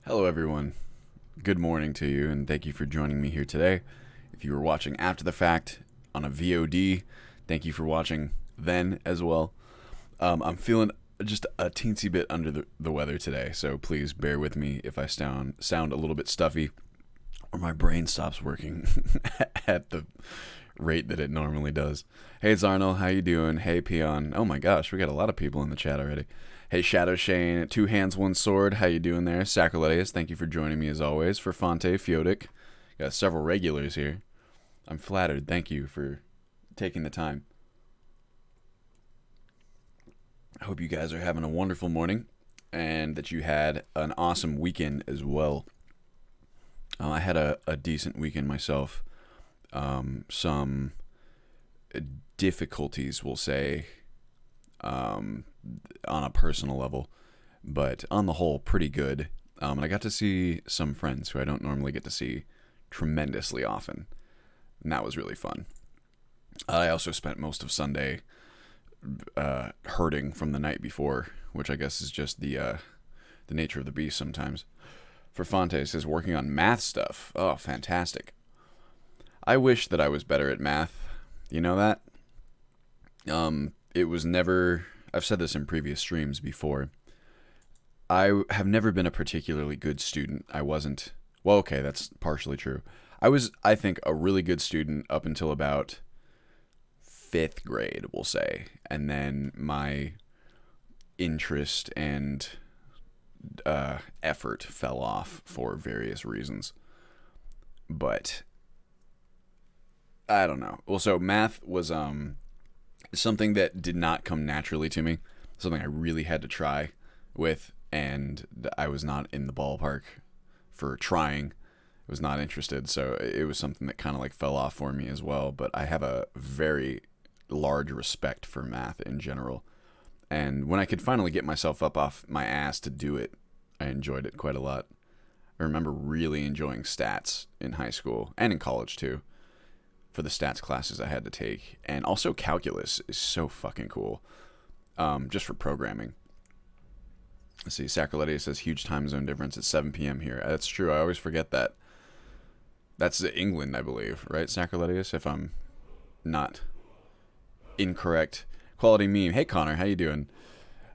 Hello everyone, good morning to you, and thank you for joining me here today. If you were watching after the fact on a VOD, thank you for watching then as well. I'm feeling just a teensy bit under the weather today, so please bear with me if I sound a little bit stuffy or my brain stops working at the rate that it normally does. Hey Zarnel, how you doing? Hey Peon. Oh my gosh, we got a lot of people in the chat already. Hey Shadow Shane, 2 hands, 1 sword. How you doing there? Sacrilege, thank you for joining me as always. For Fonte, Fiotic, got several regulars here. I'm flattered. Thank you for taking the time. I hope you guys are having a wonderful morning and that you had an awesome weekend as well. I had a decent weekend myself. Some difficulties, we'll say, on a personal level, but on the whole, pretty good. And I got to see some friends who I don't normally get to see tremendously often, and that was really fun. I also spent most of Sunday hurting from the night before, which I guess is just the nature of the beast sometimes. For Fonte says working on math stuff. Oh, fantastic. I wish that I was better at math. You know that? It was never... I've said this in previous streams before. I have never been a particularly good student. I wasn't... Well, okay, that's partially true. I was, I think, a really good student up until about 5th grade, we'll say. And then my interest and effort fell off for various reasons. But I don't know. Well, so math was something that did not come naturally to me. Something I really had to try with, and I was not in the ballpark for trying. I was not interested, so it was something that kind of like fell off for me as well. But I have a very large respect for math in general. And when I could finally get myself up off my ass to do it, I enjoyed it quite a lot. I remember really enjoying stats in high school and in college too, for the stats classes I had to take. And also calculus is so fucking cool, just for programming. Let's see, Sacrilege says huge time zone difference at 7 p.m. here. That's true, I always forget that. That's England, I believe, right, Sacrilege? If I'm not incorrect. Quality meme. Hey Connor, how you doing?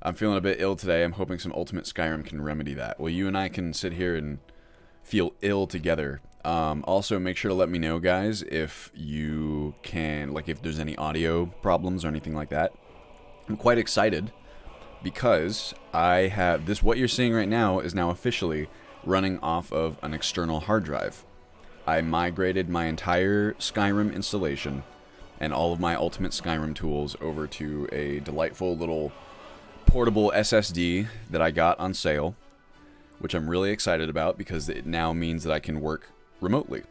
I'm feeling a bit ill today. I'm hoping some Ultimate Skyrim can remedy that. Well, you and I can sit here and feel ill together. Also, make sure to let me know, guys, if you can, like, if there's any audio problems or anything like that. I'm quite excited because I have this. What you're seeing right now is now officially running off of an external hard drive. I migrated my entire Skyrim installation and all of my Ultimate Skyrim tools over to a delightful little portable SSD that I got on sale, which I'm really excited about because it now means that I can work remotely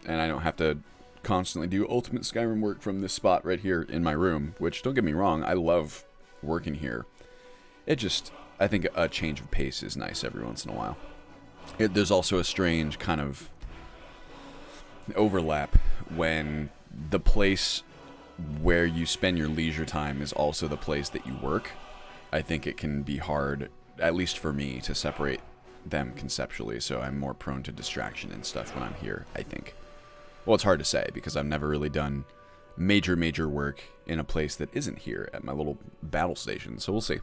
and I don't have to constantly do Ultimate Skyrim work from this spot right here in my room, which, don't get me wrong, I love working here. It just, I think a change of pace is nice every once in a while. There's also a strange kind of overlap when the place where you spend your leisure time is also the place that you work. I think it can be hard, at least for me, to separate them conceptually, so I'm more prone to distraction and stuff when I'm here, I think. Well, it's hard to say, because I've never really done major work in a place that isn't here at my little battle station, so we'll see.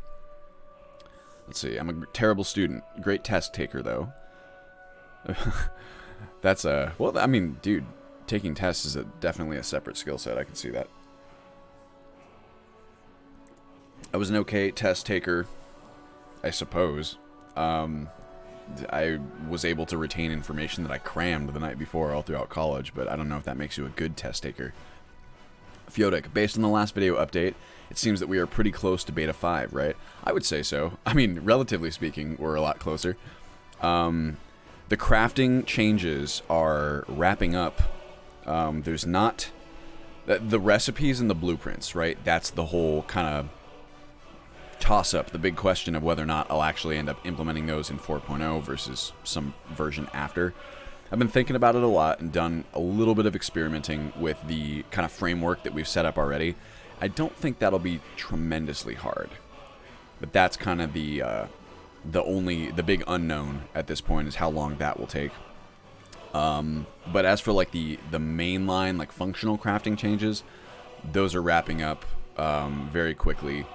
Let's see, I'm a terrible student. Great test taker, though. That's a... Well, I mean, dude, taking tests is definitely a separate skill set, I can see that. I was an okay test taker, I suppose. I was able to retain information that I crammed the night before all throughout college, but I don't know if that makes you a good test taker. Fiotic, based on the last video update, it seems that we are pretty close to Beta 5, right? I would say so. I mean, relatively speaking, we're a lot closer. The crafting changes are wrapping up. There's not... The recipes and the blueprints, right? That's the whole kind of toss-up, the big question of whether or not I'll actually end up implementing those in 4.0 versus some version after. I've been thinking about it a lot and done a little bit of experimenting with the kind of framework that we've set up already. I don't think that'll be tremendously hard. But that's kind of the big unknown at this point is how long that will take. But as for like the mainline like functional crafting changes, those are wrapping up very quickly.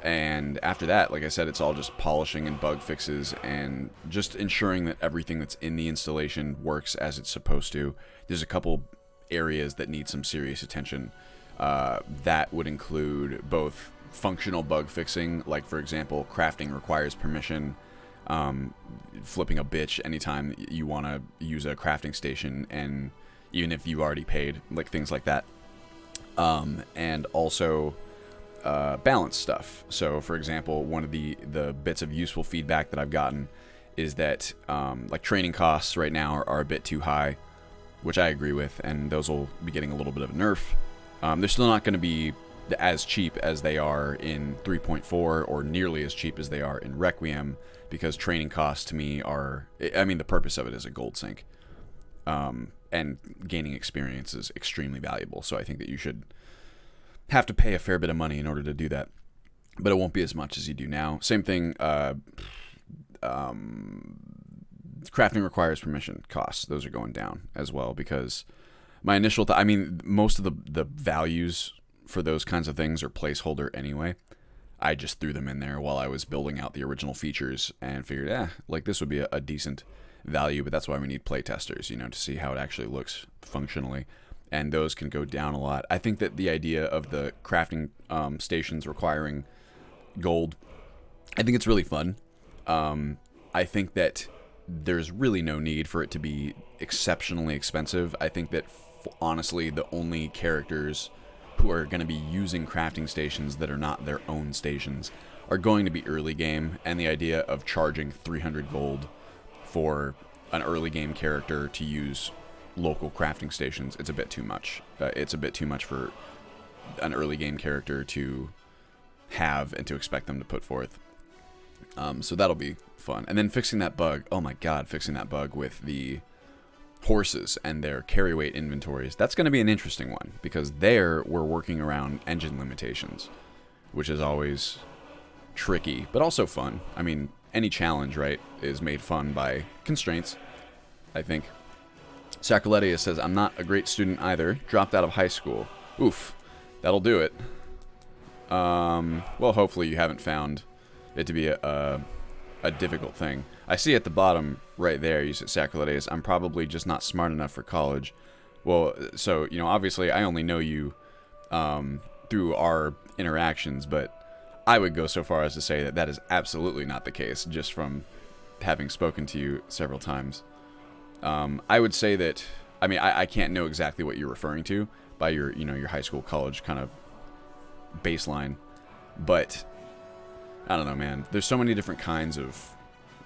And after that, like I said, it's all just polishing and bug fixes and just ensuring that everything that's in the installation works as it's supposed to. There's a couple areas that need some serious attention. That would include both functional bug fixing, like for example, crafting requires permission, flipping a bitch anytime you want to use a crafting station, and even if you already paid, like things like that. And also balance stuff. So for example, one of the bits of useful feedback that I've gotten is that like training costs right now are a bit too high, which I agree with, and those will be getting a little bit of a nerf. They're still not going to be as cheap as they are in 3.4 or nearly as cheap as they are in Requiem, because training costs to me are, I mean, the purpose of it is a gold sink, and gaining experience is extremely valuable. So I think that you should have to pay a fair bit of money in order to do that, but it won't be as much as you do now. Same thing, crafting requires permission costs. Those are going down as well, because my initial I mean, most of the values for those kinds of things are placeholder anyway. I just threw them in there while I was building out the original features and figured, like this would be a decent value, but that's why we need playtesters, to see how it actually looks functionally. And those can go down a lot. I think that the idea of the crafting stations requiring gold, I think it's really fun. I think that there's really no need for it to be exceptionally expensive. I think that, honestly, the only characters who are going to be using crafting stations that are not their own stations are going to be early game, and the idea of charging 300 gold for an early game character to use local crafting stations, it's a bit too much. It's a bit too much for an early game character to have and to expect them to put forth. So that'll be fun. And then fixing that bug, oh my god, fixing that bug with the horses and their carry weight inventories, that's going to be an interesting one, because there we're working around engine limitations, which is always tricky, but also fun. I mean, any challenge, right, is made fun by constraints, I think. Sacroletia says, I'm not a great student either. Dropped out of high school. Oof. That'll do it. Well, hopefully you haven't found it to be a difficult thing. I see at the bottom right there, you said, Sacroletia, I'm probably just not smart enough for college. Well, so, obviously I only know you through our interactions, but I would go so far as to say that that is absolutely not the case, just from having spoken to you several times. I would say that, I mean, I can't know exactly what you're referring to by your, your high school, college kind of baseline, but I don't know, man. There's so many different kinds of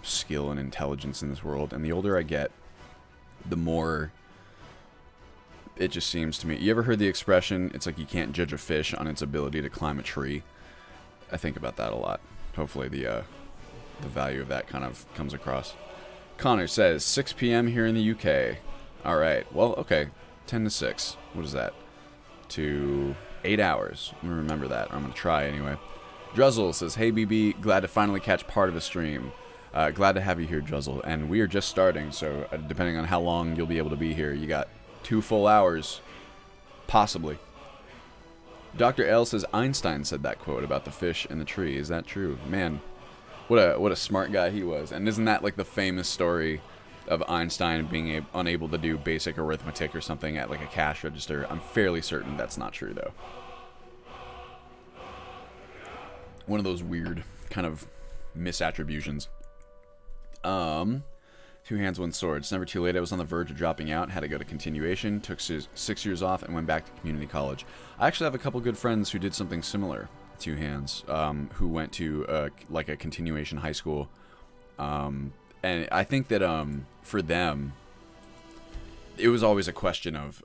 skill and intelligence in this world, and the older I get, the more it just seems to me. You ever heard the expression, it's like you can't judge a fish on its ability to climb a tree? I think about that a lot. Hopefully the value of that kind of comes across. Connor says, 6 p.m. here in the UK. All right. Well, okay. 10 to 6. What is that? To 8 hours. I'm going to remember that. Or I'm going to try anyway. Druzzle says, hey, BB. Glad to finally catch part of a stream. Glad to have you here, Druzzle. And we are just starting, so depending on how long you'll be able to be here, you got 2 full hours. Possibly. Dr. L says, Einstein said that quote about the fish and the tree. Is that true? Man. What a smart guy he was. And isn't that like the famous story of Einstein being unable to do basic arithmetic or something at like a cash register? I'm fairly certain that's not true, though. One of those weird kind of misattributions. 2 hands, 1 sword. It's never too late. I was on the verge of dropping out, had to go to continuation, took 6 years off, and went back to community college. I actually have a couple good friends who did something similar. 2 hands, who went to like a continuation high school, and I think that for them it was always a question of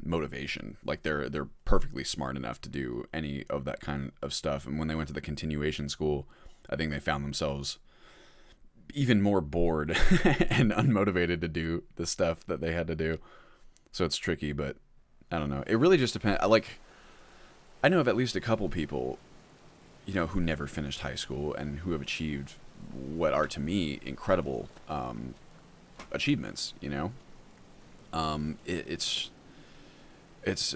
motivation. Like they're perfectly smart enough to do any of that kind of stuff, and when they went to the continuation school, I think they found themselves even more bored and unmotivated to do the stuff that they had to do. So it's tricky, but I don't know. It really just depends. I know of at least a couple people, who never finished high school and who have achieved what are to me incredible achievements. It's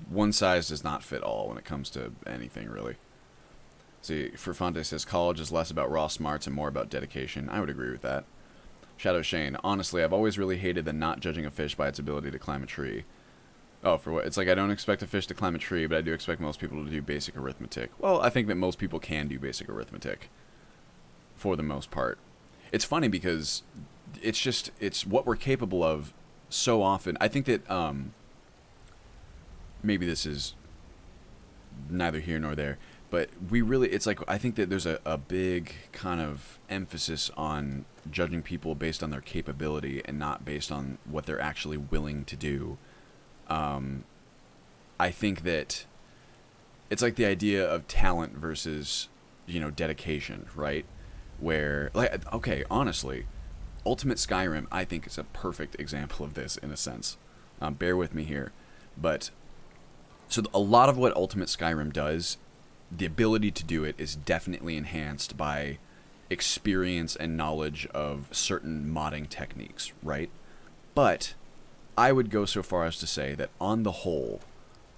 one size does not fit all when it comes to anything, really. See, Ferfante says college is less about raw smarts and more about dedication. I would agree with that. Shadow Shane, honestly, I've always really hated the not judging a fish by its ability to climb a tree. Oh, for what? It's like I don't expect a fish to climb a tree, but I do expect most people to do basic arithmetic. Well, I think that most people can do basic arithmetic, for the most part. It's funny because it's what we're capable of so often. I think that maybe this is neither here nor there, but it's like, I think that there's a big kind of emphasis on judging people based on their capability and not based on what they're actually willing to do. I think that it's like the idea of talent versus, dedication, right? Where, like, okay, honestly, Ultimate Skyrim, I think, is a perfect example of this in a sense. Bear with me here. But, so a lot of what Ultimate Skyrim does, the ability to do it is definitely enhanced by experience and knowledge of certain modding techniques, right? But I would go so far as to say that on the whole,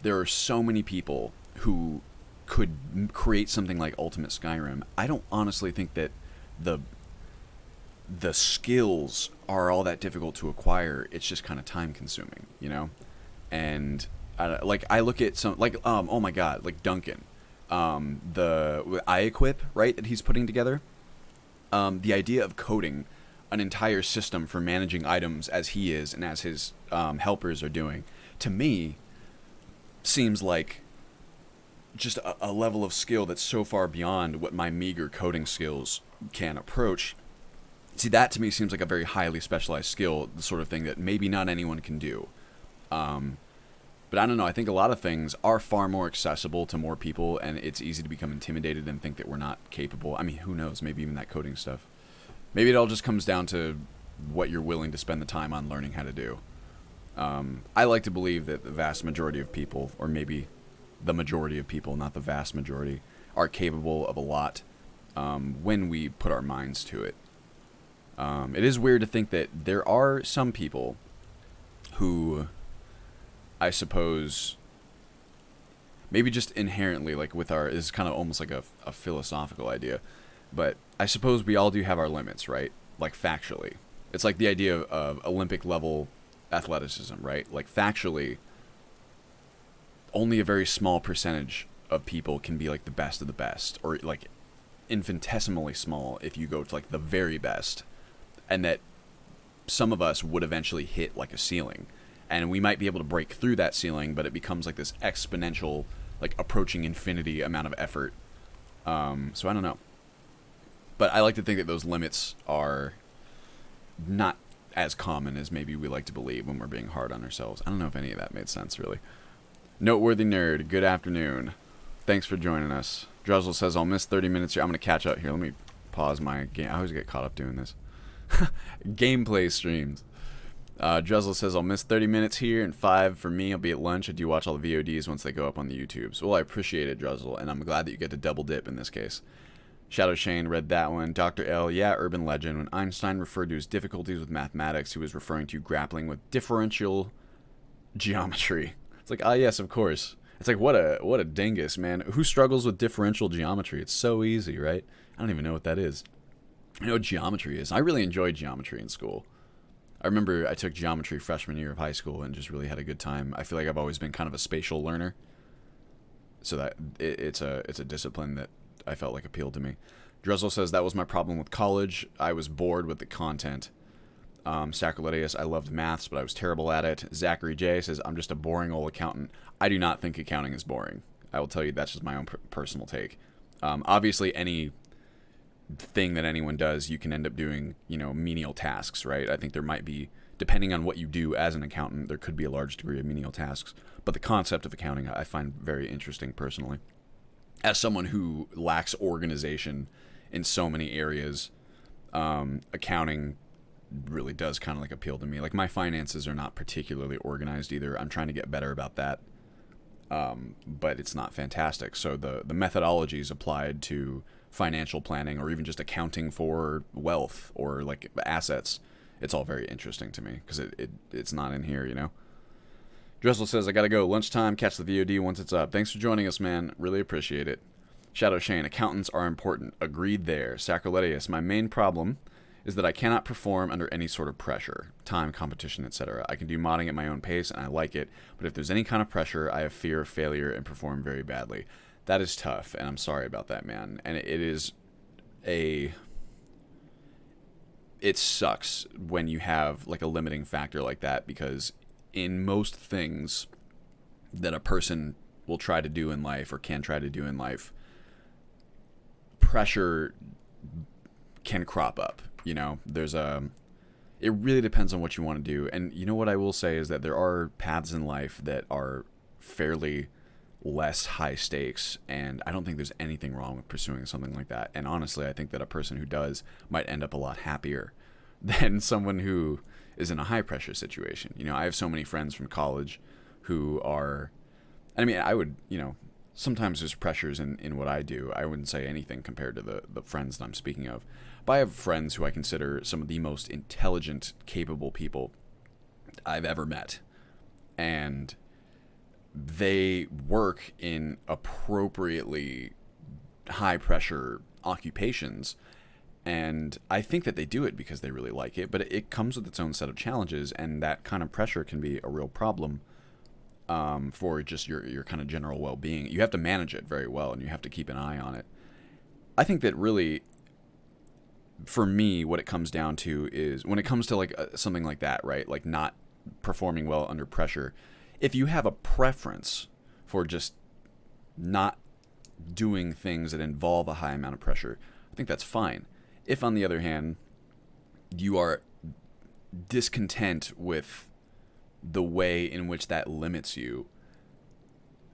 there are so many people who could create something like Ultimate Skyrim. I don't honestly think that the skills are all that difficult to acquire. It's just kind of time consuming, And I look at some, like, oh my god, like Duncan, the I-Equip, right, that he's putting together. The idea of coding an entire system for managing items as he is and as his helpers are doing, to me, seems like just a level of skill that's so far beyond what my meager coding skills can approach. See, that to me seems like a very highly specialized skill, the sort of thing that maybe not anyone can do. But I don't know, I think a lot of things are far more accessible to more people, and it's easy to become intimidated and think that we're not capable. I mean, who knows, maybe even that coding stuff. Maybe it all just comes down to what you're willing to spend the time on learning how to do. I like to believe that the vast majority of people, or maybe the majority of people, not the vast majority, are capable of a lot when we put our minds to it. It is weird to think that there are some people who, I suppose, maybe just inherently, like with this is kind of almost like a philosophical idea, but I suppose we all do have our limits, right? Like factually. It's like the idea of Olympic level athleticism, right? Like factually, only a very small percentage of people can be like the best of the best, or like infinitesimally small if you go to like the very best, and that some of us would eventually hit like a ceiling, and we might be able to break through that ceiling, but it becomes like this exponential, like approaching infinity amount of effort. So I don't know. But I like to think that those limits are not as common as maybe we like to believe when we're being hard on ourselves. I don't know if any of that made sense, really. Noteworthy Nerd, good afternoon. Thanks for joining us. Druzzle says, I'll miss 30 minutes here. I'm going to catch up here. Let me pause my game. I always get caught up doing this. Gameplay streams. Druzzle says, I'll miss 30 minutes here and 5 for me. I'll be at lunch. I do watch all the VODs once they go up on the YouTubes. Well, I appreciate it, Druzzle, and I'm glad that you get to double dip in this case. Shadow Shane read that one. Dr. L, yeah, urban legend. When Einstein referred to his difficulties with mathematics, he was referring to grappling with differential geometry. It's like, yes, of course. It's like, what a dingus, man. Who struggles with differential geometry? It's so easy, right? I don't even know what that is. I know what geometry is. I really enjoyed geometry in school. I remember I took geometry freshman year of high school and just really had a good time. I feel like I've always been kind of a spatial learner, so that it's a discipline that I felt like appealed to me. Drizzle says, that was my problem with college. I was bored with the content. Sacrilitius, I loved maths, but I was terrible at it. Zachary J says, I'm just a boring old accountant. I do not think accounting is boring. I will tell you that's just my own personal take. Obviously, any thing that anyone does, you can end up doing, menial tasks, right? I think there might be, depending on what you do as an accountant, there could be a large degree of menial tasks. But the concept of accounting I find very interesting personally. As someone who lacks organization in so many areas, accounting really does kind of like appeal to me. Like, my finances are not particularly organized either. I'm trying to get better about that. but it's not fantastic. So the methodologies applied to financial planning or even just accounting for wealth or like assets, it's all very interesting to me because it's not in here, you know? Dressel says, I gotta go. Lunchtime, catch the VOD once it's up. Thanks for joining us, man. Really appreciate it. Shadow Shane, accountants are important. Agreed there. Sacroletius, my main problem is that I cannot perform under any sort of pressure, time, competition, etc. I can do modding at my own pace, and I like it, but if there's any kind of pressure, I have fear of failure and perform very badly. That is tough, and I'm sorry about that, man. And it sucks when you have like a limiting factor like that, because in most things that a person will try to do in life or can try to do in life, pressure can crop up. You know, it really depends on what you want to do. And you know what I will say is that there are paths in life that are fairly less high stakes, and I don't think there's anything wrong with pursuing something like that. And honestly, I think that a person who does might end up a lot happier than someone who is in a high pressure situation. You know, I have so many friends from college who are, I mean, I would, you know, sometimes there's pressures in what I do. I wouldn't say anything compared to the friends that I'm speaking of. But I have friends who I consider some of the most intelligent, capable people I've ever met. And they work in appropriately high-pressure occupations. And I think that they do it because they really like it. But it comes with its own set of challenges. And that kind of pressure can be a real problem for just your kind of general well-being. You have to manage it very well, and you have to keep an eye on it. I think that really, for me, what it comes down to is when it comes to like something like that, right? Like not performing well under pressure. If you have a preference for just not doing things that involve a high amount of pressure, I think that's fine. If, on the other hand, you are discontent with the way in which that limits you,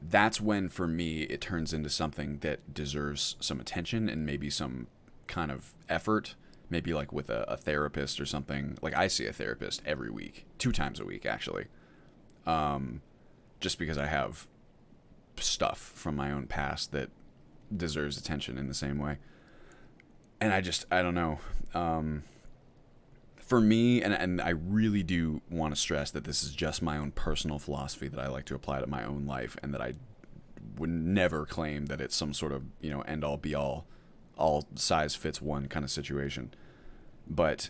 that's when, for me, it turns into something that deserves some attention and maybe some kind of effort, maybe like with a therapist or something. Like I see a therapist every week, 2 times a week actually, just because I have stuff from my own past that deserves attention in the same way. And I don't know, for me, and I really do want to stress that this is just my own personal philosophy that I like to apply to my own life, and that I would never claim that it's some sort of, you know, end all be all size fits one kind of situation. But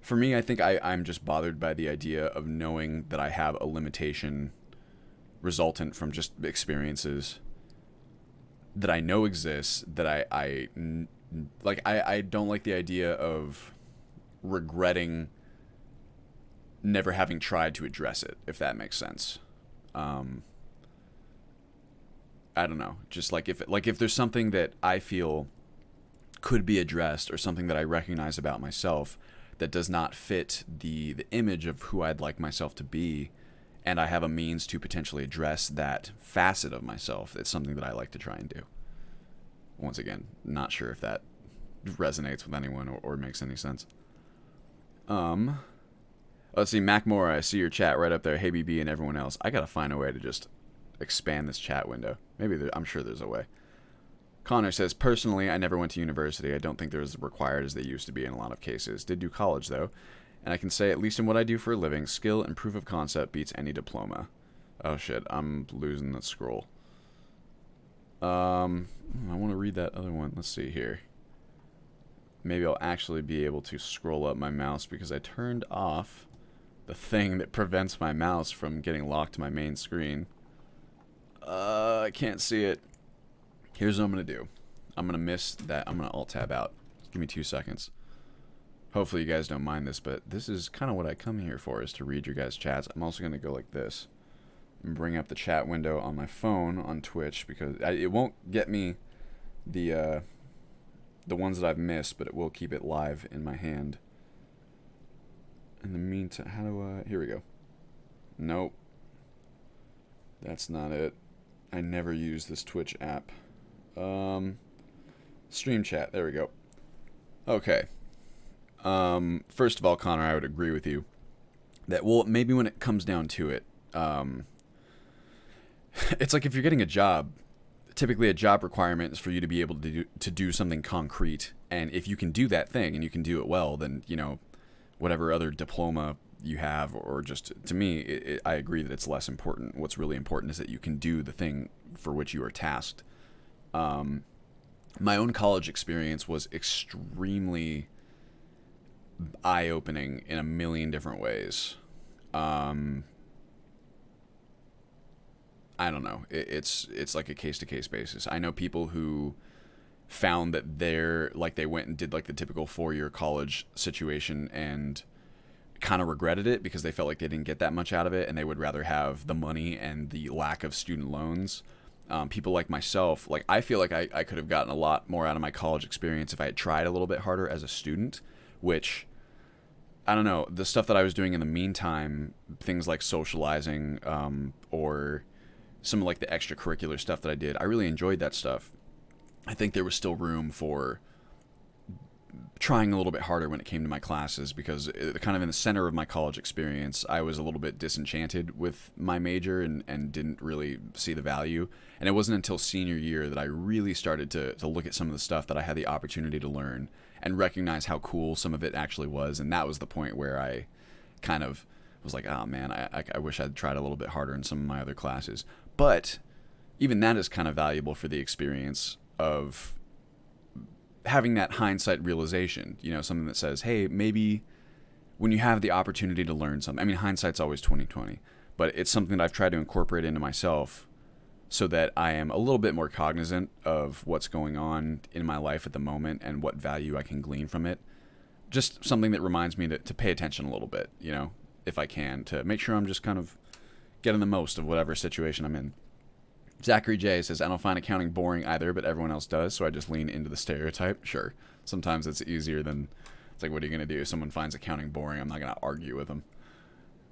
for me, I think I'm just bothered by the idea of knowing that I have a limitation resultant from just experiences that I know exists, that I don't like the idea of regretting never having tried to address it, if that makes sense. I don't know, just like if there's something that I feel could be addressed, or something that I recognize about myself that does not fit the image of who I'd like myself to be, and I have a means to potentially address that facet of myself, it's something that I like to try and do. Once again, not sure if that resonates with anyone or makes any sense. Let's see, Mac Moore, I see your chat right up there. Hey BB and everyone else. I gotta find a way to just expand this chat window. I'm sure there's a way. Connor says, personally, I never went to university. I don't think they're as required as they used to be in a lot of cases. Did do college though, and I can say, at least in what I do for a living, skill and proof of concept beats any diploma. Oh shit, I'm losing the scroll. I want to read that other one. Let's see here. Maybe I'll actually be able to scroll up my mouse, because I turned off the thing that prevents my mouse from getting locked to my main screen. I can't see it. Here's what I'm going to do. I'm going to miss that. I'm going to Alt-Tab out. Give me 2 seconds. Hopefully you guys don't mind this, but this is kind of what I come here for, is to read your guys' chats. I'm also going to go like this and bring up the chat window on my phone on Twitch, because it won't get me the ones that I've missed, but it will keep it live in my hand. In the meantime, how do I... Here we go. Nope. That's not it. I never use this Twitch app. Stream chat. There we go. Okay. First of all, Connor, I would agree with you that, well, maybe when it comes down to it, it's like if you're getting a job, typically a job requirement is for you to be able to do something concrete. And if you can do that thing and you can do it well, then, you know, whatever other diploma you have, or just, to me, I agree that it's less important. What's really important is that you can do the thing for which you are tasked. My own college experience was extremely eye-opening in a million different ways. I don't know. It's like a case-to-case basis. I know people who found that they went and did like the typical 4-year college situation and kind of regretted it because they felt like they didn't get that much out of it, and they would rather have the money and the lack of student loans. People like myself, like I feel like I could have gotten a lot more out of my college experience if I had tried a little bit harder as a student, which, I don't know, the stuff that I was doing in the meantime, things like socializing, or some of like the extracurricular stuff that I did, I really enjoyed that stuff. I think there was still room for trying a little bit harder when it came to my classes, because kind of in the center of my college experience, I was a little bit disenchanted with my major and didn't really see the value. And it wasn't until senior year that I really started to look at some of the stuff that I had the opportunity to learn and recognize how cool some of it actually was. And that was the point where I kind of was like, oh man, I wish I'd tried a little bit harder in some of my other classes. But even that is kind of valuable for the experience of having that hindsight realization, you know, something that says, hey, maybe when you have the opportunity to learn something, I mean, hindsight's always 20/20, but it's something that I've tried to incorporate into myself so that I am a little bit more cognizant of what's going on in my life at the moment and what value I can glean from it. Just something that reminds me to pay attention a little bit, you know, if I can, to make sure I'm just kind of getting the most of whatever situation I'm in. Zachary J says, I don't find accounting boring either, but everyone else does, so I just lean into the stereotype. Sure. Sometimes it's easier than, it's like, what are you going to do? If someone finds accounting boring, I'm not going to argue with them.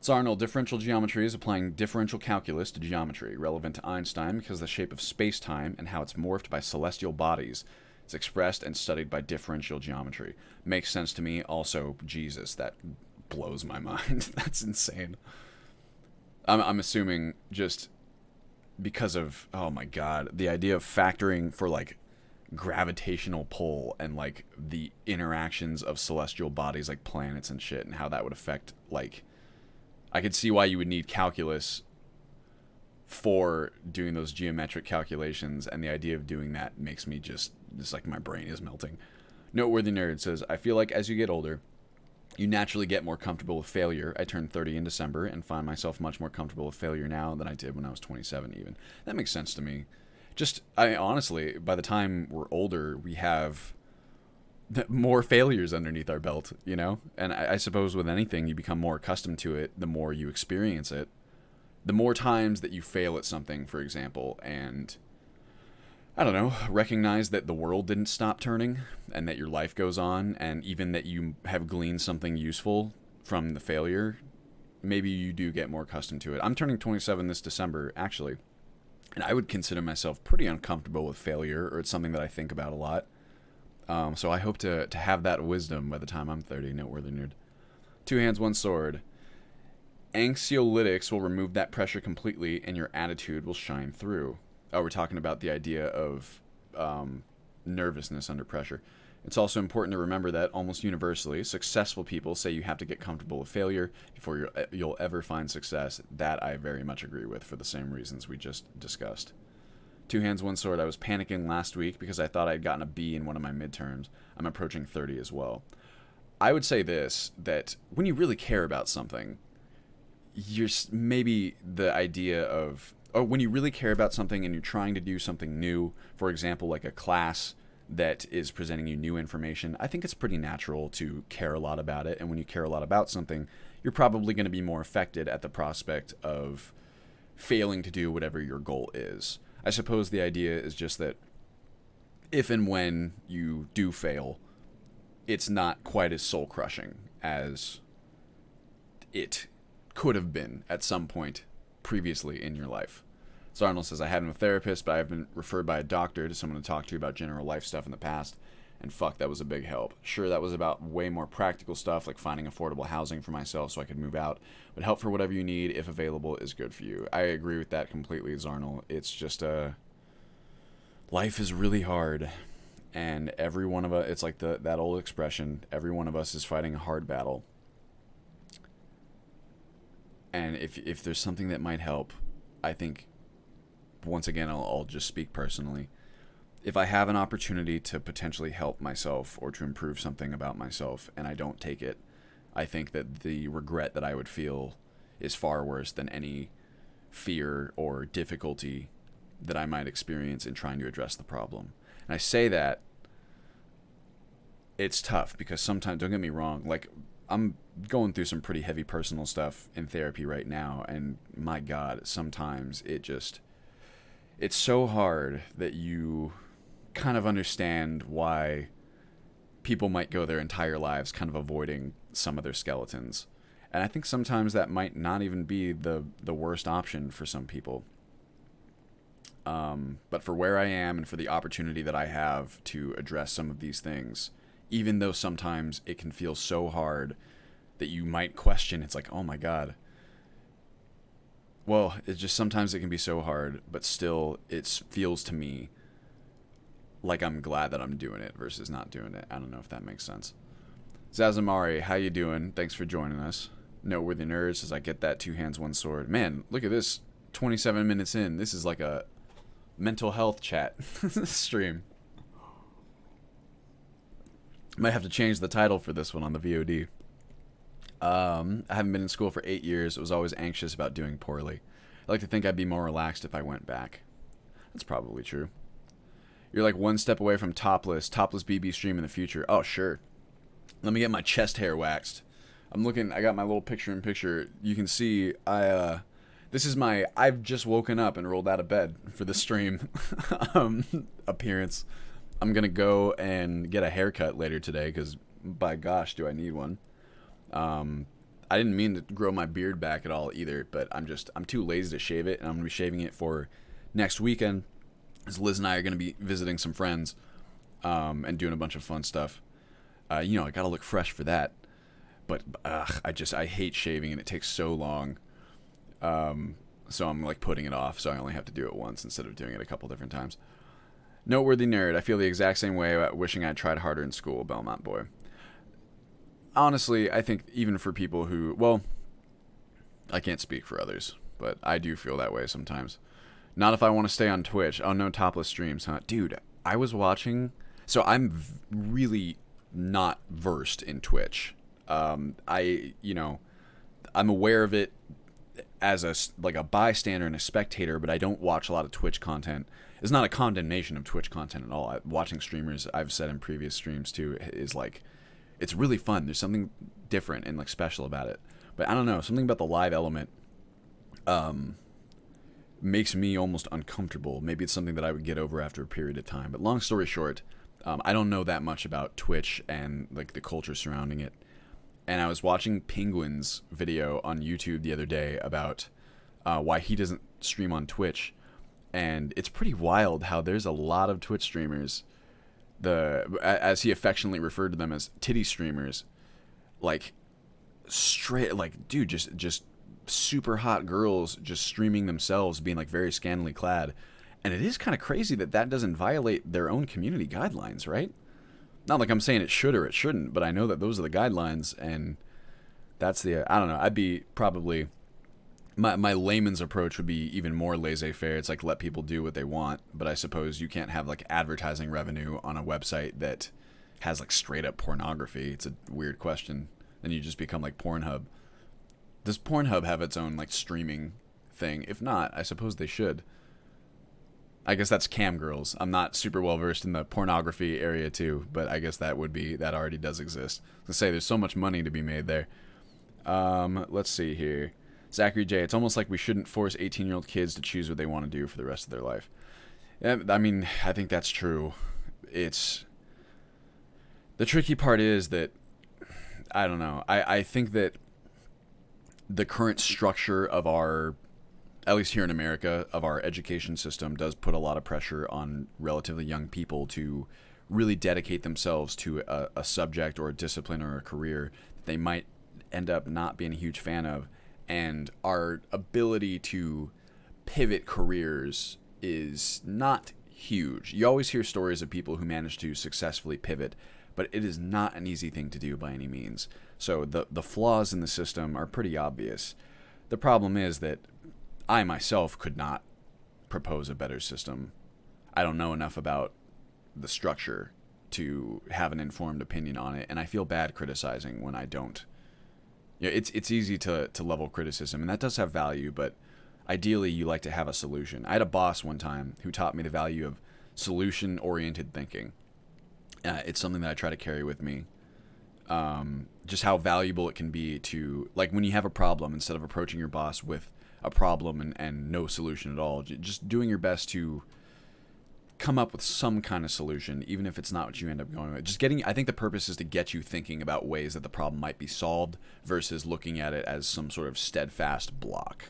So Arnold, differential geometry is applying differential calculus to geometry, relevant to Einstein because the shape of space-time and how it's morphed by celestial bodies is expressed and studied by differential geometry. Makes sense to me. Also, Jesus, that blows my mind. That's insane. I'm assuming just because of, oh my god, the idea of factoring for like gravitational pull and like the interactions of celestial bodies like planets and shit, and how that would affect, like, I could see why you would need calculus for doing those geometric calculations, and the idea of doing that makes me just like my brain is melting. Noteworthy Nerd says, I feel like as you get older, you naturally get more comfortable with failure. I turned 30 in December and find myself much more comfortable with failure now than I did when I was 27 even. That makes sense to me. Just, I honestly, by the time we're older, we have more failures underneath our belt, you know? And I suppose with anything, you become more accustomed to it the more you experience it. The more times that you fail at something, for example, and, I don't know, recognize that the world didn't stop turning and that your life goes on, and even that you have gleaned something useful from the failure, maybe you do get more accustomed to it. I'm turning 27 this December, actually, and I would consider myself pretty uncomfortable with failure, or it's something that I think about a lot. So I hope to have that wisdom by the time I'm 30, Noteworthy Nerd. Two hands, one sword. Anxiolytics will remove that pressure completely, and your attitude will shine through. Oh, we're talking about the idea of nervousness under pressure. It's also important to remember that almost universally, successful people say you have to get comfortable with failure before you'll ever find success. That I very much agree with for the same reasons we just discussed. Two hands, one sword. I was panicking last week because I thought I'd gotten a B in one of my midterms. I'm approaching 30 as well. I would say this, that when you really care about something, you're maybe the idea of, or when you really care about something and you're trying to do something new, for example, like a class that is presenting you new information, I think it's pretty natural to care a lot about it. And when you care a lot about something, you're probably going to be more affected at the prospect of failing to do whatever your goal is. I suppose the idea is just that if and when you do fail, it's not quite as soul-crushing as it could have been at some point previously in your life. So Arnold says, I haven't been a therapist, but I've been referred by a doctor to someone to talk to about general life stuff in the past, And fuck, that was a big help. Sure, that was about way more practical stuff, like finding affordable housing for myself so I could move out. But help for whatever you need, if available, is good for you. I agree with that completely, Zarnel. It's just life is really hard. And every one of us, it's like that old expression, every one of us is fighting a hard battle. And if there's something that might help, I think, once again, I'll just speak personally. If I have an opportunity to potentially help myself or to improve something about myself and I don't take it, I think that the regret that I would feel is far worse than any fear or difficulty that I might experience in trying to address the problem. And I say that it's tough because sometimes, don't get me wrong, like, I'm going through some pretty heavy personal stuff in therapy right now, and my God, sometimes it's so hard that you kind of understand why people might go their entire lives kind of avoiding some of their skeletons. And I think sometimes that might not even be the worst option for some people. But for where I am and for the opportunity that I have to address some of these things, even though sometimes it can feel so hard that you might question, it's like, oh my God. Well, it's just sometimes it can be so hard, but still it feels to me like I'm glad that I'm doing it versus not doing it. I don't know if that makes sense. Zazamari, how you doing? Thanks for joining us. Noteworthy Nerds says, I get that, 2 hands, 1 sword. Man, look at this, 27 minutes in. This is like a mental health chat stream. Might have to change the title for this one on the VOD. I haven't been in school for 8 years. I was always anxious about doing poorly. I like to think I'd be more relaxed if I went back. That's probably true. You're like one step away from topless BB stream in the future. Oh, sure. Let me get my chest hair waxed. I'm looking, I got my little picture-in-picture. You can see, this is my, I've just woken up and rolled out of bed for the stream appearance. I'm going to go and get a haircut later today because, by gosh, do I need one. I didn't mean to grow my beard back at all either, but I'm too lazy to shave it, and I'm going to be shaving it for next weekend, as Liz and I are going to be visiting some friends, and doing a bunch of fun stuff. I got to look fresh for that, but I hate shaving, and it takes so long, so I'm like putting it off, so I only have to do it once instead of doing it a couple different times. Noteworthy Nerd, I feel the exact same way about wishing I'd tried harder in school, Belmont boy. Honestly, I think even for people who, well, I can't speak for others, but I do feel that way sometimes. Not if I want to stay on Twitch. Oh, no topless streams, huh? Dude, I was watching, so I'm really not versed in Twitch. I'm aware of it as a bystander and a spectator, but I don't watch a lot of Twitch content. It's not a condemnation of Twitch content at all. Watching streamers, I've said in previous streams too, is like, it's really fun. There's something different and like special about it. But I don't know, something about the live element makes me almost uncomfortable. Maybe it's something that I would get over after a period of time. But long story short, I don't know that much about Twitch and like the culture surrounding it. And I was watching Penguin's video on YouTube the other day about why he doesn't stream on Twitch. And it's pretty wild how there's a lot of Twitch streamers, as he affectionately referred to them as titty streamers, like straight, like, dude, just super hot girls just streaming themselves being like very scantily clad. And it is kind of crazy that doesn't violate their own community guidelines, right? Not like I'm saying it should or it shouldn't, but I know that those are the guidelines, and that's I don't know, I'd be probably, my layman's approach would be even more laissez-faire. It's like, let people do what they want, but I suppose you can't have like advertising revenue on a website that has like straight up pornography. It's a weird question. Then you just become like Pornhub. Does Pornhub have its own like streaming thing? If not, I suppose they should. I guess that's cam girls. I'm not super well versed in the pornography area too, but I guess that already does exist. Let's say there's so much money to be made there. Let's see here. Zachary J, it's almost like we shouldn't force 18-year-old kids to choose what they want to do for the rest of their life. Yeah, I mean, I think that's true. The tricky part is that, I don't know, I think that the current structure of our, at least here in America, of our education system does put a lot of pressure on relatively young people to really dedicate themselves to a subject or a discipline or a career that they might end up not being a huge fan of, and our ability to pivot careers is not huge. You always hear stories of people who manage to successfully pivot, but it is not an easy thing to do by any means. So the flaws in the system are pretty obvious. The problem is that I myself could not propose a better system. I don't know enough about the structure to have an informed opinion on it, and I feel bad criticizing when I don't. It's easy to level criticism, and that does have value, but ideally you like to have a solution. I had a boss one time who taught me the value of solution-oriented thinking. It's something that I try to carry with me. Just how valuable it can be to, like, when you have a problem, instead of approaching your boss with a problem and no solution at all, just doing your best to come up with some kind of solution, even if it's not what you end up going with. Just getting, I think the purpose is to get you thinking about ways that the problem might be solved versus looking at it as some sort of steadfast block.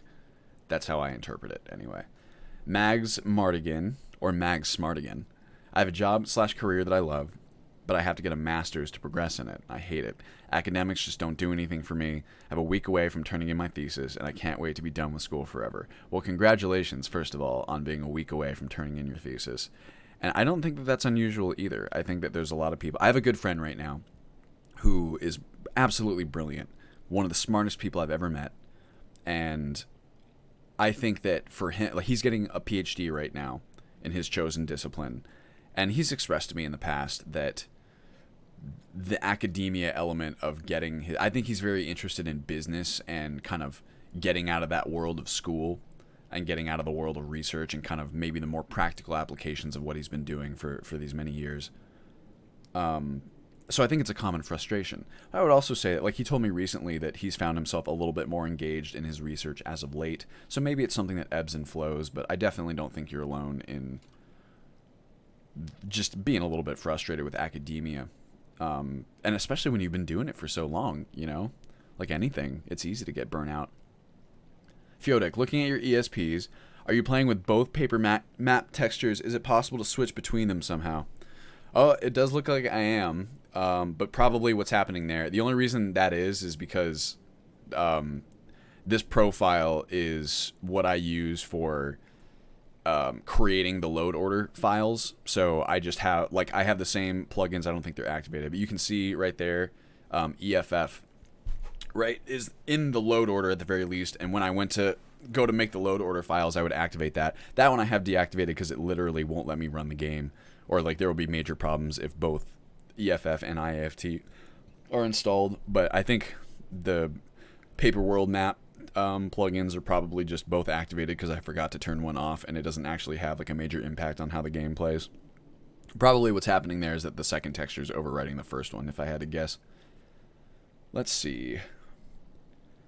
That's how I interpret it, anyway. Mags Mardigan, or Mags Smartigan. I have a job/career that I love, but I have to get a master's to progress in it. I hate it. Academics just don't do anything for me. I'm a week away from turning in my thesis, and I can't wait to be done with school forever. Well, congratulations, first of all, on being a week away from turning in your thesis. And I don't think that that's unusual either. I think that there's a lot of people. I have a good friend right now who is absolutely brilliant, one of the smartest people I've ever met, and I think that for him, like, he's getting a PhD right now in his chosen discipline, and he's expressed to me in the past that the academia element of getting his, I think he's very interested in business and kind of getting out of that world of school and getting out of the world of research and kind of maybe the more practical applications of what he's been doing for these many years. So I think it's a common frustration. I would also say that, like, he told me recently that he's found himself a little bit more engaged in his research as of late. So maybe it's something that ebbs and flows, but I definitely don't think you're alone in just being a little bit frustrated with academia. And especially when you've been doing it for so long, you know? Like anything, it's easy to get burnt out. Fiodek, looking at your ESPs, are you playing with both paper map textures? Is it possible to switch between them somehow? Oh, it does look like I am, but probably what's happening there. The only reason that is because this profile is what I use for creating the load order files. So I just have, like, I have the same plugins. I don't think they're activated, but you can see right there, EFF, right, is in the load order at the very least. And when I went to go to make the load order files, I would activate that. That one I have deactivated because it literally won't let me run the game. Or, like, there will be major problems if both EFF and IAFT are installed. But I think the Paper World map plugins are probably just both activated because I forgot to turn one off, and it doesn't actually have, like, a major impact on how the game plays. Probably what's happening there is that the second texture is overwriting the first one, if I had to guess. Let's see.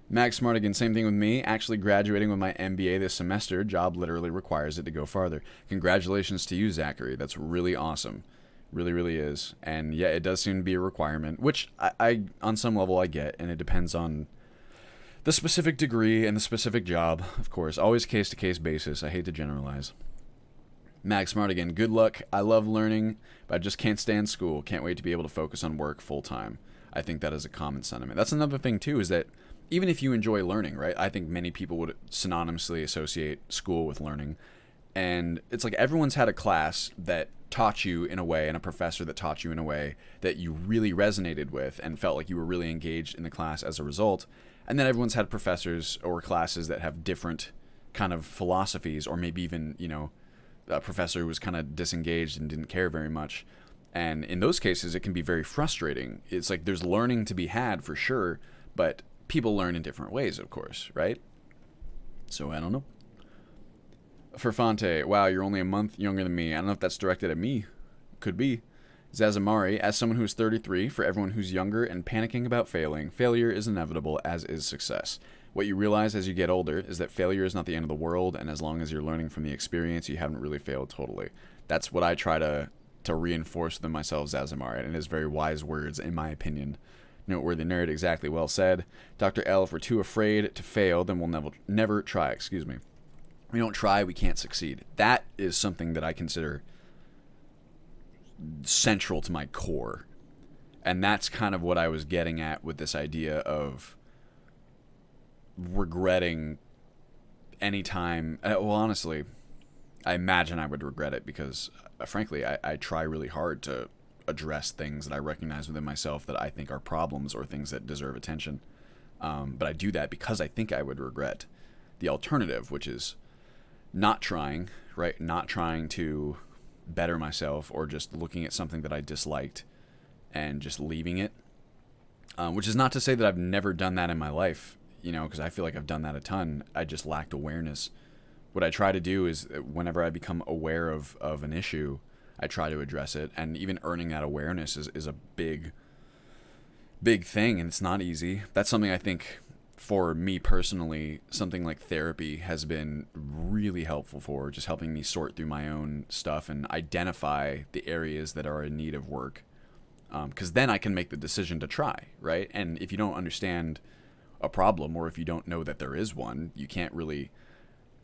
Mag Smartigan, same thing with me. Actually graduating with my MBA this semester. Job literally requires it to go farther. Congratulations to you, Zachary. That's really awesome. Really, really is. And yeah, it does seem to be a requirement, which I on some level I get, and it depends on the specific degree and the specific job, of course. Always case-to-case basis. I hate to generalize. Mag Smartigan, good luck. I love learning, but I just can't stand school. Can't wait to be able to focus on work full-time. I think that is a common sentiment. That's another thing, too, is that even if you enjoy learning, right? I think many people would synonymously associate school with learning. And it's like everyone's had a class that taught you in a way and a professor that taught you in a way that you really resonated with and felt like you were really engaged in the class as a result. And then everyone's had professors or classes that have different kind of philosophies, or maybe even, you know, a professor who was kind of disengaged and didn't care very much. And in those cases, it can be very frustrating. It's like there's learning to be had for sure, but people learn in different ways, of course, right? So I don't know. Ferfante, wow, you're only a month younger than me. I don't know if that's directed at me. Could be. Zazamari, as someone who is 33, for everyone who's younger and panicking about failing, failure is inevitable, as is success. What you realize as you get older is that failure is not the end of the world, and as long as you're learning from the experience, you haven't really failed totally. That's what I try to reinforce within myself, Zazamari, and it is very wise words, in my opinion. Noteworthy nerd, exactly well said. Dr. L, if we're too afraid to fail, then we'll never try, excuse me. We don't try, we can't succeed. That is something that I consider central to my core. And that's kind of what I was getting at with this idea of regretting any time. Well, honestly, I imagine I would regret it because, frankly, I try really hard to address things that I recognize within myself that I think are problems or things that deserve attention. But I do that because I think I would regret the alternative, which is not trying, right? Not trying to better myself, or just looking at something that I disliked and just leaving it. Which is not to say that I've never done that in my life, because I feel like I've done that a ton. I just lacked awareness. What I try to do is whenever I become aware of an issue, I try to address it. And even earning that awareness is a big thing, and it's not easy. That's something I think, for me personally, something like therapy has been really helpful for, just helping me sort through my own stuff and identify the areas that are in need of work. Because then I can make the decision to try, right? And if you don't understand a problem, or if you don't know that there is one, you can't really...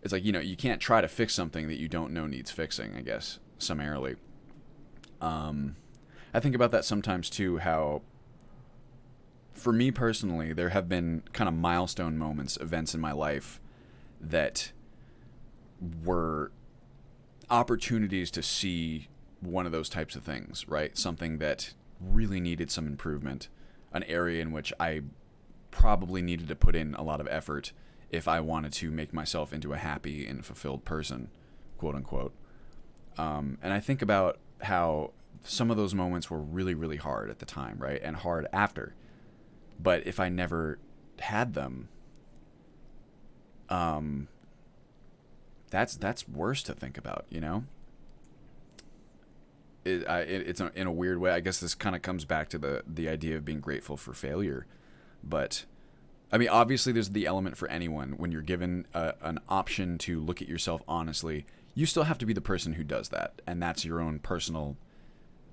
It's like, you can't try to fix something that you don't know needs fixing, I guess, summarily. I think about that sometimes, too, how... For me personally, there have been kind of milestone moments, events in my life that were opportunities to see one of those types of things, right? Something that really needed some improvement, an area in which I probably needed to put in a lot of effort if I wanted to make myself into a happy and fulfilled person, quote unquote. And I think about how some of those moments were really, really hard at the time, right? And hard after. But if I never had them, that's worse to think about, It's in a weird way. I guess this kind of comes back to the idea of being grateful for failure. But, I mean, obviously there's the element for anyone. When you're given an option to look at yourself honestly, you still have to be the person who does that. And that's your own personal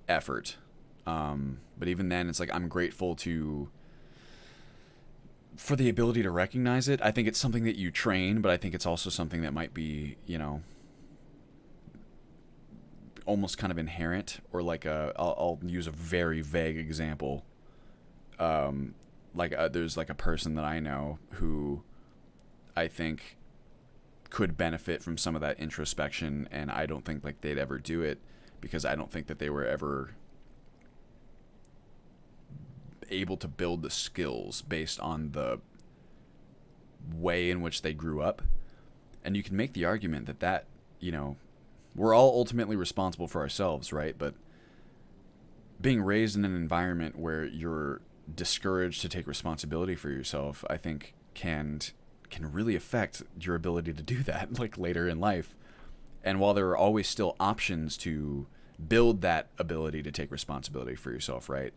effort. But even then, it's like, I'm grateful for the ability to recognize it. I think it's something that you train, but I think it's also something that might be, almost kind of inherent, or like I'll use a very vague example. There's like a person that I know who I think could benefit from some of that introspection, and I don't think like they'd ever do it because I don't think that they were ever able to build the skills based on the way in which they grew up. And you can make the argument that we're all ultimately responsible for ourselves, right? But being raised in an environment where you're discouraged to take responsibility for yourself, I think can really affect your ability to do that like later in life. And while there are always still options to build that ability to take responsibility for yourself, right?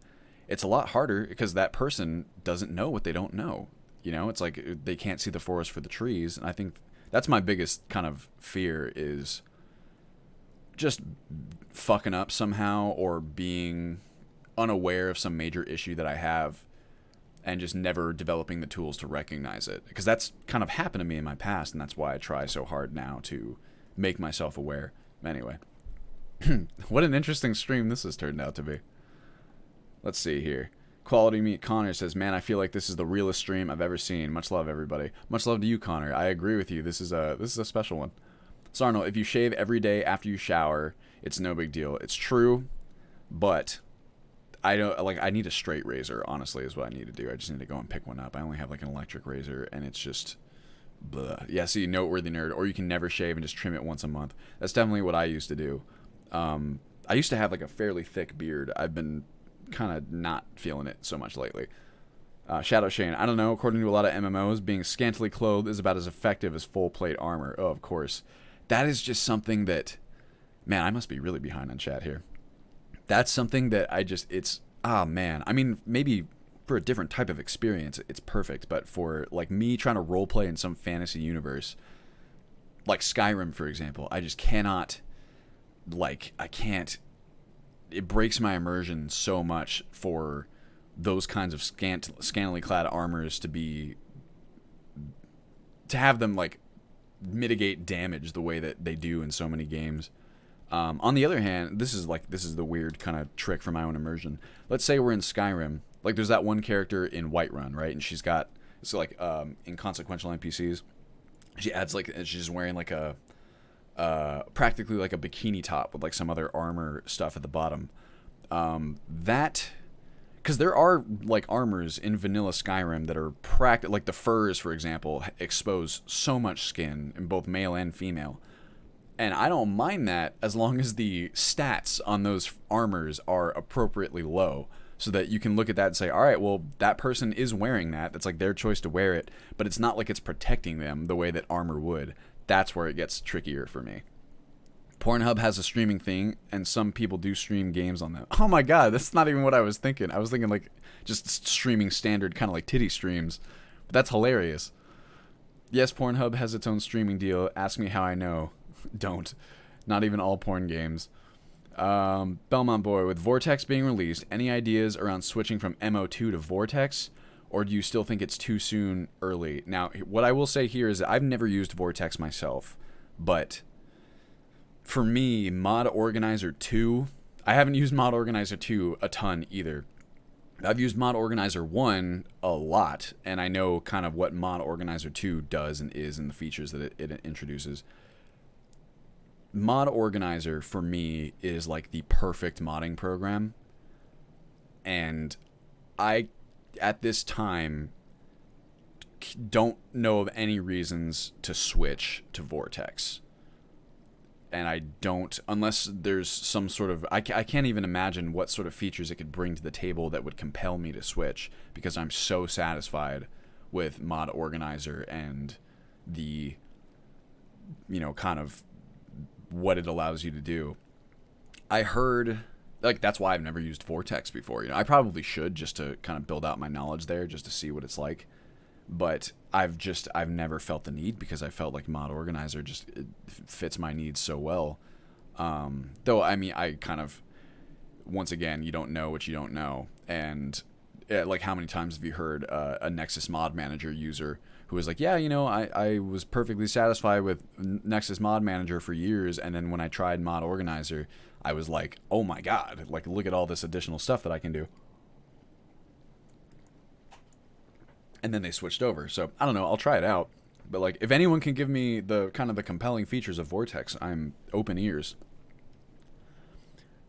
It's a lot harder because that person doesn't know what they don't know. It's like they can't see the forest for the trees. And I think that's my biggest kind of fear, is just fucking up somehow, or being unaware of some major issue that I have and just never developing the tools to recognize it. Because that's kind of happened to me in my past, and that's why I try so hard now to make myself aware. Anyway, what an interesting stream this has turned out to be. Let's see here. Quality Meat Connor says, man, I feel like this is the realest stream I've ever seen. Much love, everybody. Much love to you, Connor. I agree with you. This is a special one. Sarno, if you shave every day after you shower, it's no big deal. It's true, but I need a straight razor, honestly, is what I need to do. I just need to go and pick one up. I only have like an electric razor, and it's just blah. Yeah, see, noteworthy nerd. Or you can never shave and just trim it once a month. That's definitely what I used to do. I used to have like a fairly thick beard. I've been kind of not feeling it so much lately. Shadow Shane, I don't know, according to a lot of MMOs, being scantily clothed is about as effective as full plate armor. Oh, of course. That is just something that, man, I must be really behind on chat here. That's something that man. I mean, maybe for a different type of experience, it's perfect. But for like me trying to roleplay in some fantasy universe, like Skyrim, for example, I just cannot, it breaks my immersion so much for those kinds of scantily clad armors to have them like mitigate damage the way that they do in so many games. On the other hand, this is the weird kind of trick for my own immersion. Let's say we're in Skyrim. Like, there's that one character in Whiterun, right? And she's got, it's like, inconsequential NPCs. She adds, like, she's wearing, like, practically like a bikini top with, like, some other armor stuff at the bottom. Because there are, like, armors in vanilla Skyrim that are like the furs, for example, expose so much skin in both male and female. And I don't mind that as long as the stats on those armors are appropriately low, so that you can look at that and say, all right, well, that person is wearing that. That's like their choice to wear it, but it's not like it's protecting them the way that armor would. That's where it gets trickier for me. Pornhub has a streaming thing, and some people do stream games on them. Oh my god, that's not even what I was thinking. I was thinking like just streaming standard kind of like titty streams. But that's hilarious. Yes, Pornhub has its own streaming deal. Ask me how I know. Don't. Not even all porn games. Belmont Boy, with Vortex being released, any ideas around switching from MO2 to Vortex? Or do you still think it's too soon early? Now, what I will say here is that I've never used Vortex myself, but for me, Mod Organizer 2, I haven't used Mod Organizer 2 a ton either. I've used Mod Organizer 1 a lot, and I know kind of what Mod Organizer 2 does and is and the features that it introduces. Mod Organizer, for me, is like the perfect modding program. And I, at this time, don't know of any reasons to switch to Vortex. And I don't, unless there's some sort of, I can't even imagine what sort of features it could bring to the table that would compel me to switch, because I'm so satisfied with Mod Organizer and the, kind of what it allows you to do. I heard, like, that's why I've never used Vortex before. I probably should, just to kind of build out my knowledge there, just to see what it's like. But I've never felt the need, because I felt like Mod Organizer it fits my needs so well. Though, I mean, I kind of, once again, you don't know what you don't know. And like, how many times have you heard a Nexus Mod Manager user who was like, yeah, I was perfectly satisfied with Nexus Mod Manager for years, and then when I tried Mod Organizer, I was like, oh my god, like, look at all this additional stuff that I can do. And then they switched over. So, I don't know, I'll try it out. But, like, if anyone can give me the kind of the compelling features of Vortex, I'm open ears.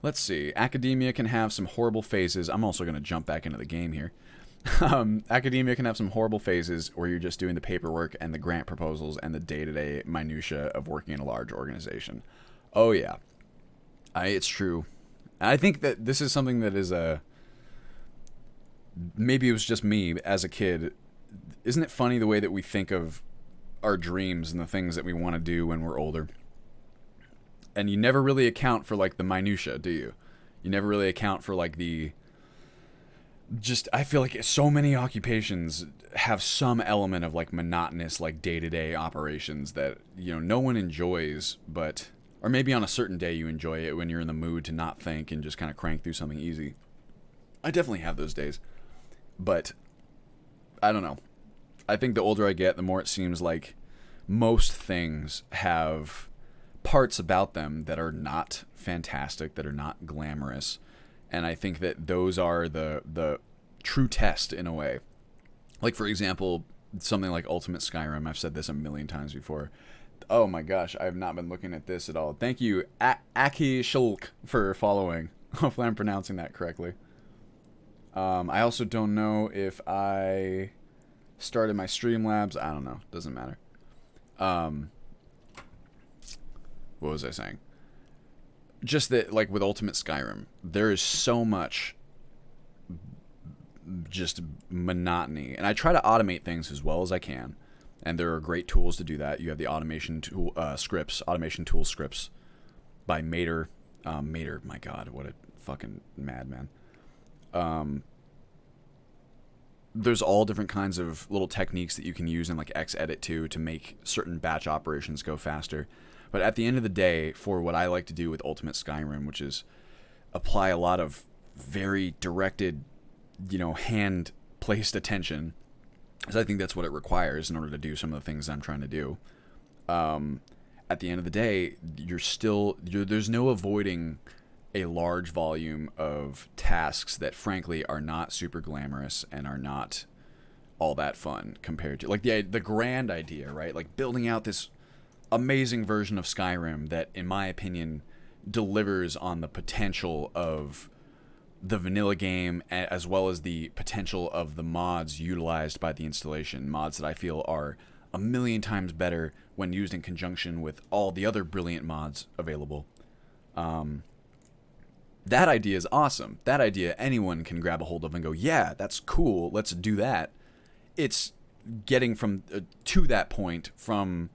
Let's see. Academia can have some horrible phases. I'm also going to jump back into the game here. Academia can have some horrible phases where you're just doing the paperwork and the grant proposals and the day-to-day minutia of working in a large organization. Oh, yeah. It's true. I think that this is something that is maybe it was just me as a kid. Isn't it funny the way that we think of our dreams and the things that we want to do when we're older? And you never really account for, like, the minutia, do you? You never really account for, like, I feel like so many occupations have some element of, like, monotonous, like, day-to-day operations that, no one enjoys, but, or maybe on a certain day you enjoy it when you're in the mood to not think and just kind of crank through something easy. I definitely have those days. But I don't know. I think the older I get, the more it seems like most things have parts about them that are not fantastic, that are not glamorous. And I think that those are the true test in a way. Like, for example, something like Ultimate Skyrim. I've said this a million times before. Oh my gosh, I have not been looking at this at all. Thank you, Aki Shulk, for following. Hopefully I'm pronouncing that correctly. I also don't know if I started my Streamlabs. I don't know. Doesn't matter. What was I saying? Just that, like, with Ultimate Skyrim, there is so much just monotony. And I try to automate things as well as I can. And there are great tools to do that. You have the automation tool automation tool scripts by Mater. Mater, my god, what a fucking madman. There's all different kinds of little techniques that you can use in, like, Xedit to make certain batch operations go faster. But at the end of the day, for what I like to do with Ultimate Skyrim, which is apply a lot of very directed, hand-placed attention, because I think that's what it requires in order to do some of the things I'm trying to do. at the end of the day, there's no avoiding a large volume of tasks that frankly are not super glamorous and are not all that fun compared to like the grand idea, right? Like building out this amazing version of Skyrim that, in my opinion, delivers on the potential of the vanilla game as well as the potential of the mods utilized by the installation. Mods that I feel are a million times better when used in conjunction with all the other brilliant mods available. That idea is awesome. That idea anyone can grab a hold of and go, yeah, that's cool, let's do that. It's getting from to that point from,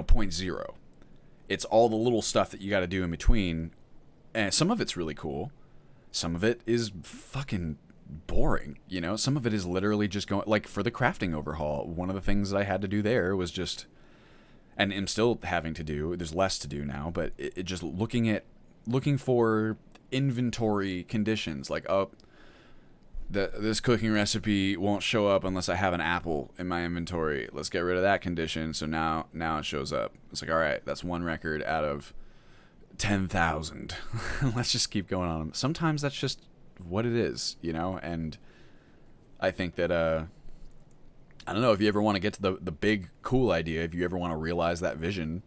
point zero. It's all the little stuff that you got to do in between, and some of it's really cool. Some of it is fucking boring, Some of it is literally just going, like for the crafting overhaul, one of the things that I had to do there was just, and am still having to do, there's less to do now, but it just looking for inventory conditions, like, this cooking recipe won't show up unless I have an apple in my inventory. Let's get rid of that condition. So now it shows up. It's like, all right, that's one record out of 10,000. Let's just keep going on them. Sometimes that's just what it is, and I think that, I don't know, if you ever want to get to the big cool idea, if you ever want to realize that vision,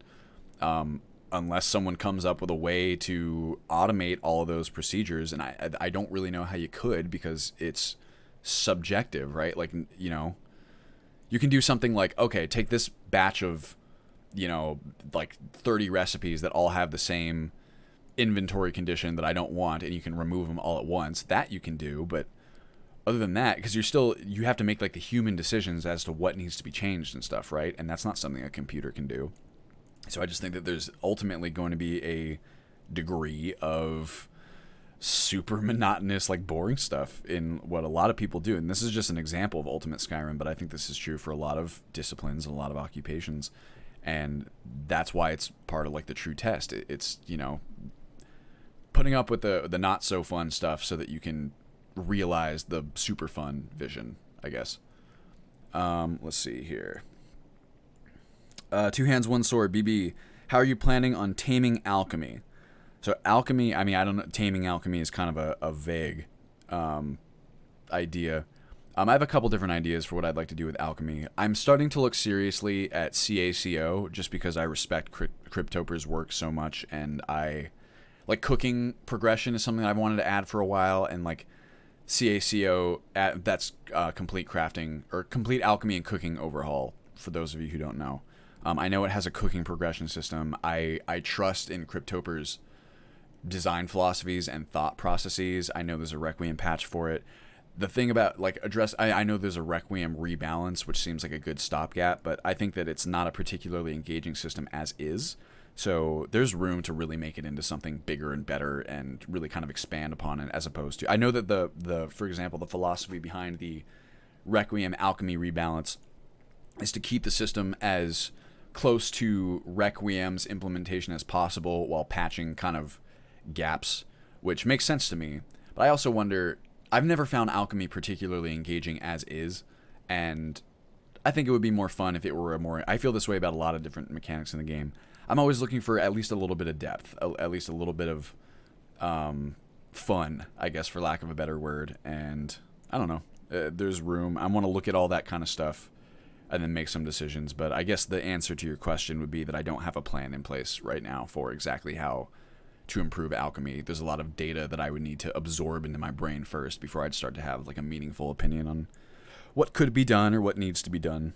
unless someone comes up with a way to automate all of those procedures, and I don't really know how you could, because it's subjective, right? Like, you can do something like, okay, take this batch of, like 30 recipes that all have the same inventory condition that I don't want, and you can remove them all at once. That you can do, but other than that, because you have to make like the human decisions as to what needs to be changed and stuff, right? And that's not something a computer can do. So I just think that there's ultimately going to be a degree of super monotonous, like boring stuff in what a lot of people do. And this is just an example of Ultimate Skyrim, but I think this is true for a lot of disciplines and a lot of occupations. And that's why it's part of like the true test. It's, putting up with the not so fun stuff so that you can realize the super fun vision, I guess. Let's see here. Two Hands, One Sword, BB. How are you planning on taming alchemy? So alchemy, I don't know. Taming alchemy is kind of a vague idea. I have a couple different ideas for what I'd like to do with alchemy. I'm starting to look seriously at CACO just because I respect Cryptoper's work so much, and I like cooking progression is something I've wanted to add for a while, and like CACO, that's complete crafting or complete alchemy and cooking overhaul. For those of you who don't know. I know it has a cooking progression system. I trust in Cryptoper's design philosophies and thought processes. I know there's a Requiem patch for it. The thing about, like, I know there's a Requiem rebalance, which seems like a good stopgap, but I think that it's not a particularly engaging system as is. So there's room to really make it into something bigger and better and really kind of expand upon it, as opposed to... I know that the for example, the philosophy behind the Requiem alchemy rebalance is to keep the system as close to Requiem's implementation as possible while patching kind of gaps, which makes sense to me. But I also wonder, I've never found alchemy particularly engaging as is, and I think it would be more fun if it were I feel this way about a lot of different mechanics in the game. I'm always looking for at least a little bit of depth, at least a little bit of fun, I guess, for lack of a better word, and I don't know. There's room. I want to look at all that kind of stuff and then make some decisions. But I guess the answer to your question would be that I don't have a plan in place right now for exactly how to improve alchemy. There's a lot of data that I would need to absorb into my brain first before I'd start to have like a meaningful opinion on what could be done or what needs to be done.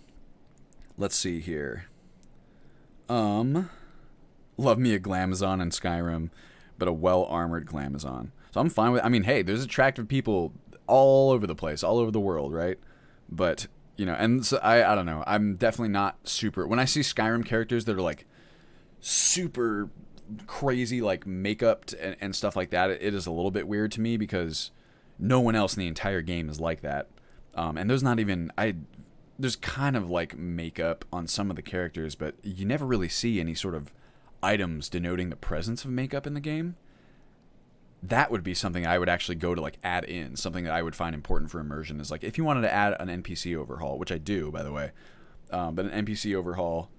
Let's see here. Love me a Glamazon in Skyrim, but a well-armored Glamazon. So I'm fine with... hey, there's attractive people all over the place, all over the world, right? But... and so I don't know. I'm definitely not super... When I see Skyrim characters that are, like, super crazy, like, makeup and stuff like that, it is a little bit weird to me because no one else in the entire game is like that. And there's not even... There's kind of, like, makeup on some of the characters, but you never really see any sort of items denoting the presence of makeup in the game. That would be something I would actually go to, like, add in. Something that I would find important for immersion is, like, if you wanted to add an NPC overhaul, which I do, by the way, but an NPC overhaul,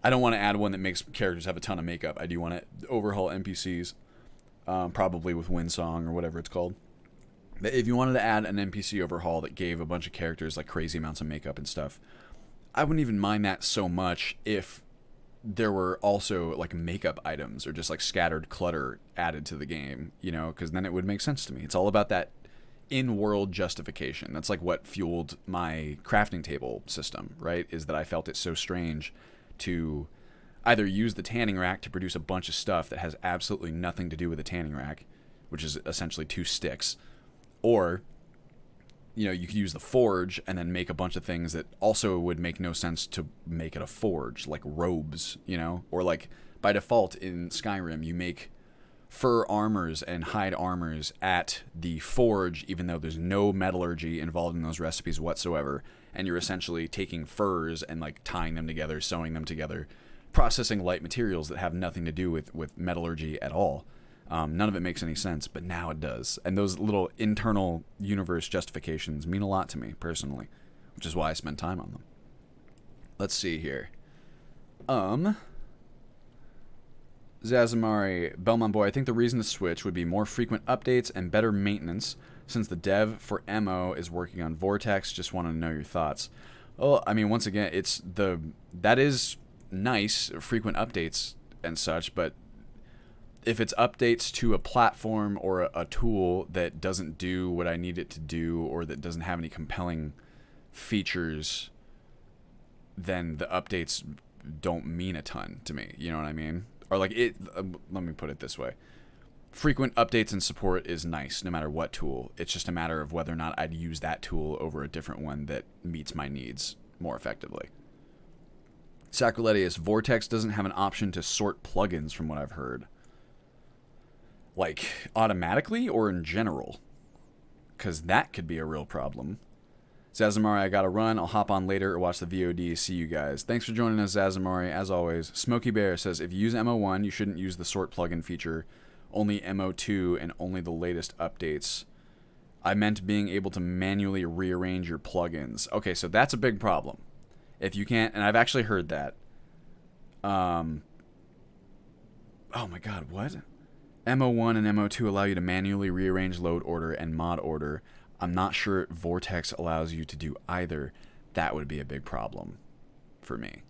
I don't want to add one that makes characters have a ton of makeup. I do want to overhaul NPCs, probably with Windsong or whatever it's called. But if you wanted to add an NPC overhaul that gave a bunch of characters like crazy amounts of makeup and stuff, I wouldn't even mind that so much if there were also like makeup items or just like scattered clutter added to the game, you know, because then it would make sense to me. It's all about that in-world justification. That's like what fueled my crafting table system, right? Is that I felt it so strange to either use the tanning rack to produce a bunch of stuff that has absolutely nothing to do with the tanning rack, which is essentially 2 sticks, or, you know, you could use the forge and then make a bunch of things that also would make no sense to make at a forge, like robes, you know, or like by default in Skyrim, you make fur armors and hide armors at the forge, even though there's no metallurgy involved in those recipes whatsoever. And you're essentially taking furs and like tying them together, sewing them together, processing light materials that have nothing to do with metallurgy at all. None of it makes any sense, but now it does. And those little internal universe justifications mean a lot to me personally, which is why I spend time on them. Let's see here. Zazamari, Belmont Boy, I think the reason to switch would be more frequent updates and better maintenance, since the dev for MO is working on Vortex. Just want to know your thoughts. Well, I mean, once again, that is nice, frequent updates and such, but if it's updates to a platform or a tool that doesn't do what I need it to do, or that doesn't have any compelling features, then the updates don't mean a ton to me. You know what I mean? Or like let me put it this way. Frequent updates and support is nice no matter what tool. It's just a matter of whether or not I'd use that tool over a different one that meets my needs more effectively. Sacriletius, Vortex doesn't have an option to sort plugins from what I've heard. Like, automatically or in general? Because that could be a real problem. Zazamari, I gotta run. I'll hop on later or watch the VOD. See you guys. Thanks for joining us, Zazamari, as always. Smokey Bear says, if you use MO1, you shouldn't use the sort plugin feature. Only MO2 and only the latest updates. I meant being able to manually rearrange your plugins. Okay, so that's a big problem. If you can't, and I've actually heard that. Oh my god, what? MO1 and MO2 allow you to manually rearrange load order and mod order. I'm not sure Vortex allows you to do either. That would be a big problem for me.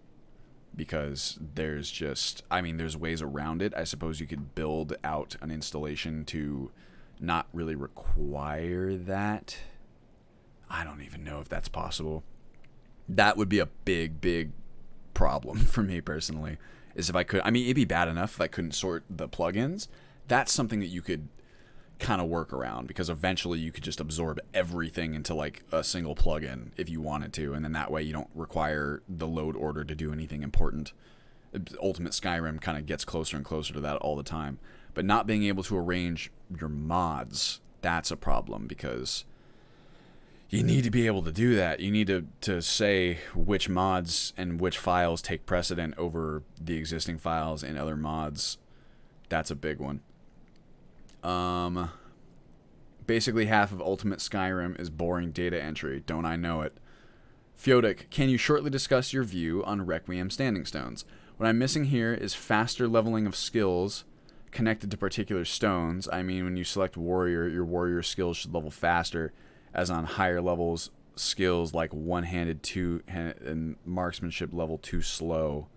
Because there's ways around it. I suppose you could build out an installation to not really require that. I don't even know if that's possible. That would be a big, big problem for me personally. Is if I could, I mean, it'd be bad enough if I couldn't sort the plugins. That's something that you could kind of work around, because eventually you could just absorb everything into like a single plugin if you wanted to, and then that way you don't require the load order to do anything important. Ultimate Skyrim kind of gets closer and closer to that all the time. But not being able to arrange your mods, that's a problem, because you need to be able to do that. You need to say which mods and which files take precedent over the existing files in other mods. That's a big one. Basically half of Ultimate Skyrim is boring data entry. Don't I know it? Feodic, can you shortly discuss your view on Requiem Standing Stones? What I'm missing here is faster leveling of skills connected to particular stones. I mean, when you select warrior, your warrior skills should level faster, as on higher levels, skills like one-handed and marksmanship level too slow.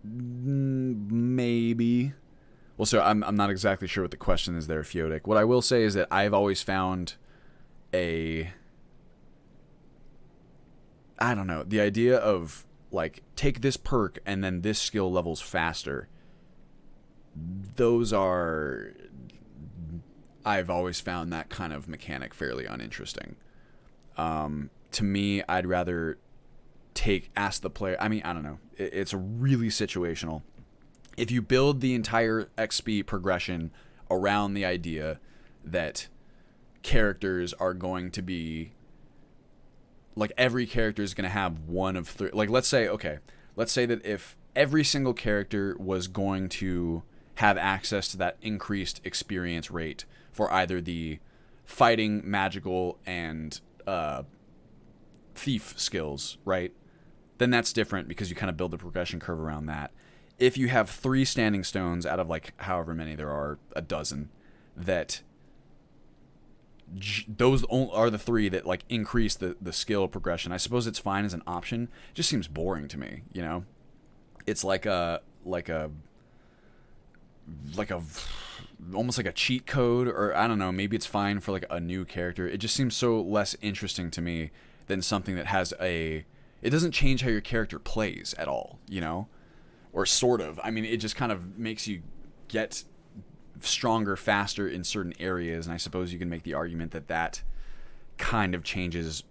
Maybe. Well, so I'm not exactly sure what the question is there, Feodic. What I will say is that I've always found the idea of, like, take this perk and then this skill levels faster. I've always found that kind of mechanic fairly uninteresting. To me, I'd rather ask the player, I mean, I don't know. It's really situational. If you build the entire XP progression around the idea that characters are going to be, like, every character is going to have one of three, like, let's say that if every single character was going to have access to that increased experience rate for either the fighting, magical, and thief skills, right? then that's different because you kind of build the progression curve around that. If you have 3 standing stones out of like however many there are, a dozen, that those are the 3 that like increase the skill progression. I suppose it's fine as an option. It just seems boring to me, you know? It's like a almost like a cheat code, or I don't know, maybe it's fine for like a new character. It just seems so less interesting to me than something that has it doesn't change how your character plays at all, you know? Or sort of. I mean, it just kind of makes you get stronger faster in certain areas, and I suppose you can make the argument that kind of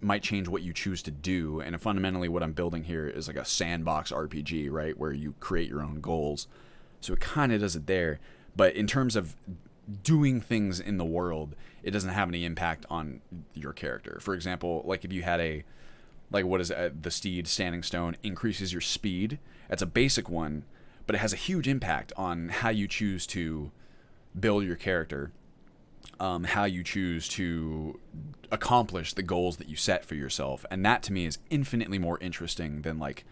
might change what you choose to do. And fundamentally what I'm building here is like a sandbox RPG, right, where you create your own goals, so it kind of does it there. But in terms of doing things in the world, it doesn't have any impact on your character. For example, like if you had the steed standing stone increases your speed. That's a basic one, but it has a huge impact on how you choose to build your character, how you choose to accomplish the goals that you set for yourself. And that to me is infinitely more interesting than like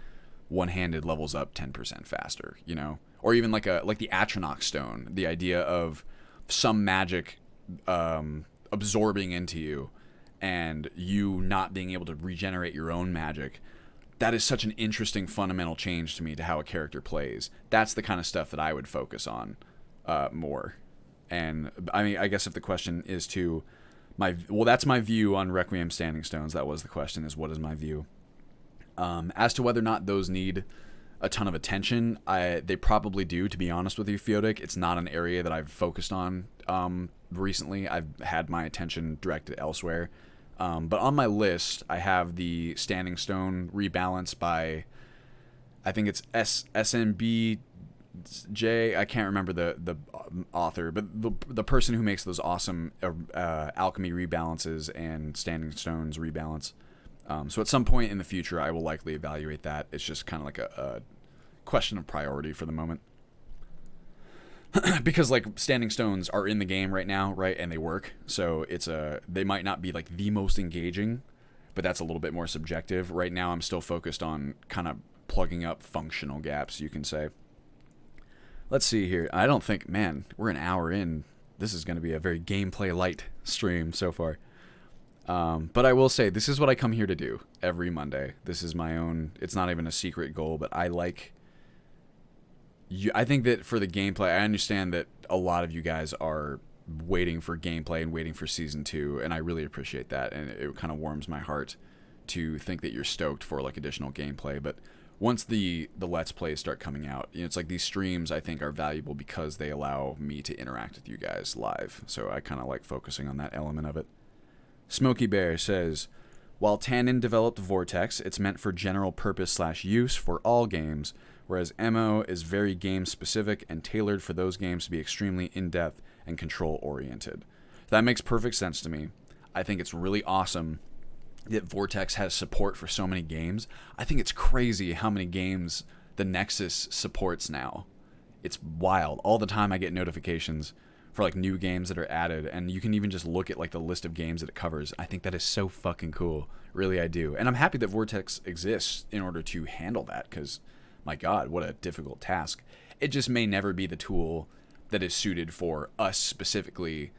one-handed levels up 10% faster, you know? Or even like the Atronach stone, the idea of some magic absorbing into you and you not being able to regenerate your own magic. That is such an interesting fundamental change to me to how a character plays. That's the kind of stuff that I would focus on more. And I mean, I guess if the question is that's my view on Requiem Standing Stones. That was the question, is what is my view? As to whether or not those need a ton of attention, they probably do, to be honest with you, Feodic. It's not an area that I've focused on recently. I've had my attention directed elsewhere. But on my list, I have the Standing Stone rebalance by, I think it's SMBJ. I can't remember the author, but the person who makes those awesome Alchemy rebalances and Standing Stones rebalance. So at some point in the future, I will likely evaluate that. It's just kind of like a question of priority for the moment. Because like Standing Stones are in the game right now, right, and they work, so they might not be like the most engaging, but that's a little bit more subjective. Right now I'm still focused on kind of plugging up functional gaps, you can say. Let's see here. I don't think, man, we're an hour in. This is going to be a very gameplay light stream so far. But I will say, this is what I come here to do every Monday. This is my own, it's not even a secret goal, but I think that for the gameplay, I understand that a lot of you guys are waiting for gameplay and waiting for Season 2, and I really appreciate that, and it kind of warms my heart to think that you're stoked for like additional gameplay. But once the Let's Plays start coming out, you know, it's like these streams I think are valuable because they allow me to interact with you guys live, so I kind of like focusing on that element of it. Smokey Bear says, while Tannen developed Vortex, it's meant for general purpose / use for all games, whereas MO is very game specific and tailored for those games to be extremely in-depth and control oriented. That makes perfect sense to me. I think it's really awesome that Vortex has support for so many games. I think it's crazy how many games the Nexus supports now. It's wild. All the time I get notifications for like new games that are added, and you can even just look at like the list of games that it covers. I think that is so fucking cool. Really, I do. And I'm happy that Vortex exists in order to handle that, because my God, what a difficult task. It just may never be the tool that is suited for us specifically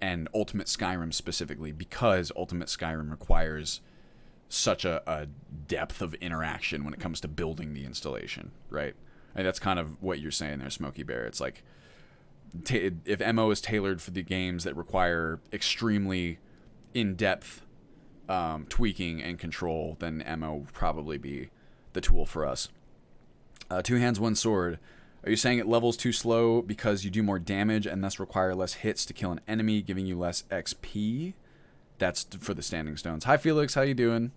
and Ultimate Skyrim specifically, because Ultimate Skyrim requires such a depth of interaction when it comes to building the installation, right? And that's kind of what you're saying there, Smokey Bear. It's like, if MO is tailored for the games that require extremely in-depth tweaking and control, then MO would probably be the tool for us. Two Hands, One Sword. Are you saying it levels too slow because you do more damage and thus require less hits to kill an enemy, giving you less XP? That's for the Standing Stones. Hi, Felix. How you doing?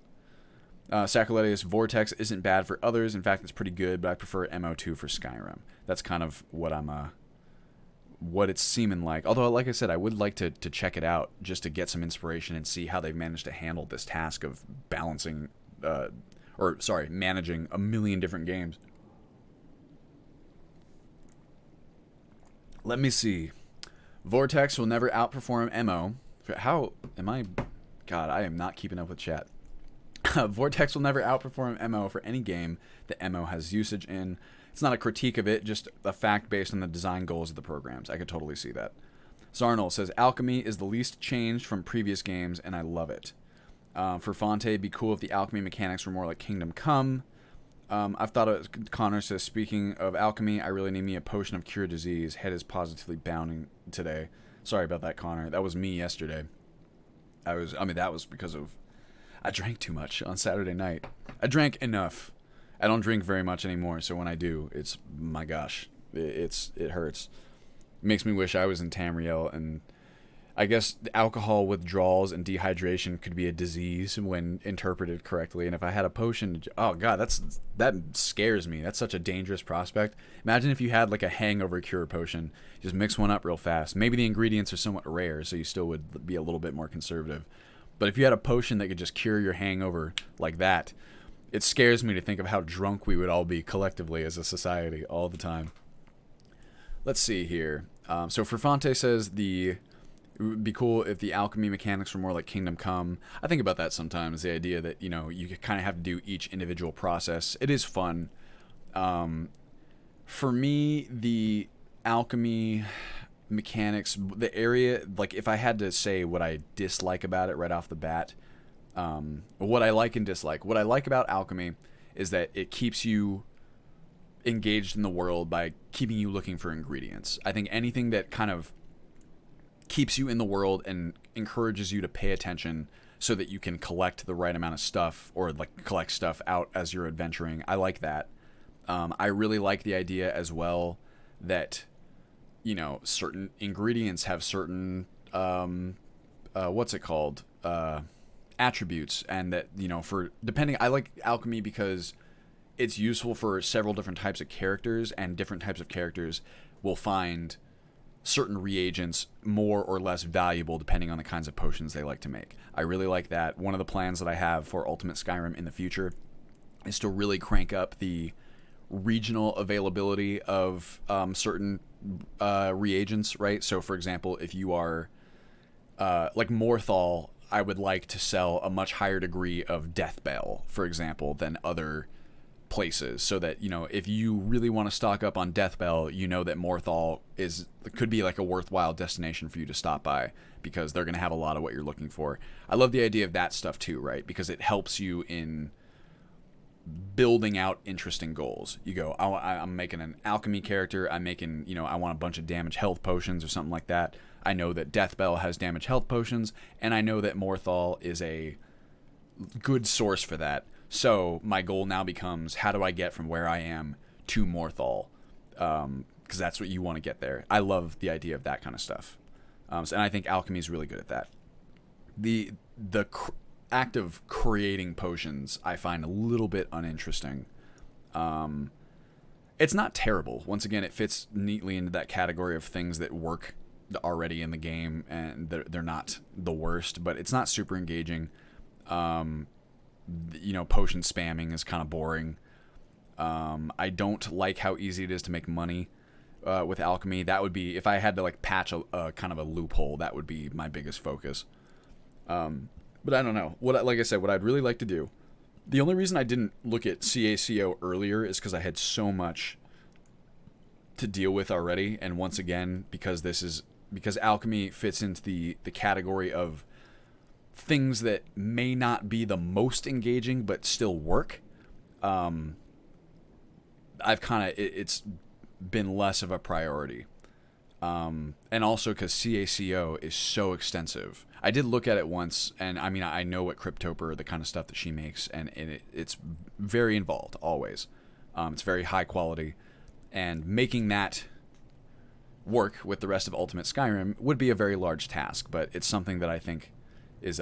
Sacriletius, Vortex isn't bad for others. In fact, it's pretty good, but I prefer MO2 for Skyrim. That's kind of what what it's seeming like. Although, like I said, I would like to check it out just to get some inspiration and see how they've managed to handle this task of managing a million different games. Let me see. Vortex will never outperform MO. How am I? God, I am not keeping up with chat. Vortex will never outperform MO for any game that MO has usage in. It's not a critique of it, just a fact based on the design goals of the programs. I could totally see that. Zarnel says, Alchemy is the least changed from previous games, and I love it. For Fonte, it'd be cool if the Alchemy mechanics were more like Kingdom Come. I've thought of, Connor says, speaking of Alchemy, I really need me a potion of cure disease. Head is positively bounding today. Sorry about that, Connor. That was me yesterday. That was because of, I drank too much on Saturday night. I drank enough. I don't drink very much anymore, so when I do, it's, my gosh, it hurts. It makes me wish I was in Tamriel, and I guess alcohol withdrawals and dehydration could be a disease when interpreted correctly. And if I had a potion, oh god, that scares me. That's such a dangerous prospect. Imagine if you had like a hangover cure potion. Just mix one up real fast. Maybe the ingredients are somewhat rare, so you still would be a little bit more conservative. But if you had a potion that could just cure your hangover like that, it scares me to think of how drunk we would all be collectively as a society all the time. Let's see here. So Ferfante says it would be cool if the alchemy mechanics were more like Kingdom Come. I think about that sometimes, the idea that, you kind of have to do each individual process. It is fun. For me, the alchemy mechanics, the area, like if I had to say what I dislike about it right off the bat, what I like and dislike. What I like about alchemy is that it keeps you engaged in the world by keeping you looking for ingredients. I think anything that kind of keeps you in the world and encourages you to pay attention so that you can collect the right amount of stuff, or like collect stuff out as you're adventuring, I like that. I really like the idea as well that certain ingredients have certain attributes, and that I like alchemy because it's useful for several different types of characters, and different types of characters will find certain reagents more or less valuable depending on the kinds of potions they like to make. I really like that. One of the plans that I have for Ultimate Skyrim in the future is to really crank up the regional availability of certain reagents, right? So for example, if you are like Morthal, I would like to sell a much higher degree of Death Bell, for example, than other places, so that if you really want to stock up on Death Bell, that Morthal could be like a worthwhile destination for you to stop by, because they're going to have a lot of what you're looking for. I love the idea of that stuff too, right? Because it helps you in building out interesting goals. You go, I'm making an alchemy character, I'm making, I want a bunch of damage health potions or something like that. I know that Death Bell has damage health potions, and I know that Morthal is a good source for that. So my goal now becomes, how do I get from where I am to Morthal? Because that's what you want to get there. I love the idea of that kind of stuff. And I think alchemy is really good at that. The act of creating potions I find a little bit uninteresting. It's not terrible. Once again, it fits neatly into that category of things that work already in the game, and they're not the worst, but it's not super engaging. Potion spamming is kind of boring. I don't like how easy it is to make money with alchemy. That would be, if I had to like patch a kind of a loophole, that would be my biggest focus. But I don't know. Like I said, what I'd really like to do, the only reason I didn't look at CACO earlier is because I had so much to deal with already. And once again, because alchemy fits into the category of things that may not be the most engaging but still work. It's been less of a priority. And also because CACO is so extensive. I did look at it once, and I know what Cryptoper, the kind of stuff that she makes, and it's very involved, always. It's very high quality, and making that work with the rest of Ultimate Skyrim would be a very large task, but it's something that I think is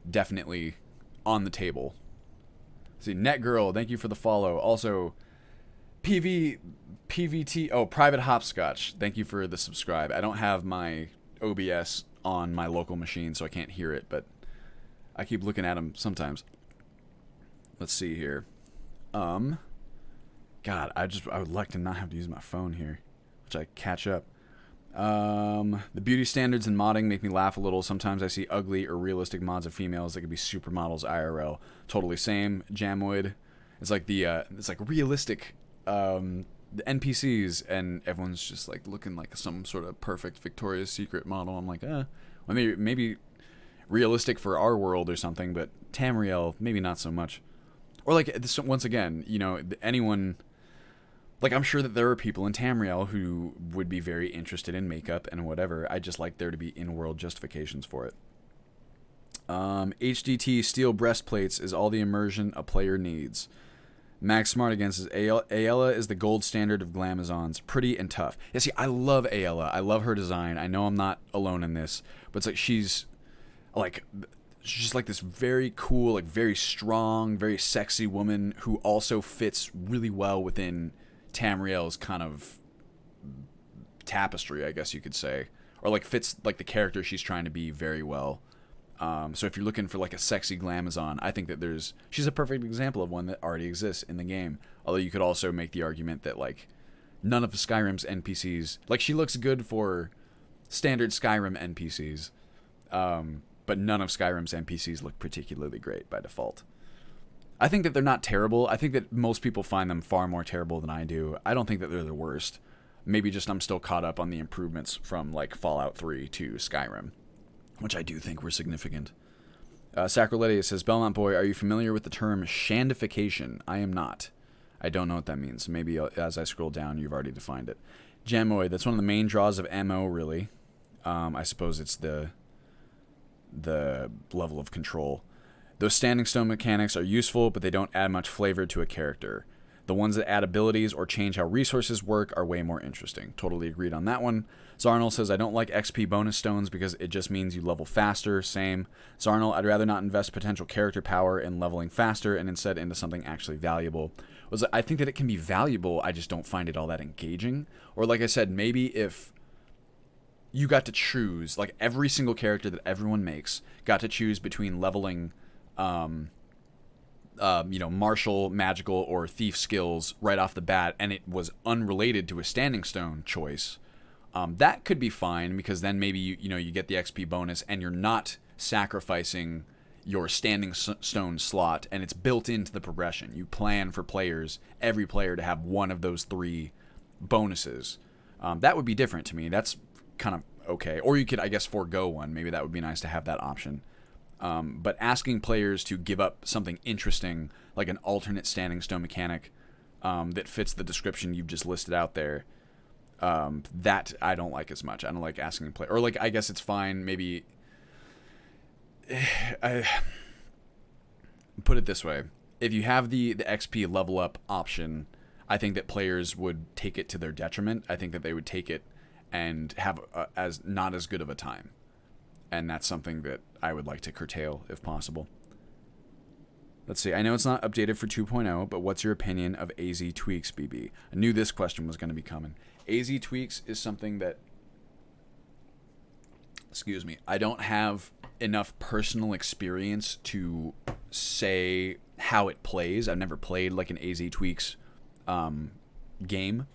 definitely on the table. See, Netgirl, thank you for the follow. Also, PVT, Private Hopscotch, thank you for the subscribe. I don't have my OBS on my local machine, so I can't hear it, but I keep looking at them sometimes. Let's see here. God, I would like to not have to use my phone here, which I catch up. The beauty standards in modding make me laugh a little. Sometimes I see ugly or realistic mods of females that could be supermodels IRL. Totally same. Jamoid. It's like it's like realistic the NPCs, and everyone's just like looking like some sort of perfect Victoria's Secret model. I'm like, well, maybe realistic for our world or something, but Tamriel maybe not so much. Or like this, once again, anyone. Like, I'm sure that there are people in Tamriel who would be very interested in makeup and whatever. I just like there to be in-world justifications for it. HDT steel breastplates is all the immersion a player needs. Max Smartagain says, Ayala is the gold standard of glamazons. Pretty and tough. Yeah, see, I love Ayala. I love her design. I know I'm not alone in this, but it's like she's like this very cool, like very strong, very sexy woman who also fits really well within Tamriel's kind of tapestry, I guess you could say, or like fits like the character she's trying to be very well. So if you're looking for like a sexy glamazon, I think that she's a perfect example of one that already exists in the game. Although you could also make the argument that like none of Skyrim's NPCs, like she looks good for standard Skyrim NPCs, but none of Skyrim's NPCs look particularly great by default. I think that they're not terrible. I think that most people find them far more terrible than I do. I don't think that they're the worst. Maybe just I'm still caught up on the improvements from like Fallout 3 to Skyrim, which I do think were significant. Sacroletti says, Belmont Boy, are you familiar with the term shandification? I am not. I don't know what that means. Maybe as I scroll down, you've already defined it. Jamoid, that's one of the main draws of MO, really. I suppose it's the level of control. Those standing stone mechanics are useful, but they don't add much flavor to a character. The ones that add abilities or change how resources work are way more interesting. Totally agreed on that one. Zarnel says, I don't like XP bonus stones because it just means you level faster. Same. Zarnel, I'd rather not invest potential character power in leveling faster and instead into something actually valuable. I think that it can be valuable, I just don't find it all that engaging. Or like I said, maybe if you got to choose, like every single character that everyone makes got to choose between leveling martial, magical, or thief skills right off the bat, and it was unrelated to a standing stone choice, that could be fine, because then maybe you get the XP bonus and you're not sacrificing your standing stone slot, and it's built into the progression. You plan for every player to have one of those three bonuses. That would be different to me. That's kind of okay. Or you could, I guess, forego one. Maybe that would be nice to have that option. But asking players to give up something interesting, like an alternate standing stone mechanic that fits the description you've just listed out there, that I don't like as much. I don't like asking players. Or, like, I guess it's fine, maybe... I put it this way. If you have the XP level up option, I think that players would take it to their detriment. I think that they would take it and have as not as good of a time. And that's something that I would like to curtail if possible. Let's see. I know it's not updated for 2.0, but what's your opinion of AZ tweaks, BB? I knew this question was going to be coming. AZ tweaks is something that, I don't have enough personal experience to say how it plays. I've never played like an AZ tweaks game,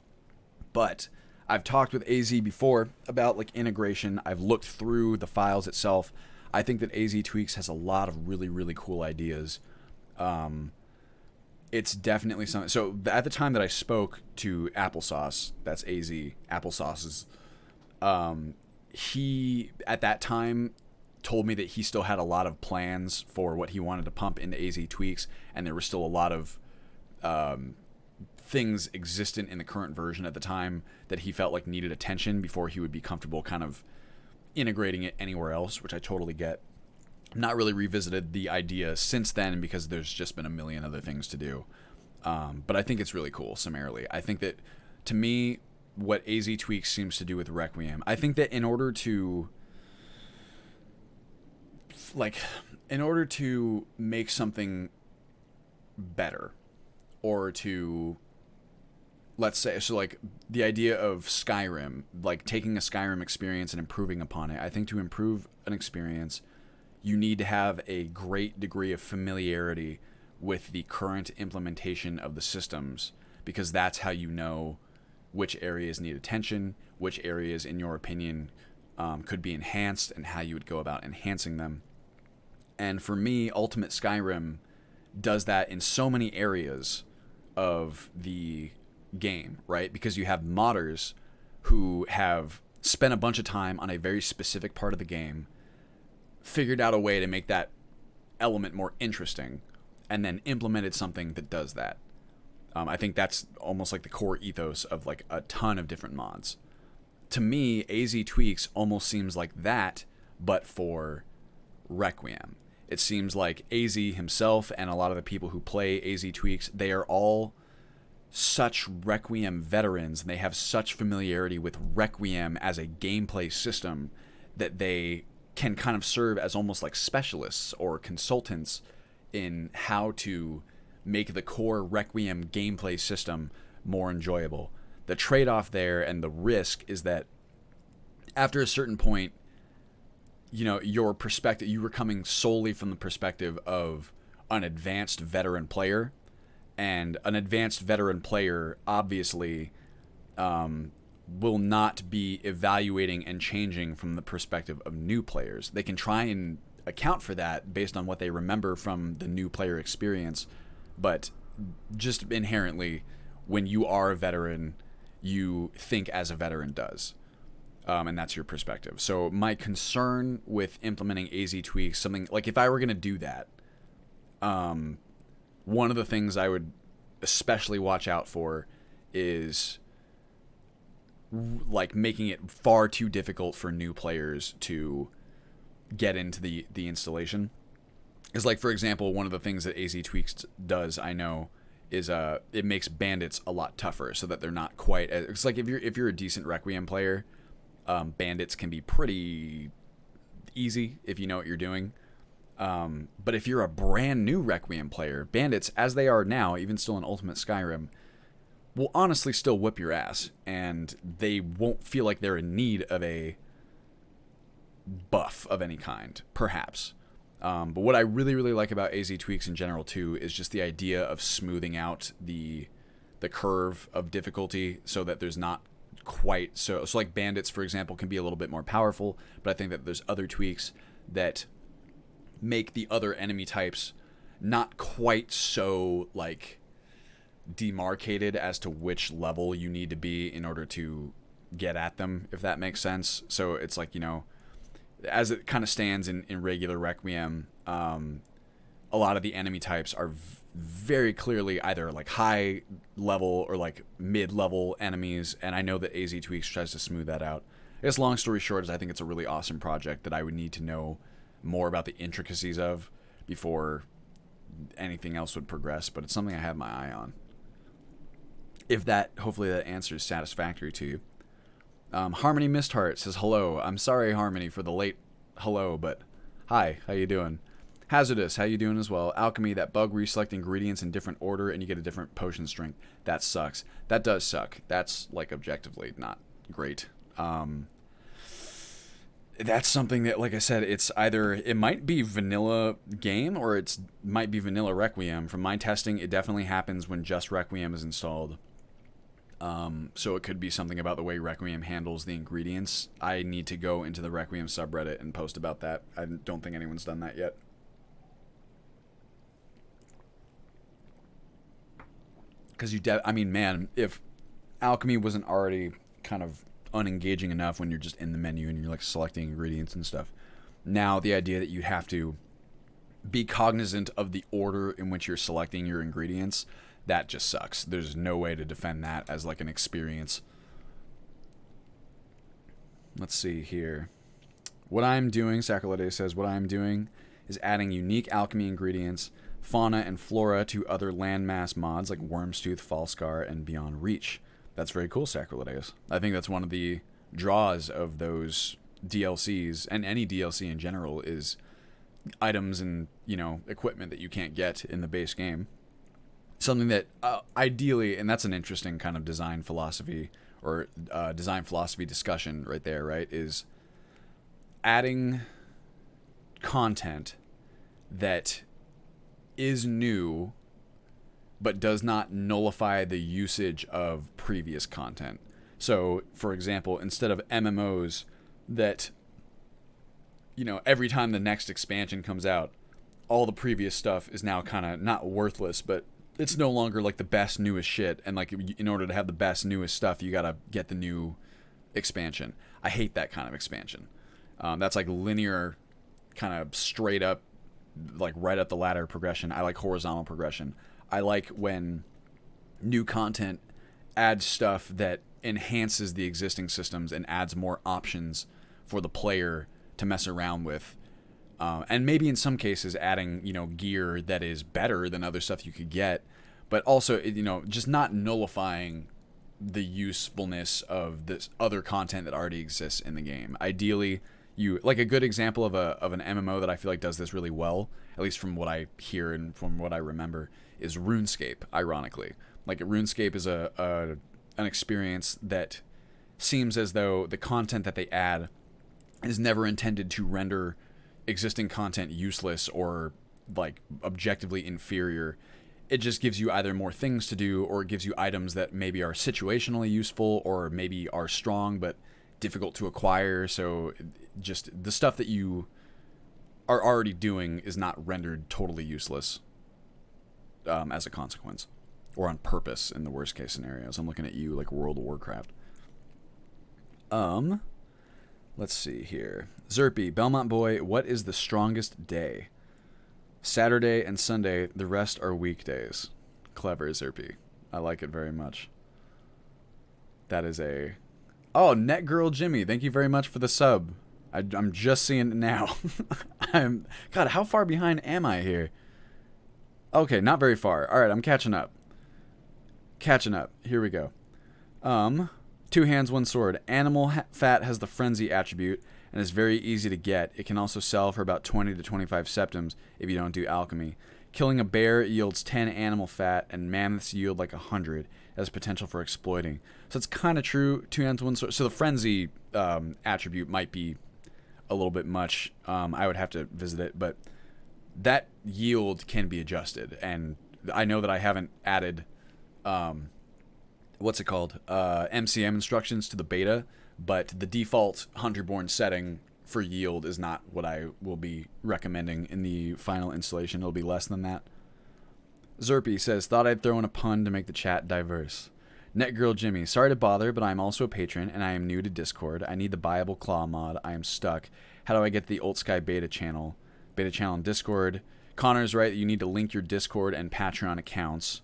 but I've talked with AZ before about like integration. I've looked through the files itself. I think that AZ Tweaks has a lot of really, really cool ideas. It's definitely something. So at the time that I spoke to Applesauce, that's AZ, Applesauce's, he at that time told me that he still had a lot of plans for what he wanted to pump into AZ Tweaks, and there were still a lot of things existent in the current version at the time that he felt like needed attention before he would be comfortable kind of integrating it anywhere else, which I totally get. I've not really revisited the idea since then because there's just been a million other things to do. But I think it's really cool, summarily. I think that, to me, what AZ Tweaks seems to do with Requiem, I think that in order to make something better, or to, let's say, so like the idea of Skyrim, like taking a Skyrim experience and improving upon it, I think to improve an experience, you need to have a great degree of familiarity with the current implementation of the systems, because that's how you know which areas need attention, which areas, in your opinion, could be enhanced, and how you would go about enhancing them. And for me, Ultimate Skyrim does that in so many areas of the game, right? Because you have modders who have spent a bunch of time on a very specific part of the game, figured out a way to make that element more interesting, and then implemented something that does that. I think that's almost like the core ethos of like a ton of different mods. To me, AZ Tweaks almost seems like that, but for Requiem. It seems like AZ himself and a lot of the people who play AZ Tweaks, they are all such Requiem veterans, and they have such familiarity with Requiem as a gameplay system that they can kind of serve as almost like specialists or consultants in how to make the core Requiem gameplay system more enjoyable. The trade-off there and the risk is that after a certain point, you know, your perspective, you were coming solely from the perspective of an advanced veteran player, and an advanced veteran player obviously will not be evaluating and changing from the perspective of new players. They can try and account for that based on what they remember from the new player experience, but just inherently, when you are a veteran, you think as a veteran does. And that's your perspective. So my concern with implementing AZ Tweaks, something like if I were going to do that, one of the things I would especially watch out for is like making it far too difficult for new players to get into the installation. Is like, for example, one of the things that AZ Tweaks does, I know, is it makes bandits a lot tougher so that they're not quite as, it's like if you're a decent Requiem player, bandits can be pretty easy if you know what you're doing. But if you're a brand new Requiem player, bandits, as they are now, even still in Ultimate Skyrim, will honestly still whip your ass, and they won't feel like they're in need of a buff of any kind, perhaps. But what I really, really like about AZ Tweaks in general, too, is just the idea of smoothing out the curve of difficulty so that there's not quite so like bandits, for example, can be a little bit more powerful, but I think that there's other tweaks that make the other enemy types not quite so like demarcated as to which level you need to be in order to get at them, if that makes sense. So it's like, you know, as it kind of stands in regular Requiem, a lot of the enemy types are very clearly either like high level or like mid-level enemies, and I know that AZ Tweaks tries to smooth that out. I guess long story short is I think it's a really awesome project that I would need to know more about the intricacies of before anything else would progress, but it's something I have my eye on. If that, hopefully that answer is satisfactory to you. Harmony Mistheart says hello. I'm sorry, Harmony, for the late hello, but hi, how you doing? Hazardous, how you doing as well? Alchemy, that bug where you select ingredients in different order and you get a different potion strength. That sucks. That does suck. That's like objectively not great. That's something that, like I said, it's either, it might be vanilla game or it might be vanilla Requiem. From my testing, it definitely happens when just Requiem is installed. So it could be something about the way Requiem handles the ingredients. I need to go into the Requiem subreddit and post about that. I don't think anyone's done that yet. Because I mean, man, if Alchemy wasn't already kind of unengaging enough when you're just in the menu and you're like selecting ingredients and stuff, now the idea that you have to be cognizant of the order in which you're selecting your ingredients, that just sucks. There's no way to defend that as like an experience. Let's see here. What I'm doing, Sakalade says, what I'm doing is adding unique alchemy ingredients, fauna and flora to other landmass mods like Wormstooth, Falscar, and Beyond Reach. That's very cool, Sacrileus. I think that's one of the draws of those DLCs, and any DLC in general, is items and, you know, equipment that you can't get in the base game. Something that ideally, and that's an interesting kind of design philosophy or design philosophy discussion right there, right, is adding content that is new but does not nullify the usage of previous content. So, for example, instead of MMOs that, every time the next expansion comes out, all the previous stuff is now kind of not worthless, but it's no longer like the best, newest shit. And like, in order to have the best, newest stuff, you got to get the new expansion. I hate that kind of expansion. That's like linear, kind of straight up, like right up the ladder progression. I like horizontal progression. I like when new content adds stuff that enhances the existing systems and adds more options for the player to mess around with. And maybe in some cases adding, gear that is better than other stuff you could get, but also, just not nullifying the usefulness of this other content that already exists in the game. Ideally, like a good example of an MMO that I feel like does this really well, at least from what I hear and from what I remember, is RuneScape. Ironically, like RuneScape is an experience that seems as though the content that they add is never intended to render existing content useless or like objectively inferior. It just gives you either more things to do, or it gives you items that maybe are situationally useful or maybe are strong but difficult to acquire. So just the stuff that you are already doing is not rendered totally useless as a consequence, or on purpose in the worst case scenarios. I'm looking at you like World of Warcraft. Let's see here. Zerpy, Belmont boy, what is the strongest day? Saturday and Sunday, the rest are weekdays. Clever, Zerpy. I like it very much. That is a... Oh, Netgirl Jimmy, thank you very much for the sub. I'm just seeing it now. God, how far behind am I here? Okay, not very far. Alright, I'm catching up. Here we go. Two hands, one sword. Animal fat has the frenzy attribute and is very easy to get. It can also sell for about 20 to 25 septims if you don't do alchemy. Killing a bear yields 10 animal fat, and mammoths yield like 100. It has potential for exploiting. So it's kind of true. Two hands, one sword. So the frenzy attribute might be a little bit much. I would have to visit it, but that yield can be adjusted. And I know that I haven't added... what's it called? MCM instructions to the beta, but the default Hunterborn setting for yield is not what I will be recommending in the final installation. It'll be less than that. Zerpy says, thought I'd throw in a pun to make the chat diverse. Netgirl Jimmy, sorry to bother, but I'm also a patron and I am new to Discord. I need the Buyable Claw mod. I am stuck. How do I get the Old Sky beta channel? Beta channel in Discord. Connor's right that you need to link your Discord and Patreon accounts.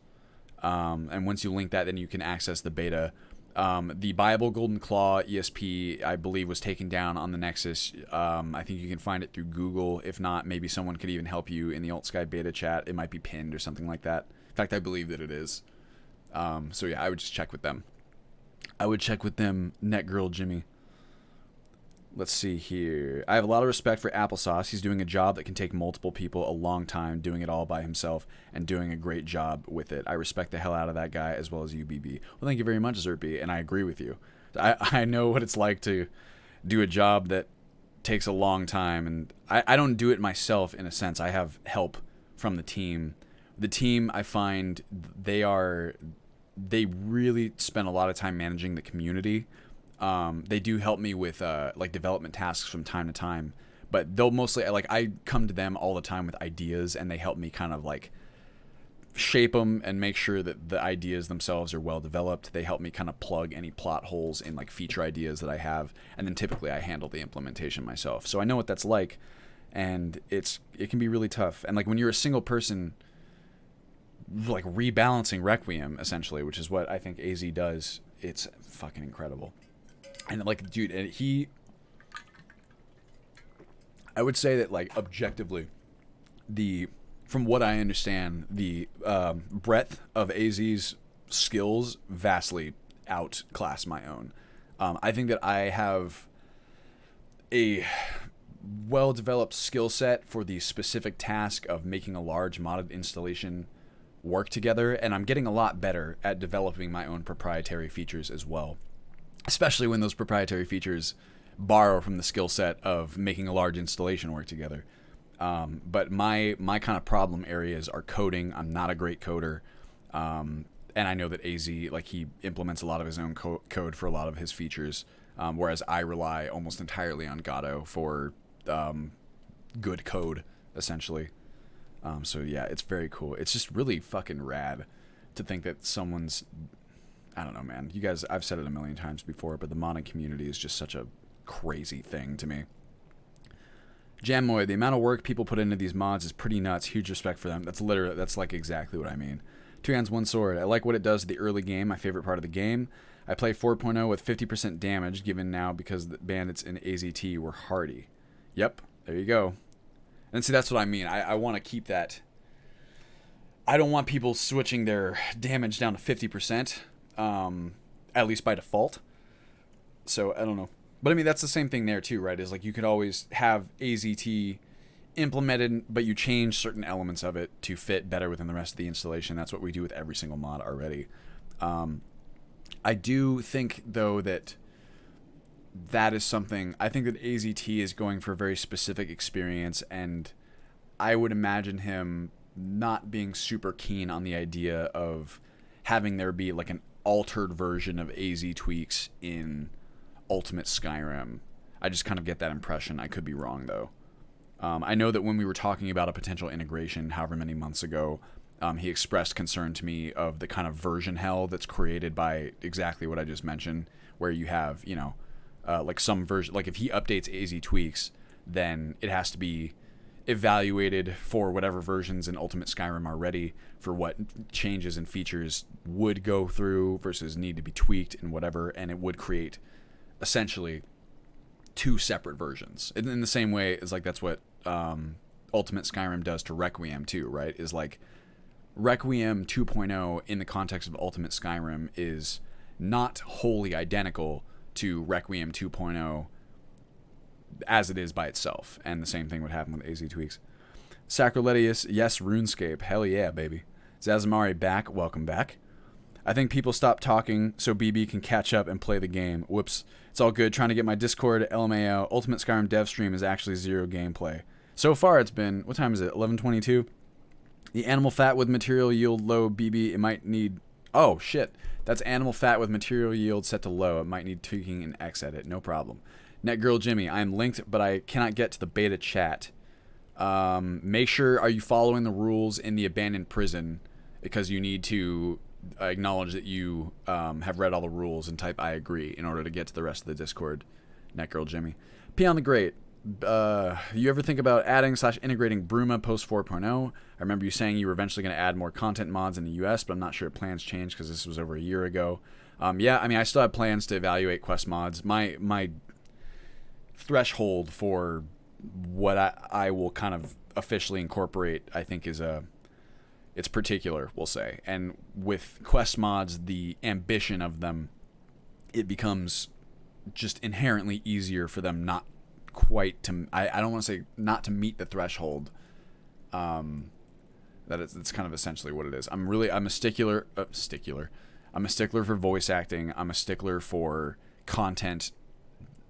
And once you link that, then you can access the beta. The Buyable Golden Claw ESP, I believe, was taken down on the Nexus. I think you can find it through Google. If not, maybe someone could even help you in the Alt Sky beta chat. It might be pinned or something like that. In fact, I believe that it is. So yeah, I would just check with them. Netgirl Jimmy. Let's see here. I have a lot of respect for Applesauce. He's doing a job that can take multiple people a long time, doing it all by himself, and doing a great job with it. I respect the hell out of that guy, as well as you, BB. Well, thank you very much, Zerpy, and I agree with you. I know what it's like to do a job that takes a long time, and I don't do it myself, in a sense. I have help from the team. The team, I find, they really spend a lot of time managing the community. They do help me with like development tasks from time to time, but they'll mostly, like, I come to them all the time with ideas, and they help me kind of like shape them and make sure that the ideas themselves are well developed. They help me kind of plug any plot holes in like feature ideas that I have, and then typically I handle the implementation myself. So I know what that's like, and it can be really tough. And like when you're a single person, like rebalancing Requiem essentially, which is what I think AZ does, it's fucking incredible. And like, dude, I would say that, like, objectively, from what I understand, the breadth of AZ's skills vastly outclass my own. I think that I have a well-developed skill set for the specific task of making a large modded installation work together, and I'm getting a lot better at developing my own proprietary features as well. Especially when those proprietary features borrow from the skill set of making a large installation work together. But my kind of problem areas are coding. I'm not a great coder. And I know that AZ, like, he implements a lot of his own code for a lot of his features, whereas I rely almost entirely on Gato for good code, essentially. So yeah, it's very cool. It's just really fucking rad to think that someone's, I don't know, man. You guys, I've said it a million times before, but the modding community is just such a crazy thing to me. Jammoy, the amount of work people put into these mods is pretty nuts. Huge respect for them. That's like exactly what I mean. Two hands, one sword. I like what it does to the early game, my favorite part of the game. I play 4.0 with 50% damage given now because the bandits in AZT were hardy. Yep, there you go. And see, that's what I mean. I want to keep that. I don't want people switching their damage down to 50%, at least by default. So, I don't know. But I mean, that's the same thing there too, right? Is like you could always have AZT implemented, but you change certain elements of it to fit better within the rest of the installation. That's what we do with every single mod already. I do think, though, that is something. I think that AZT is going for a very specific experience, and I would imagine him not being super keen on the idea of having there be like an altered version of AZ tweaks in Ultimate Skyrim. I just kind of get that impression. I could be wrong, though. I know that when we were talking about a potential integration however many months ago, he expressed concern to me of the kind of version hell that's created by exactly what I just mentioned, where you have, you know, like some version, like if he updates AZ tweaks, then it has to be evaluated for whatever versions in Ultimate Skyrim are ready for what changes and features would go through versus need to be tweaked and whatever, and it would create essentially two separate versions. In the same way as like that's what Ultimate Skyrim does to Requiem too, right? Is like Requiem 2.0 in the context of Ultimate Skyrim is not wholly identical to Requiem 2.0 as it is by itself, and the same thing would happen with AZ tweaks. Sacriletius, yes, RuneScape, hell yeah, baby. Zazamari back, welcome back. I think people stop talking so BB can catch up and play the game. Whoops. It's all good. Trying to get my Discord LMAO. Ultimate Skyrim dev stream is actually 0 gameplay. So far it's been, what time is it? 11:22? The animal fat with material yield low BB, it might need, oh shit. That's animal fat with material yield set to low. It might need tweaking in X edit. No problem. Netgirl Jimmy, I am linked, but I cannot get to the beta chat. Make sure, are you following the rules in the abandoned prison? Because you need to acknowledge that you have read all the rules and type I agree in order to get to the rest of the Discord. Netgirl Jimmy. P on the Great. You ever think about adding / integrating Bruma post 4.0? I remember you saying you were eventually going to add more content mods in the US, but I'm not sure if plans changed because this was over a year ago. Yeah, I mean, I still have plans to evaluate quest mods. My threshold for what I will kind of officially incorporate, I think, is it's particular, we'll say. And with quest mods, the ambition of them, it becomes just inherently easier for them not quite to, I don't want to say not to meet the threshold. It's kind of essentially what it is. I'm a stickler. I'm a stickler for voice acting. I'm a stickler for content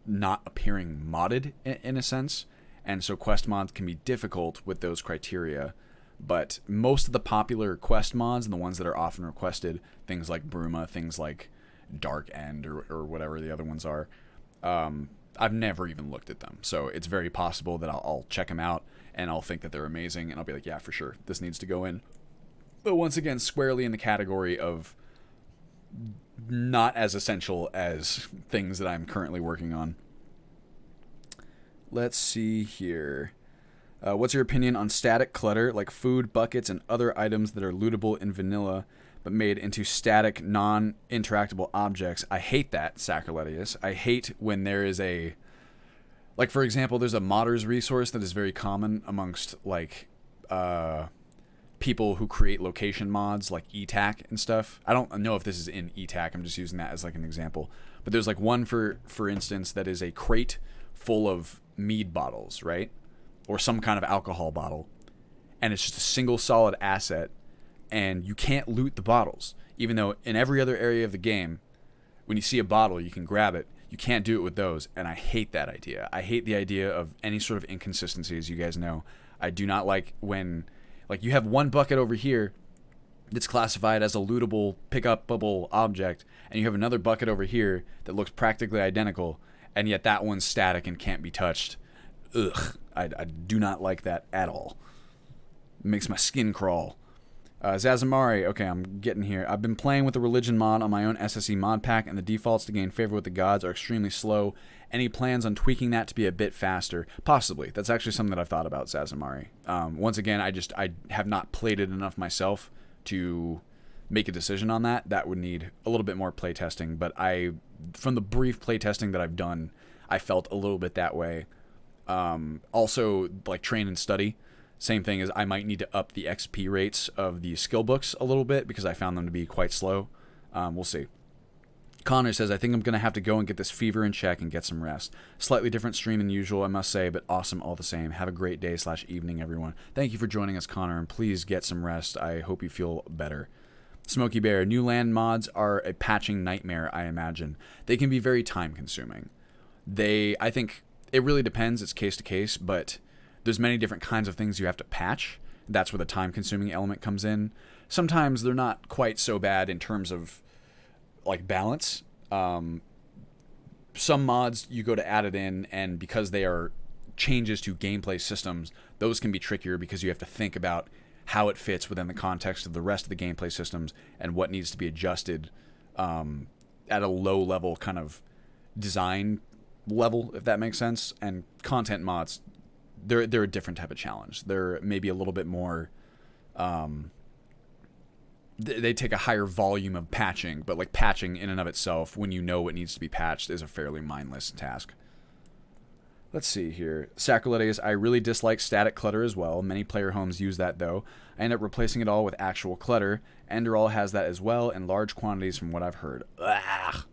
not appearing modded in a sense. And so quest mods can be difficult with those criteria. But most of the popular quest mods and the ones that are often requested, things like Bruma, things like Dark End or whatever the other ones are, I've never even looked at them. So it's very possible that I'll check them out and I'll think that they're amazing and I'll be like, yeah, for sure, this needs to go in. But once again, squarely in the category of not as essential as things that I'm currently working on. Let's see here. What's your opinion on static clutter, like food, buckets, and other items that are lootable in vanilla, but made into static, non-interactable objects? I hate that, Sacriletius. I hate when there is a... Like, for example, there's a modders resource that is very common amongst, like, people who create location mods, like ETAC and stuff. I don't know if this is in ETAC. I'm just using that as, like, an example. But there's, like, one, for instance, that is a crate full of mead bottles, right? Or some kind of alcohol bottle, and it's just a single solid asset, and you can't loot the bottles, even though in every other area of the game, when you see a bottle, you can grab it. You can't do it with those, and I hate that idea. I hate the idea of any sort of inconsistency, as you guys know. I do not like when, like, you have one bucket over here, that's classified as a lootable, pick-upable object, and you have another bucket over here that looks practically identical, and yet that one's static and can't be touched. Ugh, I do not like that at all. It makes my skin crawl. Zazamari, okay, I'm getting here. I've been playing with the religion mod on my own SSE mod pack, and the defaults to gain favor with the gods are extremely slow. Any plans on tweaking that to be a bit faster? Possibly. That's actually something that I've thought about, Zazamari. Once again, I have not played it enough myself to make a decision on that. That would need a little bit more playtesting, but from the brief playtesting that I've done, I felt a little bit that way. Also, like train and study. Same thing as I might need to up the XP rates of the skill books a little bit because I found them to be quite slow. We'll see. Connor says, I think I'm going to have to go and get this fever in check and get some rest. Slightly different stream than usual, I must say, but awesome all the same. Have a great day / evening, everyone. Thank you for joining us, Connor, and please get some rest. I hope you feel better. Smoky Bear, new land mods are a patching nightmare, I imagine. They can be very time-consuming. I think it really depends. It's case to case, but there's many different kinds of things you have to patch. That's where the time-consuming element comes in. Sometimes they're not quite so bad in terms of like balance. Some mods you go to add it in, and because they are changes to gameplay systems, those can be trickier because you have to think about how it fits within the context of the rest of the gameplay systems and what needs to be adjusted at a low level kind of design level, if that makes sense. And content mods, they're a different type of challenge. They're maybe a little bit more they take a higher volume of patching, but like patching in and of itself, when you know what needs to be patched, is a fairly mindless task. Let's see here. Sacrilegious, I really dislike static clutter as well. Many player homes use that though. I end up replacing it all with actual clutter. Enderall has that as well in large quantities from what I've heard. Ugh.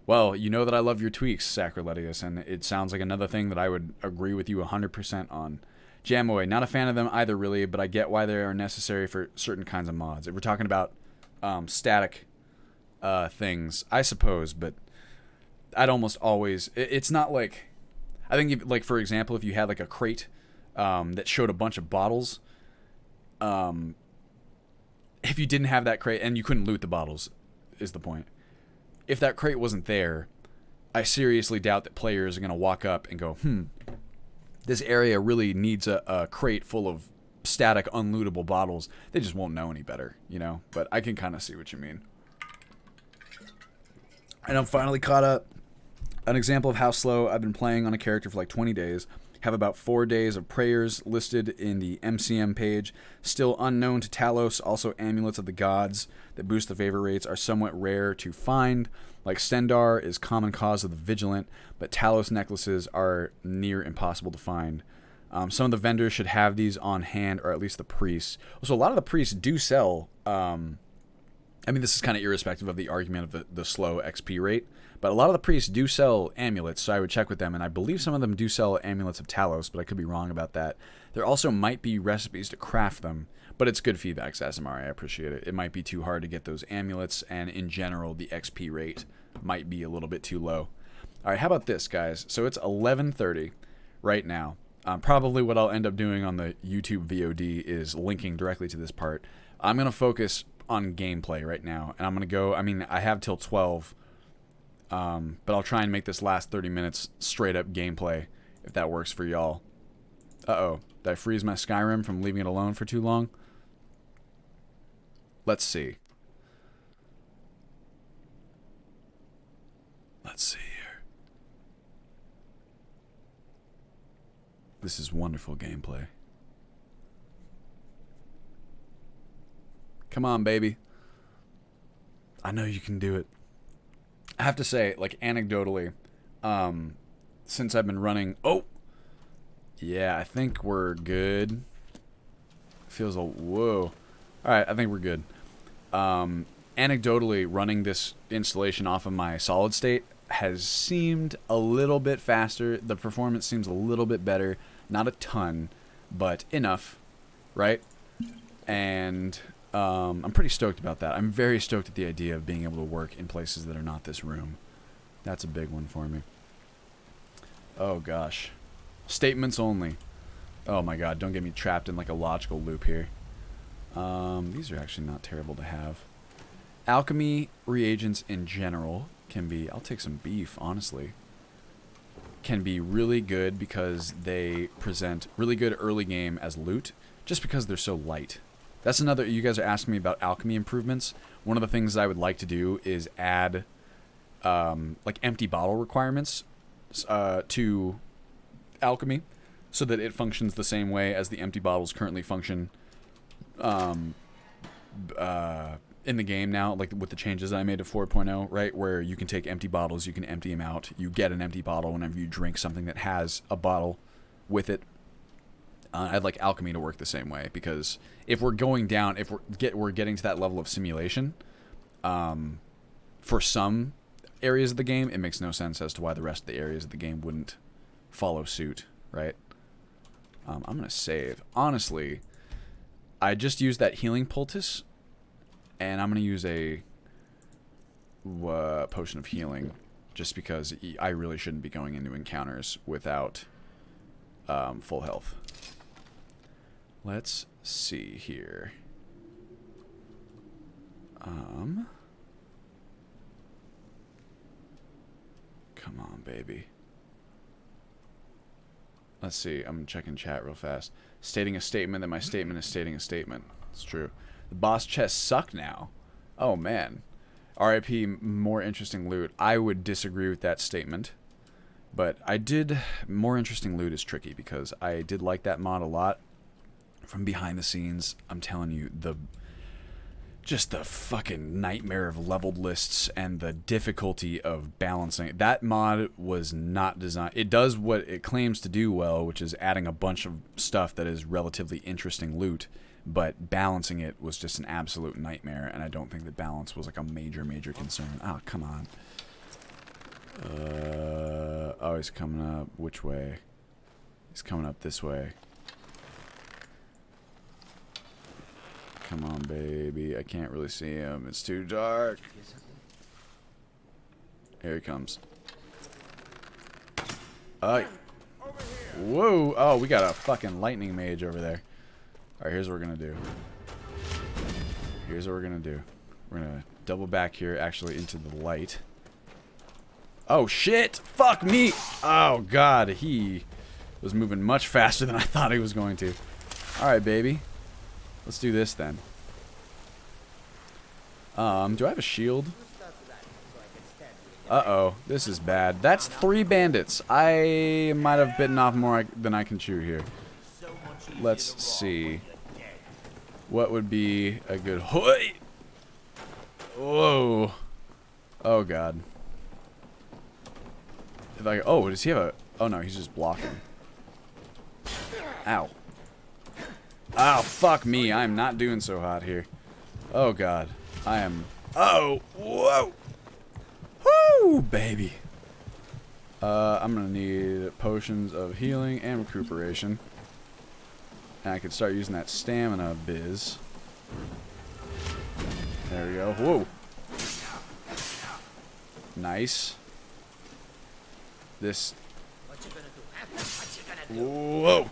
Well, you know that I love your tweaks, Sacrilegious, and it sounds like another thing that I would agree with you 100% on. Jamaway, not a fan of them either really, but I get why they are necessary for certain kinds of mods. If we're talking about static things, I suppose, but I'd almost always... It's not like... I think, if, like, for example, if you had like a crate that showed a bunch of bottles, if you didn't have that crate, and you couldn't loot the bottles, is the point. If that crate wasn't there, I seriously doubt that players are going to walk up and go, this area really needs a crate full of static, unlootable bottles. They just won't know any better, you know? But I can kind of see what you mean. And I'm finally caught up. An example of how slow I've been playing on a character for like 20 days. Have about 4 days of prayers listed in the MCM page. Still unknown to Talos. Also, amulets of the gods that boost the favor rates are somewhat rare to find. Like Stendar is common cause of the vigilant, but Talos necklaces are near impossible to find. Some of the vendors should have these on hand, or at least the priests. So a lot of the priests do sell... I mean, this is kind of irrespective of the argument of the slow XP rate, but a lot of the priests do sell amulets, so I would check with them, and I believe some of them do sell amulets of Talos, but I could be wrong about that. There also might be recipes to craft them, but it's good feedback, Sazamari. I appreciate it. It might be too hard to get those amulets, and in general, the XP rate might be a little bit too low. All right, how about this, guys? So it's 11:30 right now. Probably what I'll end up doing on the YouTube VOD is linking directly to this part. I'm going to focus on gameplay right now, and I'm going to go, I mean, I have till 12, but I'll try and make this last 30 minutes straight up gameplay, if that works for y'all. Uh-oh, did I freeze my Skyrim from leaving it alone for too long? Let's see. Let's see here. This is wonderful gameplay. Come on, baby. I know you can do it. I have to say, like, anecdotally, since I've been running... Oh! Yeah, I think we're good. Feels a... Whoa. Alright, I think we're good. Anecdotally, running this installation off of my solid state has seemed a little bit faster. The performance seems a little bit better. Not a ton, but enough, right? And... I'm pretty stoked about that. I'm very stoked at the idea of being able to work in places that are not this room. That's a big one for me. Oh, gosh. Statements only. Oh, my God. Don't get me trapped in, like, a logical loop here. These are actually not terrible to have. Alchemy reagents in general can be... I'll take some beef, honestly. Can be really good because they present really good early game as loot, just because they're so light. That's another... You guys are asking me about alchemy improvements. One of the things I would like to do is add like empty bottle requirements to alchemy, so that it functions the same way as the empty bottles currently function in the game now, like with the changes I made to 4.0, right? Where you can take empty bottles, you can empty them out, you get an empty bottle whenever you drink something that has a bottle with it. I'd like alchemy to work the same way, because if we're going down, if we're getting to that level of simulation, for some areas of the game, it makes no sense as to why the rest of the areas of the game wouldn't follow suit, right? I'm gonna save. Honestly, I just used that healing poultice, and I'm gonna use a potion of healing, just because I really shouldn't be going into encounters without full health. Let's see here. Come on, baby. Let's see. I'm checking chat real fast. Stating a statement that my statement is stating a statement. It's true. The boss chests suck now. Oh, man. RIP, more interesting loot. I would disagree with that statement. But I did... More interesting loot is tricky, because I did like that mod a lot. From behind the scenes, I'm telling you, just the fucking nightmare of leveled lists and the difficulty of balancing. That mod was not designed... It does what it claims to do well, which is adding a bunch of stuff that is relatively interesting loot, but balancing it was just an absolute nightmare, and I don't think that balance was like a major concern. Oh, come on. Oh, he's coming up. Which way? He's coming up this way. Come on, baby. I can't really see him. It's too dark. Here he comes. Whoa. Oh, we got a fucking lightning mage over there. Alright, here's what we're gonna do. We're gonna double back here, actually, into the light. Oh, shit! Fuck me! Oh, God. He was moving much faster than I thought he was going to. Alright, baby. Let's do this then. Do I have a shield? Uh-oh. This is bad. That's 3 bandits. I might have bitten off more than I can chew here. Let's see. What would be a good... Whoa. Oh, God. If I... Oh, does he have a... Oh, no. He's just blocking. Ow. Oh, fuck me. I'm not doing so hot here. Oh, God. I am... Oh! Whoa! Woo, baby. I'm gonna need potions of healing and recuperation. And I could start using that stamina biz. There we go. Whoa! Nice. This... Whoa!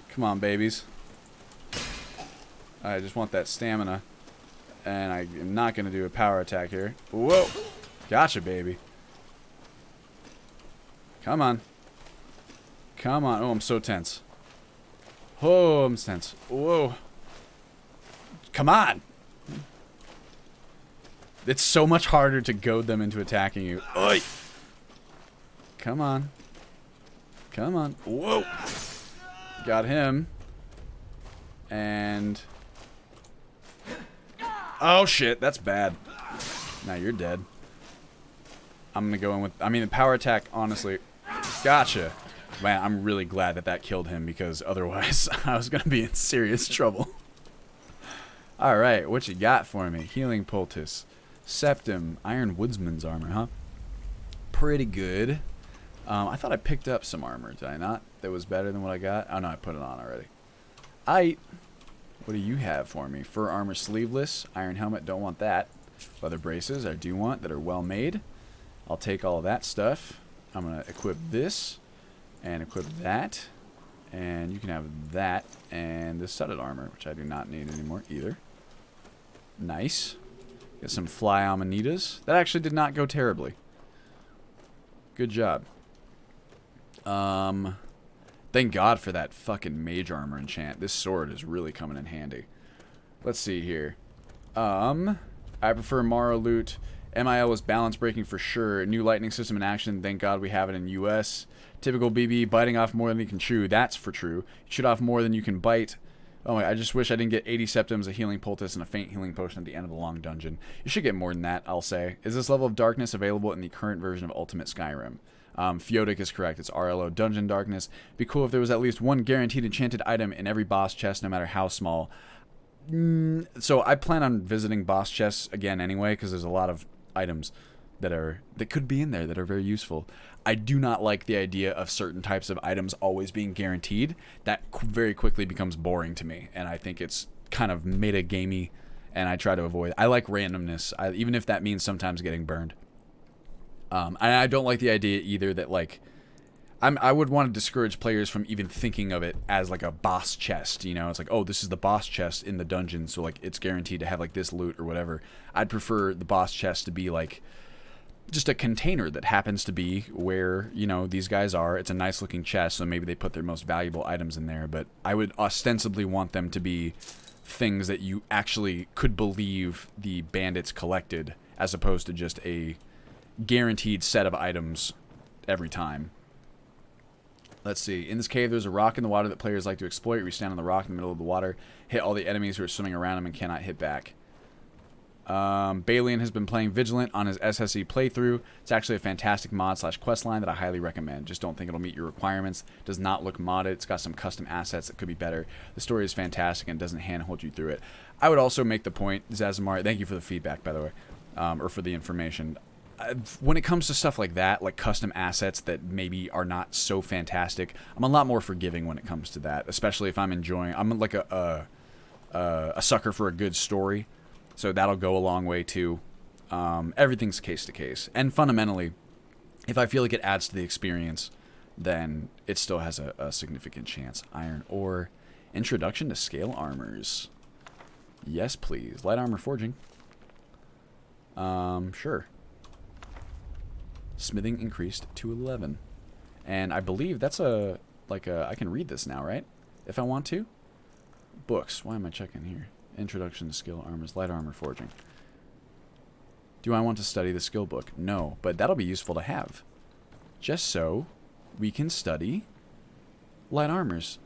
Come on, babies. I just want that stamina. And I am not going to do a power attack here. Whoa! Gotcha, baby. Come on. Come on. Oh, I'm so tense. Oh, I'm tense. Whoa. Come on! It's so much harder to goad them into attacking you. Oi! Come on. Come on. Whoa! Got him. And... Oh, shit. That's bad. Now you're dead. I'm gonna go in with... I mean, the power attack, honestly... Gotcha. Man, I'm really glad that that killed him, because otherwise I was gonna be in serious trouble. Alright, what you got for me? Healing poultice. Septum. Iron Woodsman's armor, huh? Pretty good. I thought I picked up some armor, did I not? That was better than what I got? Oh, no, I put it on already. What do you have for me? Fur armor sleeveless. Iron helmet, don't want that. Leather braces, I do want, that are well made. I'll take all of that stuff. I'm going to equip this. And equip that. And you can have that and this studded armor, which I do not need anymore either. Nice. Get some fly amanitas. That actually did not go terribly. Good job. Thank God for that fucking mage armor enchant. This sword is really coming in handy. Let's see here. I prefer Mara loot. MIL was balance breaking for sure. New lightning system in action. Thank God we have it in US. Typical BB, biting off more than you can chew. That's for true. You shoot off more than you can bite. Oh my, I just wish I didn't get 80 septims, a healing poultice, and a faint healing potion at the end of the long dungeon. You should get more than that, I'll say. Is this level of darkness available in the current version of Ultimate Skyrim? Fiotic is correct. It's RLO Dungeon Darkness. Be cool if there was at least one guaranteed enchanted item in every boss chest, no matter how small. So I plan on visiting boss chests again anyway, because there's a lot of items that could be in there that are very useful. I do not like the idea of certain types of items always being guaranteed. That very quickly becomes boring to me, and I think it's kind of meta-gamey, and I try to avoid. I like randomness, even if that means sometimes getting burned. I don't like the idea either that, like, I would want to discourage players from even thinking of it as like a boss chest, you know? It's like, oh, this is the boss chest in the dungeon, so like it's guaranteed to have like this loot or whatever. I'd prefer the boss chest to be like just a container that happens to be where, you know, these guys are. It's a nice looking chest, so maybe they put their most valuable items in there, but I would ostensibly want them to be things that you actually could believe the bandits collected, as opposed to just a guaranteed set of items every time. Let's see. In this cave, there's a rock in the water that players like to exploit. We stand on the rock in the middle of the water, hit all the enemies who are swimming around them and cannot hit back. Balian has been playing Vigilant on his SSE playthrough. It's actually a fantastic mod / questline that I highly recommend. Just don't think it'll meet your requirements. Does not look modded. It's got some custom assets that could be better. The story is fantastic and doesn't handhold you through it. I would also make the point, Zazamar, thank you for the feedback, by the way, or for the information. When it comes to stuff like that, like custom assets that maybe are not so fantastic, I'm a lot more forgiving when it comes to that, especially if I'm enjoying. I'm like a sucker for a good story, so that'll go a long way too. Everything's case to case, and fundamentally, if I feel like it adds to the experience, then it still has a significant chance. Iron ore, introduction to scale armors. Yes, please. Light armor forging. Sure. Smithing increased to 11. And I believe that's I can read this now, right? If I want to. Books. Why am I checking here? Introduction to skill armors. Light armor forging. Do I want to study the skill book? No, but that'll be useful to have. Just so we can study light armors.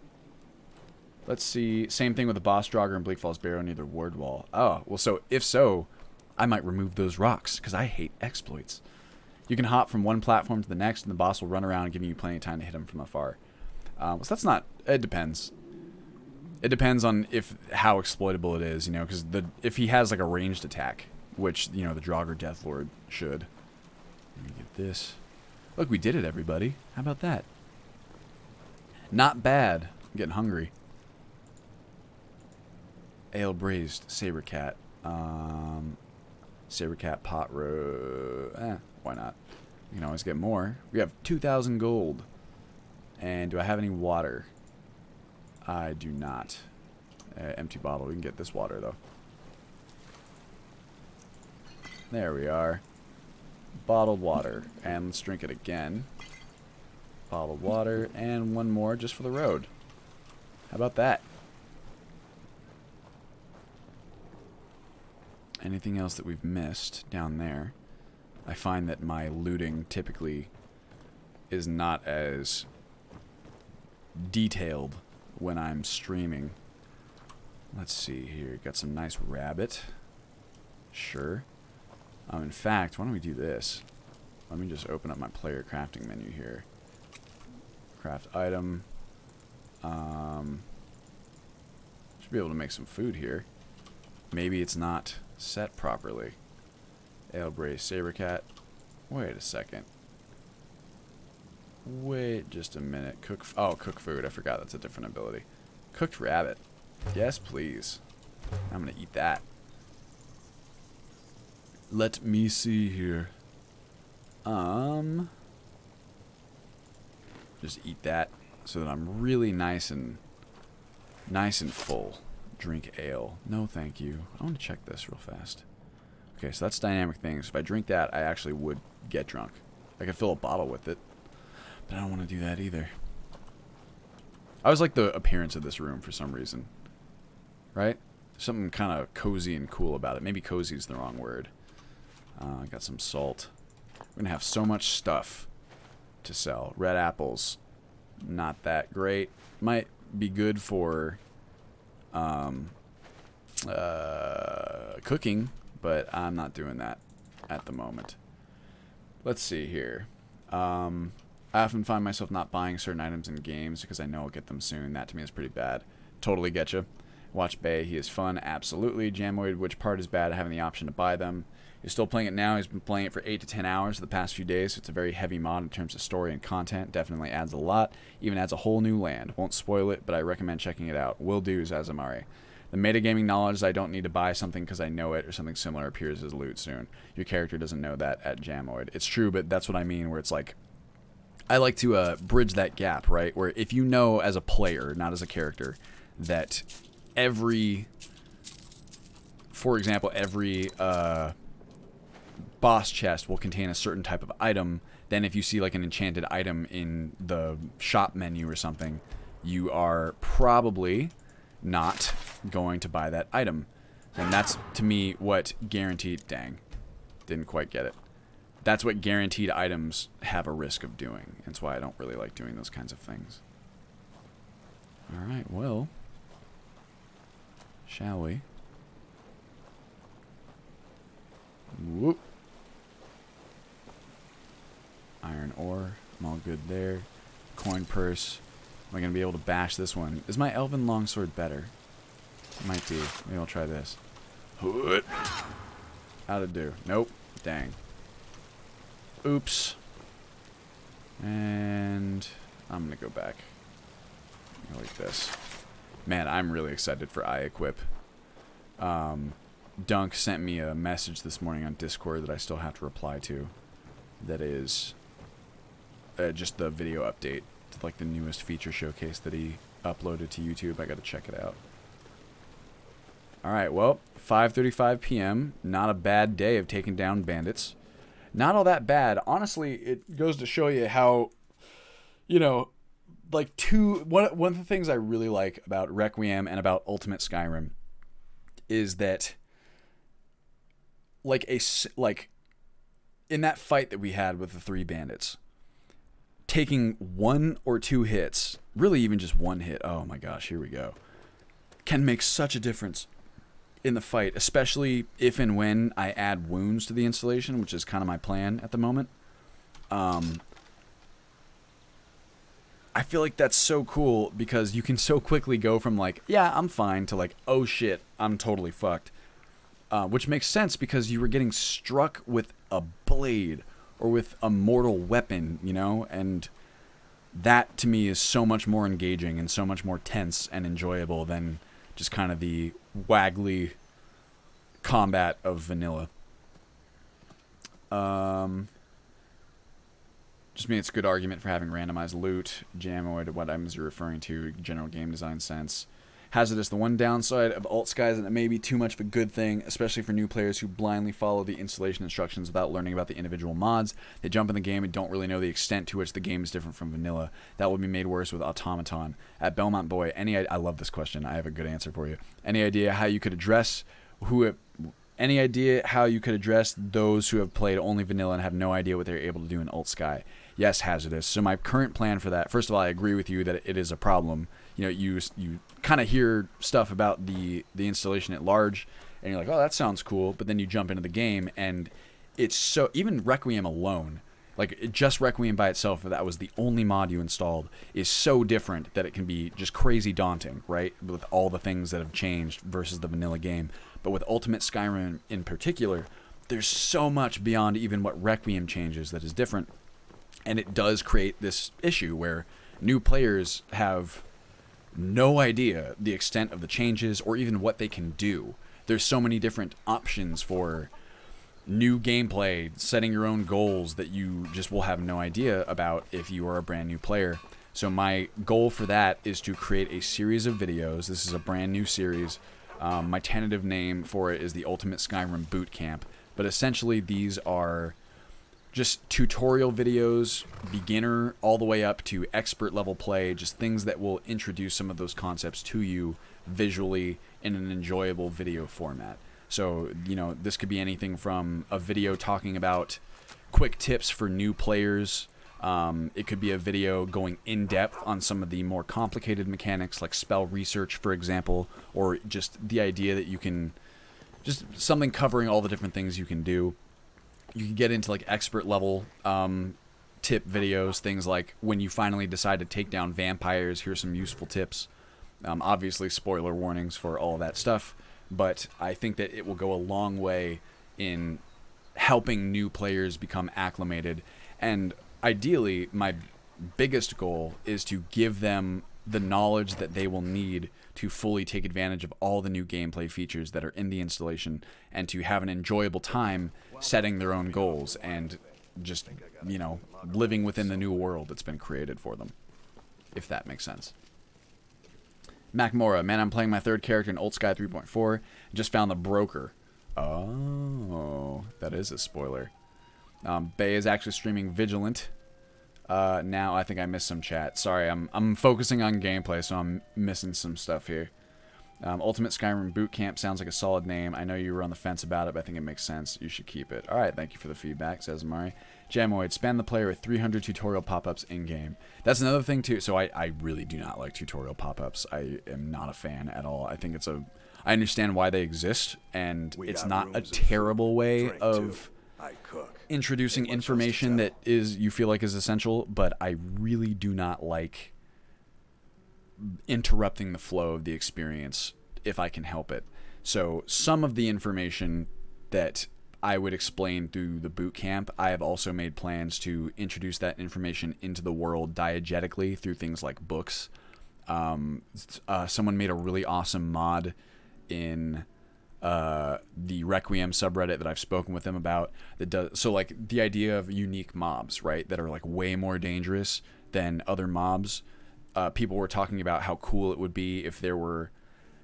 Let's see. Same thing with the boss Draugr and Bleak Falls Barrow near the ward wall. Oh, well, so if so, I might remove those rocks, because I hate exploits. You can hop from one platform to the next, and the boss will run around, giving you plenty of time to hit him from afar. So that's not... It depends. It depends on how exploitable it is, you know, because if he has, like, a ranged attack, which, you know, the Draugr Deathlord should. Let me get this. Look, we did it, everybody. How about that? Not bad. I'm getting hungry. Ale braised saber cat. Saber cat pot roast. Why not? You can always get more. We have 2,000 gold. And do I have any water? I do not. Empty bottle. We can get this water, though. There we are. Bottled water. And let's drink it again. Bottled water. And one more just for the road. How about that? Anything else that we've missed down there? I find that my looting typically is not as detailed when I'm streaming. Let's see here. Got some nice rabbit. Sure. In fact, why don't we do this? Let me just open up my player crafting menu here. Craft item. Should be able to make some food here. Maybe it's not set properly. Ale braised saber cat. Wait a second. Wait just a minute. Cook food. I forgot that's a different ability. Cooked rabbit. Yes, please. I'm gonna eat that. Let me see here. Just eat that. so that I'm really nice and full. Drink ale. No, thank you. I want to check this real fast. Okay, so that's dynamic things. If I drink that, I actually would get drunk. I could fill a bottle with it, but I don't want to do that either. I always like the appearance of this room for some reason. Right? Something kind of cozy and cool about it. Maybe cozy is the wrong word. I got some salt. We're going to have so much stuff to sell. Red apples. Not that great. Might be good for cooking, but I'm not doing that at the moment. Let's see here. I often find myself not buying certain items in games because I know I'll get them soon. That to me is pretty bad. Totally get you. Watch Bay. He is fun. Absolutely. Jamoid, which part is bad? Having the option to buy them. He's still playing it now. He's been playing it for 8 to 10 hours for the past few days. So it's a very heavy mod in terms of story and content. Definitely adds a lot. Even adds a whole new land. Won't spoil it, but I recommend checking it out. Will do, Zazamari. The metagaming knowledge is I don't need to buy something because I know it or something similar appears as loot soon. Your character doesn't know that at Jamoid. It's true, but that's what I mean, where it's like, I like to bridge that gap, right? Where if you know as a player, not as a character, that for example, every boss chest will contain a certain type of item, then if you see like an enchanted item in the shop menu or something, you are probably not going to buy that item. And that's, to me, what guaranteed... Dang. Didn't quite get it. That's what guaranteed items have a risk of doing. That's why I don't really like doing those kinds of things. Alright, well... Shall we? Whoop. Iron ore. I'm all good there. Coin purse. Am I going to be able to bash this one? Is my elven longsword better? It might be. Maybe I'll try this. How'd it do? Nope. Dang. Oops. And I'm going to go back. Go like this. Man, I'm really excited for iEquip. Dunk sent me a message this morning on Discord that I still have to reply to. That is just the video update to like the newest feature showcase that he uploaded to YouTube. I got to check it out. All right, well, 5:35 p.m. Not a bad day of taking down bandits. Not all that bad. Honestly, it goes to show you how, you know, like one of the things I really like about Requiem and about Ultimate Skyrim is that like in that fight that we had with the 3 bandits, taking 1 or 2 hits, really even just 1 hit, oh my gosh, here we go, can make such a difference in the fight, especially if and when I add wounds to the installation, which is kind of my plan at the moment. I feel like that's so cool because you can so quickly go from like, yeah, I'm fine, to like, oh shit, I'm totally fucked. Which makes sense because you were getting struck with a blade or with a mortal weapon, you know? And that to me is so much more engaging and so much more tense and enjoyable than just kind of the waggly combat of vanilla. Just mean it's a good argument for having randomized loot. Jamoid, what items you're referring to, general game design sense. Hazardous, the one downside of alt skies, and it may be too much of a good thing, especially for new players who blindly follow the installation instructions without learning about the individual mods. They jump in the game and don't really know the extent to which the game is different from vanilla. That will be made worse with Automaton. At Belmont Boy, I love this question. I have a good answer for you. Any idea how you could address those who have played only vanilla and have no idea what they're able to do in alt sky? Yes, Hazardous. So my current plan for that, first of all, I agree with you that it is a problem. You know, you kind of hear stuff about the installation at large, and you're like, oh, that sounds cool. But then you jump into the game, and it's so, even Requiem alone, like just Requiem by itself, if that was the only mod you installed, is so different that it can be just crazy daunting, right? With all the things that have changed versus the vanilla game. But with Ultimate Skyrim in particular, there's so much beyond even what Requiem changes that is different. And it does create this issue where new players have no idea the extent of the changes or even what they can do. There's so many different options for new gameplay, setting your own goals that you just will have no idea about if you are a brand new player. So my goal for that is to create a series of videos. This is a brand new series. My tentative name for it is the Ultimate Skyrim Bootcamp. But essentially these are just tutorial videos, beginner all the way up to expert level play, just things that will introduce some of those concepts to you visually in an enjoyable video format. So, you know, this could be anything from a video talking about quick tips for new players. It could be a video going in depth on some of the more complicated mechanics like spell research, for example, or just the idea that you can, just something covering all the different things you can do. You can get into like expert level tip videos, things like when you finally decide to take down vampires, here's some useful tips. Obviously spoiler warnings for all of that stuff, but I think that it will go a long way in helping new players become acclimated. And ideally, my biggest goal is to give them the knowledge that they will need to fully take advantage of all the new gameplay features that are in the installation, and to have an enjoyable time setting their own goals and just, you know, living within the new world that's been created for them, if that makes sense. Macmora, man, I'm playing my third character in Old Sky 3.4. Just found the broker. Oh, that is a spoiler. Bay is actually streaming Vigilant. Now I think I missed some chat. Sorry, I'm focusing on gameplay, so I'm missing some stuff here. Ultimate Skyrim Bootcamp sounds like a solid name. I know you were on the fence about it, but I think it makes sense. You should keep it. Alright, thank you for the feedback, says Mari. Jamoid, spam the player with 300 tutorial pop-ups in-game. That's another thing, too. So I really do not like tutorial pop-ups. I am not a fan at all. I think it's a... I understand why they exist, and it's not a terrible way of introducing information that is you feel like is essential, but I really do not like interrupting the flow of the experience if I can help it. So some of the information that I would explain through the boot camp, I have also made plans to introduce that information into the world diegetically through things like books. Someone made a really awesome mod in the Requiem subreddit that I've spoken with them about that does, so like the idea of unique mobs, right, that are like way more dangerous than other mobs. People were talking about how cool it would be if there were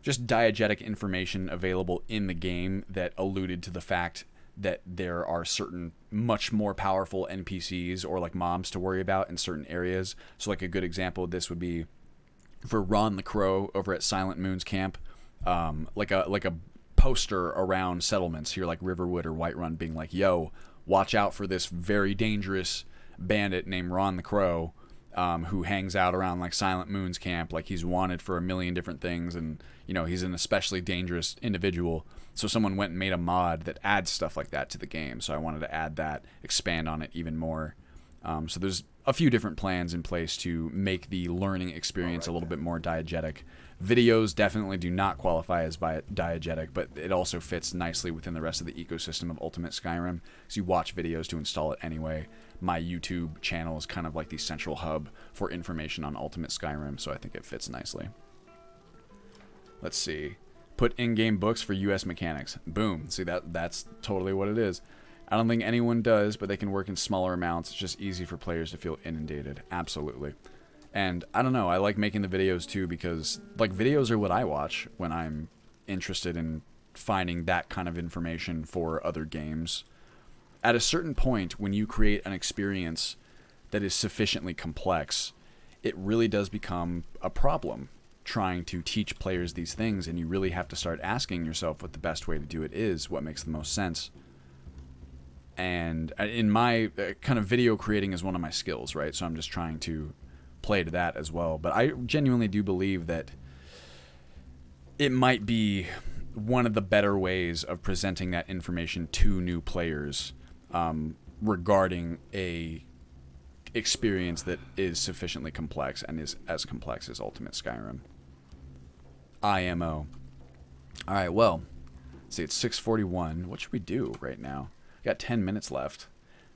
just diegetic information available in the game that alluded to the fact that there are certain much more powerful NPCs or like mobs to worry about in certain areas. So like a good example of this would be for Ron the Crow over at Silent Moon's camp, like a poster around settlements here like Riverwood or Whiterun being like, yo, watch out for this very dangerous bandit named Ron the Crow, who hangs out around like Silent Moon's camp, like he's wanted for a million different things, and you know he's an especially dangerous individual. So someone went and made a mod that adds stuff like that to the game, so I wanted to add that, expand on it even more. So there's a few different plans in place to make the learning experience a little bit more diegetic. Videos definitely do not qualify as diegetic, but it also fits nicely within the rest of the ecosystem of Ultimate Skyrim, because you watch videos to install it anyway. My YouTube channel is kind of like the central hub for information on Ultimate Skyrim, so I think it fits nicely. Let's see. Put in-game books for US mechanics. Boom. See, that's totally what it is. I don't think anyone does, but they can work in smaller amounts. It's just easy for players to feel inundated. Absolutely. And I don't know, I like making the videos too, because like videos are what I watch when I'm interested in finding that kind of information for other games. At a certain point, when you create an experience that is sufficiently complex, it really does become a problem trying to teach players these things, and you really have to start asking yourself what the best way to do it is, what makes the most sense. And in my kind of video creating is one of my skills, right? So I'm just trying to play to that as well. But I genuinely do believe that it might be one of the better ways of presenting that information to new players regarding a experience that is sufficiently complex and is as complex as Ultimate Skyrim. IMO. All right, well, let's see, it's 6:41. What should we do right now? Got 10 minutes left.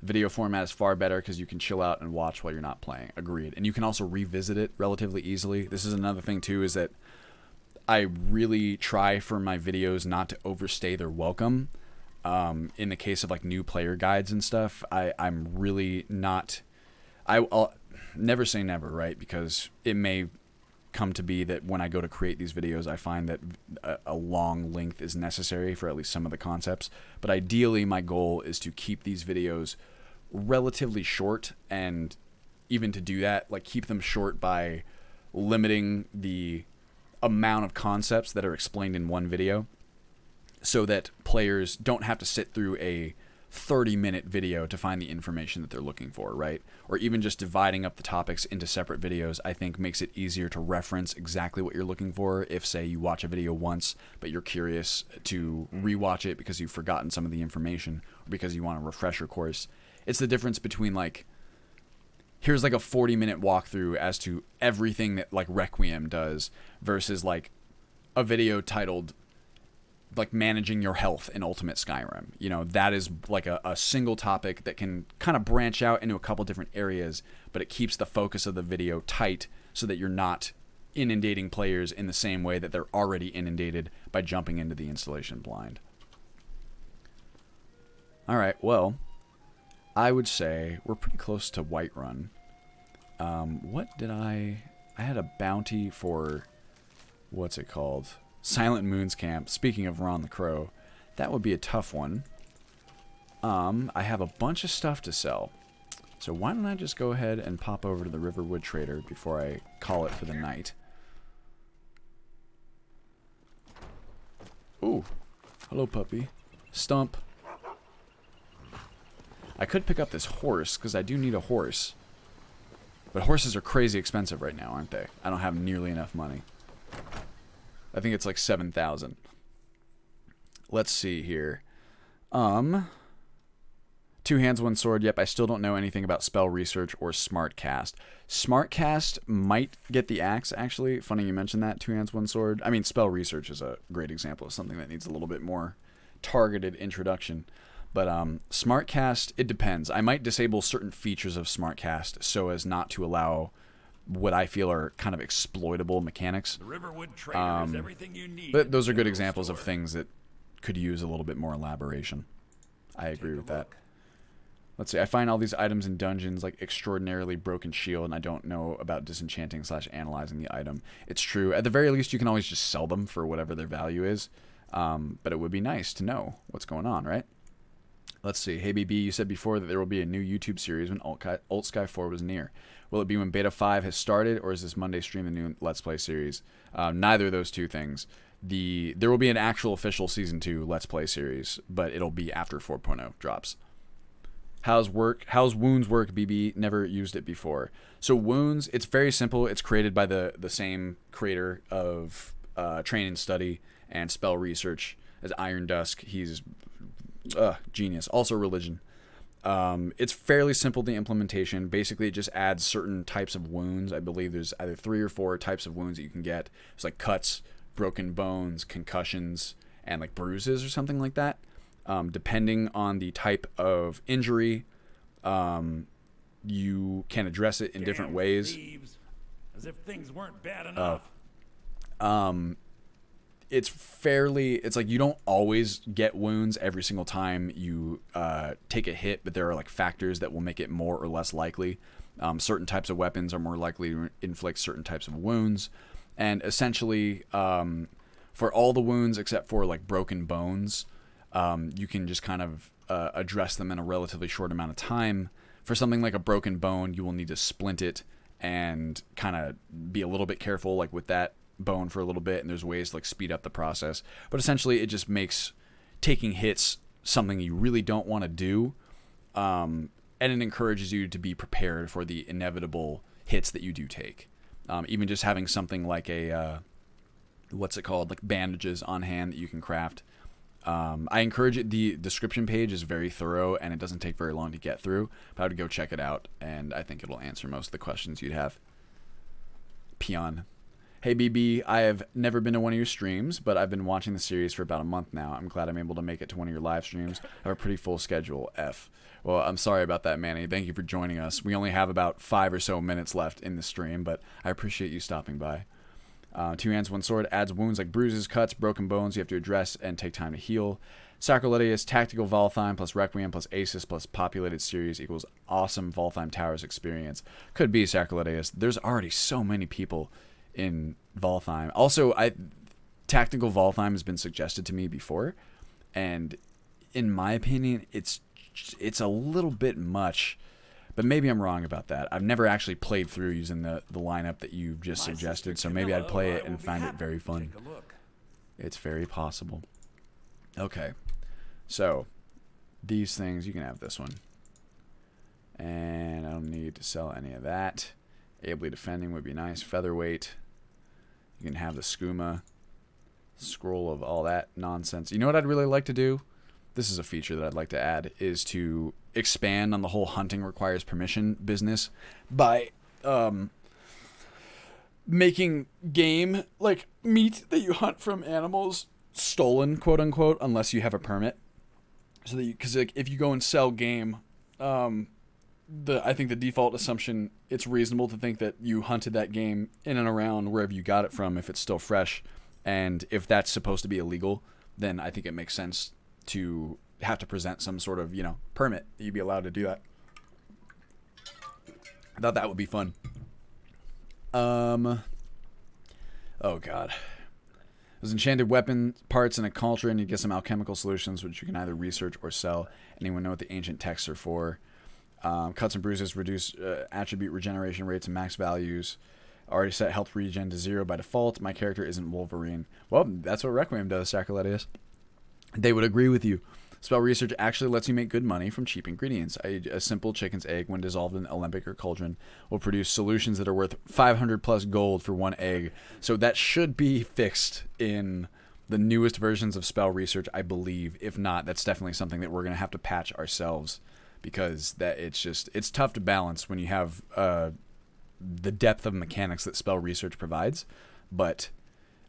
Video format is far better because you can chill out and watch while you're not playing. Agreed. And you can also revisit it relatively easily. This is another thing too, is that I really try for my videos not to overstay their welcome. In the case of like new player guides and stuff, I'm really not... never say never, right? Because it may come to be that when I go to create these videos, I find that a long length is necessary for at least some of the concepts. But ideally, my goal is to keep these videos relatively short, and even to do that, like keep them short by limiting the amount of concepts that are explained in one video, so that players don't have to sit through a 30-minute video to find the information that they're looking for, right? Or even just dividing up the topics into separate videos, I think makes it easier to reference exactly what you're looking for if, say, you watch a video once, but you're curious to rewatch it because you've forgotten some of the information, or because you want to refresh your course. It's the difference between, like, here's like a 40-minute walkthrough as to everything that, like, Requiem does, versus, like, a video titled, like, managing your health in Ultimate Skyrim. You know, that is like a single topic that can kind of branch out into a couple different areas, but it keeps the focus of the video tight so that you're not inundating players in the same way that they're already inundated by jumping into the installation blind. All right, well, I would say we're pretty close to Whiterun. What did I had a bounty for, what's it called? Silent Moon's Camp. Speaking of Ron the Crow, that would be a tough one. I have a bunch of stuff to sell. So why don't I just go ahead and pop over to the Riverwood Trader before I call it for the night. Ooh. Hello, puppy. Stump. I could pick up this horse, because I do need a horse. But horses are crazy expensive right now, aren't they? I don't have nearly enough money. I think it's like 7,000. Let's see here. Two hands, one sword. Yep, I still don't know anything about spell research or smart cast. Smart cast might get the axe, actually. Funny you mentioned that. Two hands, one sword. I mean, spell research is a great example of something that needs a little bit more targeted introduction. But smart cast, it depends. I might disable certain features of smart cast so as not to allow what I feel are kind of exploitable mechanics. The Riverwood Trader is everything you need. But those are good examples of things that could use a little bit more elaboration. I agree with that. Let's see. I find all these items in dungeons, like extraordinarily broken shield, and I don't know about disenchanting / analyzing the item. It's true. At the very least, you can always just sell them for whatever their value is. But it would be nice to know what's going on, right? Let's see. Hey, BB, you said before that there will be a new YouTube series when Alt Sky 4 was near. Will it be when Beta 5 has started, or is this Monday stream the new Let's Play series? Neither of those two things. There will be an actual official Season 2 Let's Play series, but it'll be after 4.0 drops. How's Wounds work, BB? Never used it before. So Wounds, it's very simple. It's created by the same creator of Train and Study and Spell Research as Iron Dusk. He's genius. Also Religion. It's fairly simple, the implementation. Basically, it just adds certain types of wounds. I believe there's either 3 or 4 types of wounds that you can get. It's like cuts, broken bones, concussions, and like bruises or something like that. Depending on the type of injury, you can address it in different ways. As if things weren't bad enough. It's like you don't always get wounds every single time you take a hit, but there are like factors that will make it more or less likely. Certain types of weapons are more likely to inflict certain types of wounds, and essentially for all the wounds except for like broken bones, you can just kind of address them in a relatively short amount of time. For something like a broken bone, you will need to splint it and kind of be a little bit careful like with that bone for a little bit, and there's ways to like speed up the process. But essentially it just makes taking hits something you really don't want to do, and it encourages you to be prepared for the inevitable hits that you do take. Even just having something like a like bandages on hand that you can craft. I encourage it. The description page is very thorough and it doesn't take very long to get through, but I would go check it out, and I think it'll answer most of the questions you'd have. Peon. Hey BB, I have never been to one of your streams, but I've been watching the series for about a month now. I'm glad I'm able to make it to one of your live streams. I have a pretty full schedule, F. Well, I'm sorry about that, Manny. Thank you for joining us. We only have about 5 or so minutes left in the stream, but I appreciate you stopping by. 2 hands, 1 sword adds wounds like bruises, cuts, broken bones you have to address and take time to heal. Sacrilegious, Tactical Valtheim plus Requiem plus Aces plus Populated Series equals awesome Valtheim Towers experience. Could be Sacrilegious. There's already so many people in Valtheim. Also, Tactical Valtheim has been suggested to me before, and in my opinion, it's a little bit much, but maybe I'm wrong about that. I've never actually played through using the lineup that you've just suggested, so maybe I'd play it and find it very fun. It's very possible. Okay, so these things, you can have this one. And I don't need to sell any of that. Ably Defending would be nice. Featherweight. You can have the Skooma. Scroll of all that nonsense. You know what I'd really like to do? This is a feature that I'd like to add, is to expand on the whole hunting requires permission business by making game, like meat that you hunt from animals, stolen, quote unquote, unless you have a permit. So that because like, if you go and sell game, I think the default assumption, it's reasonable to think that you hunted that game in and around wherever you got it from if it's still fresh. And if that's supposed to be illegal, then I think it makes sense to have to present some sort of, permit that you'd be allowed to do that. I thought that would be fun. Oh god. There's enchanted weapon parts in a cauldron. You get some alchemical solutions, which you can either research or sell. Anyone know what the ancient texts are for? Cuts and bruises reduce attribute regeneration rates and max values. Already set health regen to 0 by default. My character isn't Wolverine. Well, that's what Requiem does, Sacrilegious. They would agree with you. Spell research actually lets you make good money from cheap ingredients. A simple chicken's egg, when dissolved in alembic or cauldron, will produce solutions that are worth 500 plus gold for one egg. So that should be fixed in the newest versions of spell research, I believe. If not, that's definitely something that we're going to have to patch ourselves, because it's tough to balance when you have the depth of mechanics that spell research provides, but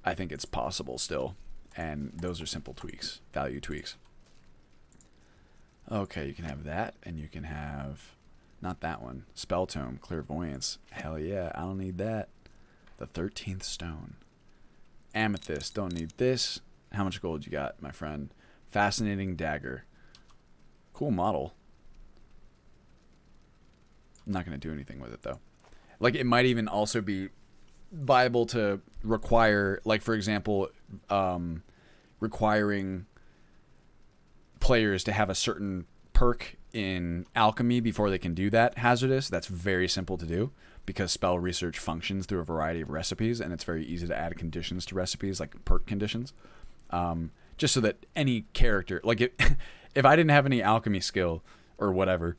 I think it's possible still, and those are simple tweaks, value tweaks. Okay, you can have that, and you can have, not that one, Spell Tome, Clairvoyance. Hell yeah, I don't need that. The 13th Stone. Amethyst, don't need this. How much gold you got, my friend? Fascinating Dagger. Cool model. I'm not going to do anything with it, though. Like, it might even also be viable to require, like, for example, requiring players to have a certain perk in Alchemy before they can do that hazardous. That's very simple to do, because spell research functions through a variety of recipes, and it's very easy to add conditions to recipes, like perk conditions. Just so that any character, like, if I didn't have any alchemy skill or whatever,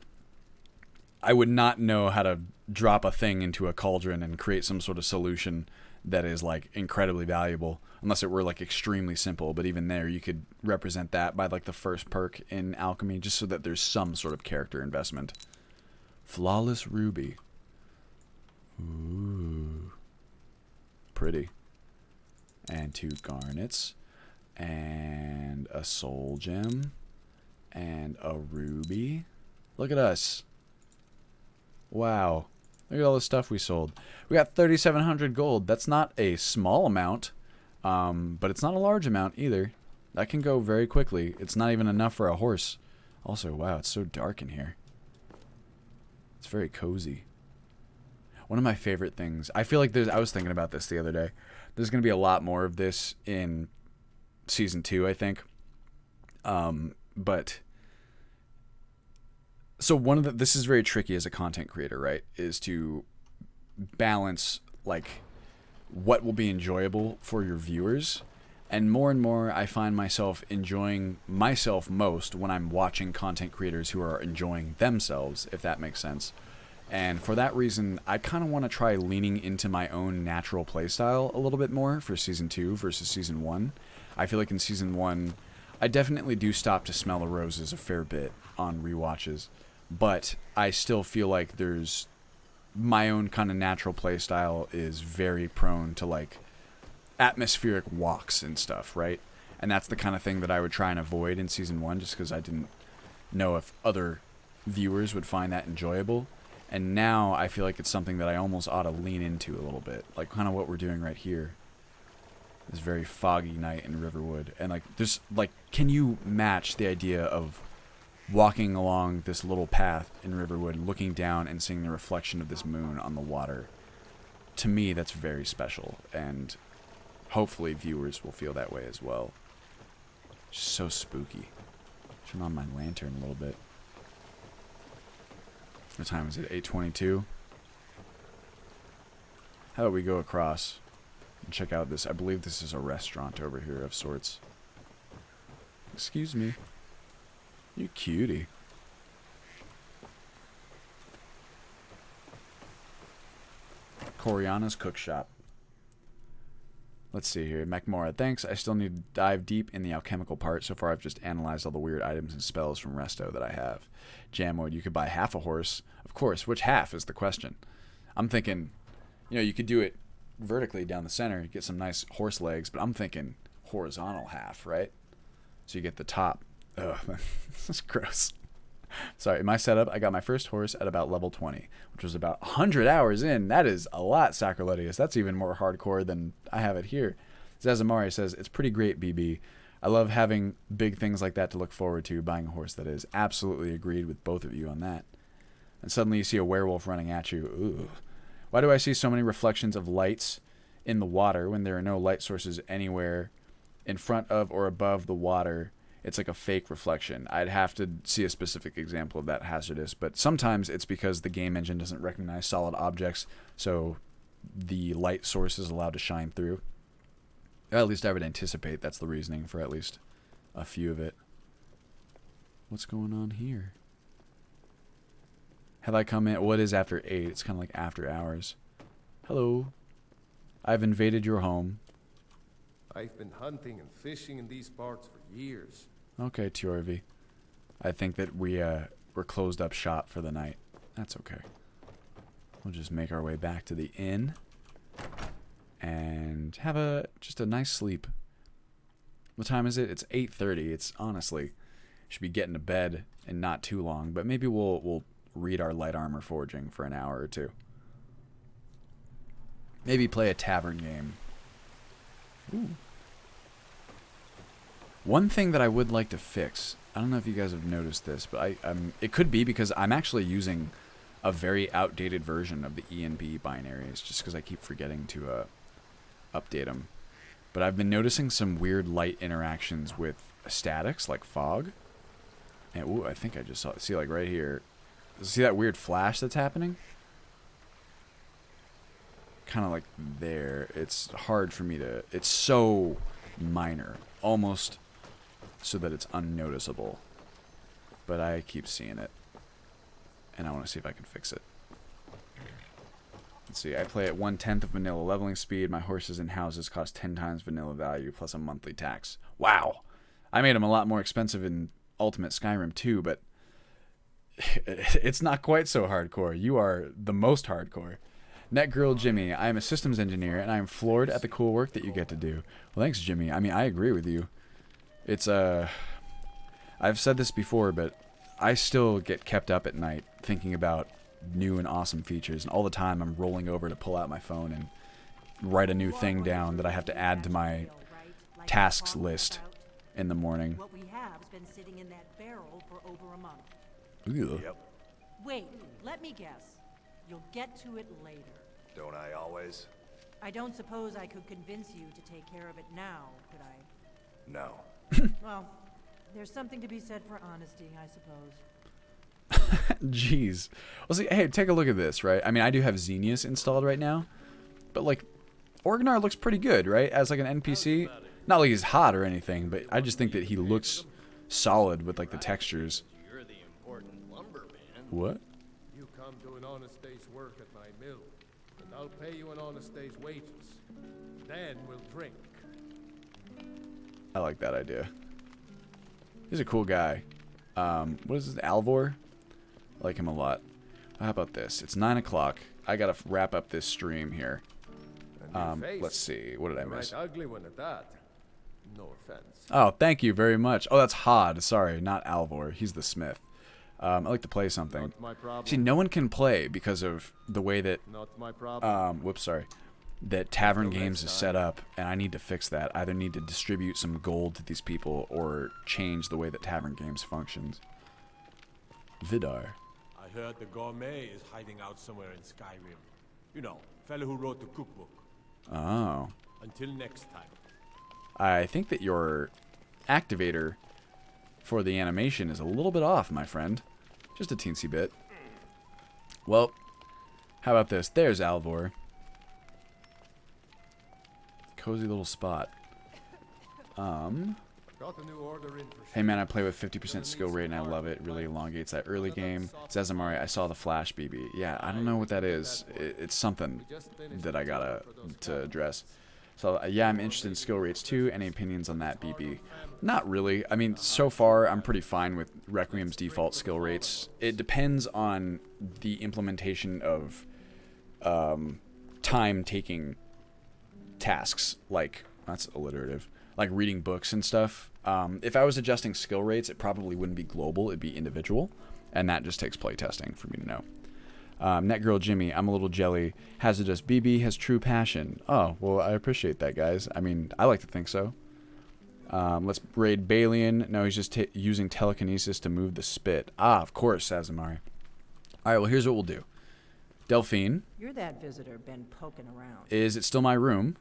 I would not know how to drop a thing into a cauldron and create some sort of solution that is, like, incredibly valuable, unless it were, like, extremely simple. But even there, you could represent that by, like, the first perk in Alchemy, just so that there's some sort of character investment. Flawless Ruby. Ooh. Pretty. And 2 garnets. And a soul gem. And a ruby. Look at us. Wow. Look at all the stuff we sold. We got 3,700 gold. That's not a small amount, but it's not a large amount either. That can go very quickly. It's not even enough for a horse. Also, wow, it's so dark in here. It's very cozy. One of my favorite things, I feel like I was thinking about this the other day. There's going to be a lot more of this in Season 2, I think. But so this is very tricky as a content creator, right? Is to balance, like, what will be enjoyable for your viewers. And more I find myself enjoying myself most when I'm watching content creators who are enjoying themselves, if that makes sense. And for that reason, I kind of want to try leaning into my own natural playstyle a little bit more for Season 2 versus Season 1. I feel like in Season 1, I definitely do stop to smell the roses a fair bit on rewatches. But I still feel like there's my own kind of natural play style is very prone to, like, atmospheric walks and stuff, right? And that's the kind of thing that I would try and avoid in Season 1, just because I didn't know if other viewers would find that enjoyable. And now I feel like it's something that I almost ought to lean into a little bit, like kind of what we're doing right here. this very foggy night in Riverwood. And, like, there's, like, can you match the idea of walking along this little path in Riverwood, looking down and seeing the reflection of this moon on the water? To me, that's very special, and hopefully viewers will feel that way as well. Just so spooky. Turn on my lantern a little bit. What time is it? 8:22? How about we go across and check out this? I believe this is a restaurant over here of sorts. Excuse me. You cutie. Coriana's Cook Shop. Let's see here. McMora, thanks. I still need to dive deep in the alchemical part. So far, I've just analyzed all the weird items and spells from Resto that I have. Jamoid, you could buy half a horse. Of course, which half is the question? I'm thinking, you know, you could do it vertically down the center, get some nice horse legs, but I'm thinking horizontal half, right? So you get the top. Ugh, this is gross. Sorry, in my setup, I got my first horse at about level 20, which was about 100 hours in. That is a lot, Sacriletius. That's even more hardcore than I have it here. Zazamari says, it's pretty great, BB. I love having big things like that to look forward to, buying a horse, that is. Absolutely agreed with both of you on that. And suddenly you see a werewolf running at you. Ooh. Why do I see so many reflections of lights in the water when there are no light sources anywhere in front of or above the water? It's like a fake reflection. I'd have to see a specific example of that, Hazardous, but sometimes it's because the game engine doesn't recognize solid objects, so the light source is allowed to shine through. Or at least I would anticipate that's the reasoning for at least a few of it. What's going on here? Have I come in? Well, it is after 8. It's kind of like after hours. Hello. I've invaded your home. I've been hunting and fishing in these parts for years. Okay, Tjorvi. I think that we're closed up shop for the night. That's okay. We'll just make our way back to the inn and have just a nice sleep. What time is it? It's 8:30. It's honestly should be getting to bed in not too long, but maybe we'll read our light armor forging for an hour or two. Maybe play a tavern game. Ooh. One thing that I would like to fix, I don't know if you guys have noticed this, but it could be because I'm actually using a very outdated version of the E and B binaries just because I keep forgetting to update them. But I've been noticing some weird light interactions with statics like fog. And ooh, I think I just see like right here. See that weird flash that's happening? Kind of like there. It's hard for me to... It's so minor. Almost so that it's unnoticeable. But I keep seeing it. And I want to see if I can fix it. Let's see. I play at 1/10 of vanilla leveling speed. My horses and houses cost 10 times vanilla value plus a monthly tax. Wow! I made them a lot more expensive in Ultimate Skyrim too, but... It's not quite so hardcore. You are the most hardcore. NetGirl Jimmy, I am a systems engineer, and I am floored at the cool work that you get to do. Well, thanks, Jimmy. I mean, I agree with you. It's, I've said this before, but I still get kept up at night thinking about new and awesome features, and all the time I'm rolling over to pull out my phone and write a new thing down that I have to add to my tasks list in the morning. What we have has been sitting in that barrel for over a month. Ew. Yep. Wait, let me guess. You'll get to it later. Don't I always? I don't suppose I could convince you to take care of it now, could I? No. Well, there's something to be said for honesty, I suppose. Jeez. Well, see, hey, take a look at this, right? I mean, I do have Xenius installed right now, but, like, Orgnar looks pretty good, right? As, like, an NPC. Not like he's hot or anything, but I just think that he looks solid with, like, the textures. You're the important lumberman. What? You come to an honest day's work at my mill, and I'll pay you an honest day's wages. Then we'll drink. I like that idea. He's a cool guy. What is this, Alvor? I like him a lot. How about this? It's 9 o'clock. I gotta wrap up this stream here. Let's see. What did I miss? Right ugly one at that. No offense. Oh, thank you very much. Oh, that's Hod. Sorry, not Alvor. He's the smith. I like to play something. Not my problem. See, no one can play because of the way that... Not my problem. Whoops, sorry. that Tavern Games is set up, and I need to fix that. I either need to distribute some gold to these people or change the way that Tavern Games functions. Vidar. I heard the gourmet is hiding out somewhere in Skyrim. You know, fellow who wrote the cookbook. Oh. Until next time. I think that your activator for the animation is a little bit off, my friend. Just a teensy bit. Well, how about this? There's Alvor. Cozy little spot. Got a new order in for Hey man, I play with 50% skill rate and I love it. It really elongates that early game. Zazamari, I saw the flash BB. Yeah, I don't know what that is. It's something that I gotta to address. So yeah, I'm interested in skill rates too. Any opinions on that, BB? Not really. I mean, so far I'm pretty fine with Requiem's default skill rates. It depends on the implementation of time-taking tasks, like, that's alliterative, like reading books and stuff. If I was adjusting skill rates, it probably wouldn't be global, it'd be individual, and that just takes play testing for me to know. Netgirl Jimmy, I'm a little jelly. Hazardous BB has true passion. Oh, well, I appreciate that, guys. I mean, I like to think so. Let's raid Balian. No, he's just using telekinesis to move the spit. Ah, of course, Sazamari. Alright, well, here's what we'll do. Delphine. You're that visitor been poking around. Is it still my room?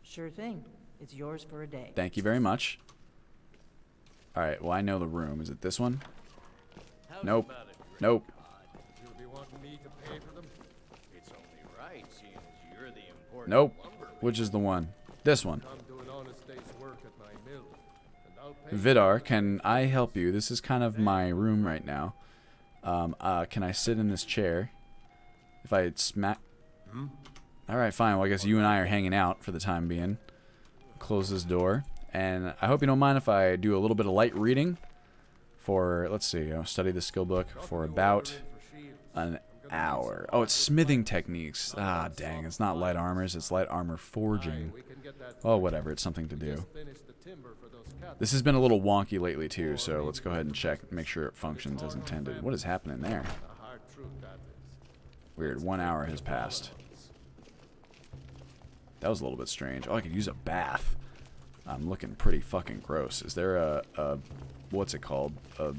Sure thing. It's yours for a day. Thank you very much. Alright, well, I know the room. Is it this one? Nope. Nope. You'll be wanting me to pay for them? It's only right, seeing as you're the important Nope. lumberman. Which is the one? This one. I'm doing honest day's work at my mill. And I'll pay Vidar, can I help you? This is kind of my room right now. Can I sit in this chair? If I smack... Alright, fine. Well, I guess you and I are hanging out for the time being. Close this door. And I hope you don't mind if I do a little bit of light reading for, let's see, I'll study the skill book for about an hour. Oh, it's smithing techniques. Ah, dang. It's not light armors. It's light armor forging. Oh, whatever. It's something to do. This has been a little wonky lately, too, so let's go ahead and check, make sure it functions as intended. What is happening there? Weird. 1 hour has passed. That was a little bit strange. Oh, I could use a bath. I'm looking pretty fucking gross. Is there a what's it called? A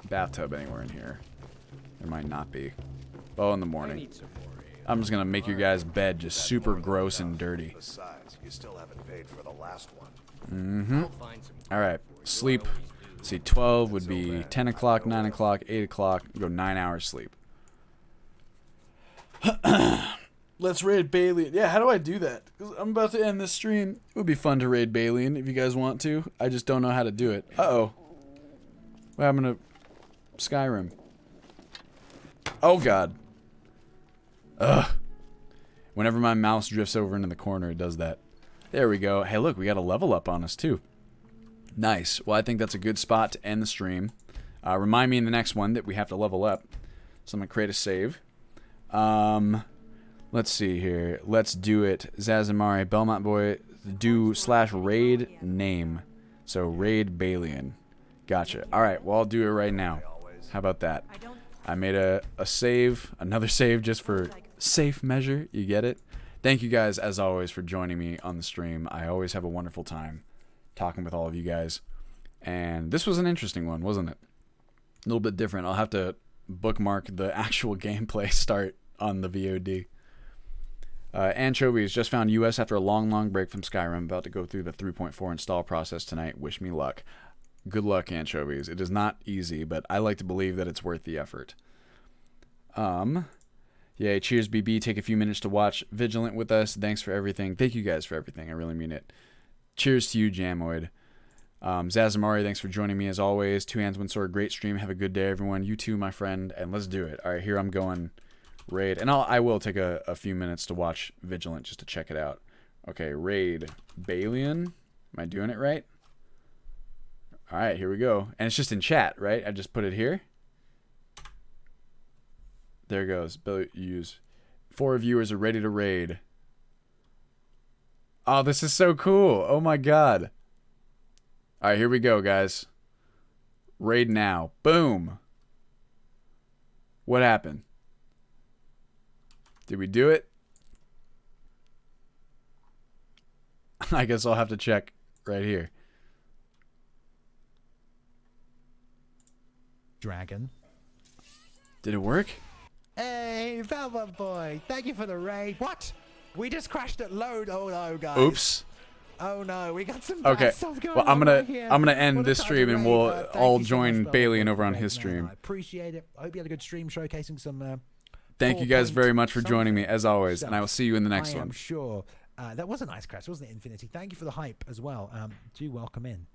bathtub anywhere in here? There might not be. Oh, in the morning. I'm just gonna make your guys' bed just super gross and dirty. Besides, you still haven't paid for the last one. Mm-hmm. Alright. Sleep. Let's see, 12 would be 10 o'clock, 9 o'clock, 8 o'clock. Go 9 hours sleep. Let's raid Balian. Yeah, how do I do that? 'Cause I'm about to end this stream. It would be fun to raid Balian if you guys want to. I just don't know how to do it. Uh-oh. What happened to Skyrim? Oh, God. Ugh. Whenever my mouse drifts over into the corner, it does that. There we go. Hey, look, we got a level up on us, too. Nice. Well, I think that's a good spot to end the stream. Remind me in the next one that we have to level up. So I'm going to create a save. Let's see here. Let's do it. Zazamari, Belmont Boy, do /raid name. So raid Balian. Gotcha. Alright, well, I'll do it right now. How about that? I made a save, another save just for safe measure. You get it? Thank you guys, as always, for joining me on the stream. I always have a wonderful time talking with all of you guys. And this was an interesting one, wasn't it? A little bit different. I'll have to bookmark the actual gameplay start on the VOD. Anchovies just found US after a long break from Skyrim. About to go through the 3.4 install process tonight. Wish me luck. Good luck, Anchovies. It is not easy, but I like to believe that it's worth the effort. Yeah, cheers, BB. Take a few minutes to watch Vigilant with us. Thanks for everything. Thank you guys for everything. I really mean it. Cheers to you, Jamoid. Zazamari, thanks for joining me as always. Two Hands, One Sword. Great stream. Have a good day, everyone. You too, my friend. And let's do it. All right, here I'm going. Raid. And I will take a few minutes to watch Vigilant just to check it out. Okay, raid Balian. Am I doing it right? All right, here we go. And it's just in chat, right? I just put it here. There goes. Use. 4 viewers are ready to raid. Oh, this is so cool. Oh my god. All right, here we go, guys. Raid now. Boom. What happened? Did we do it? I guess I'll have to check right here. Dragon. Did it work? Hey, Belmont boy. Thank you for the raid. What? We just crashed at load. Oh no, guys. Oops. Oh no, we got some bad stuff going Well, on right I'm here. gonna end What a this time stream to and raid. we'll Thank all you so join much, Bailey Belmont, over on for the his raid, man. stream. I appreciate it. I hope you had a good stream showcasing some. Thank you guys very 4-point much for joining me as always, and I will see you in the next I am one. sure. That was a nice crash, wasn't it, Infinity? Thank you for the hype as well. Do welcome in.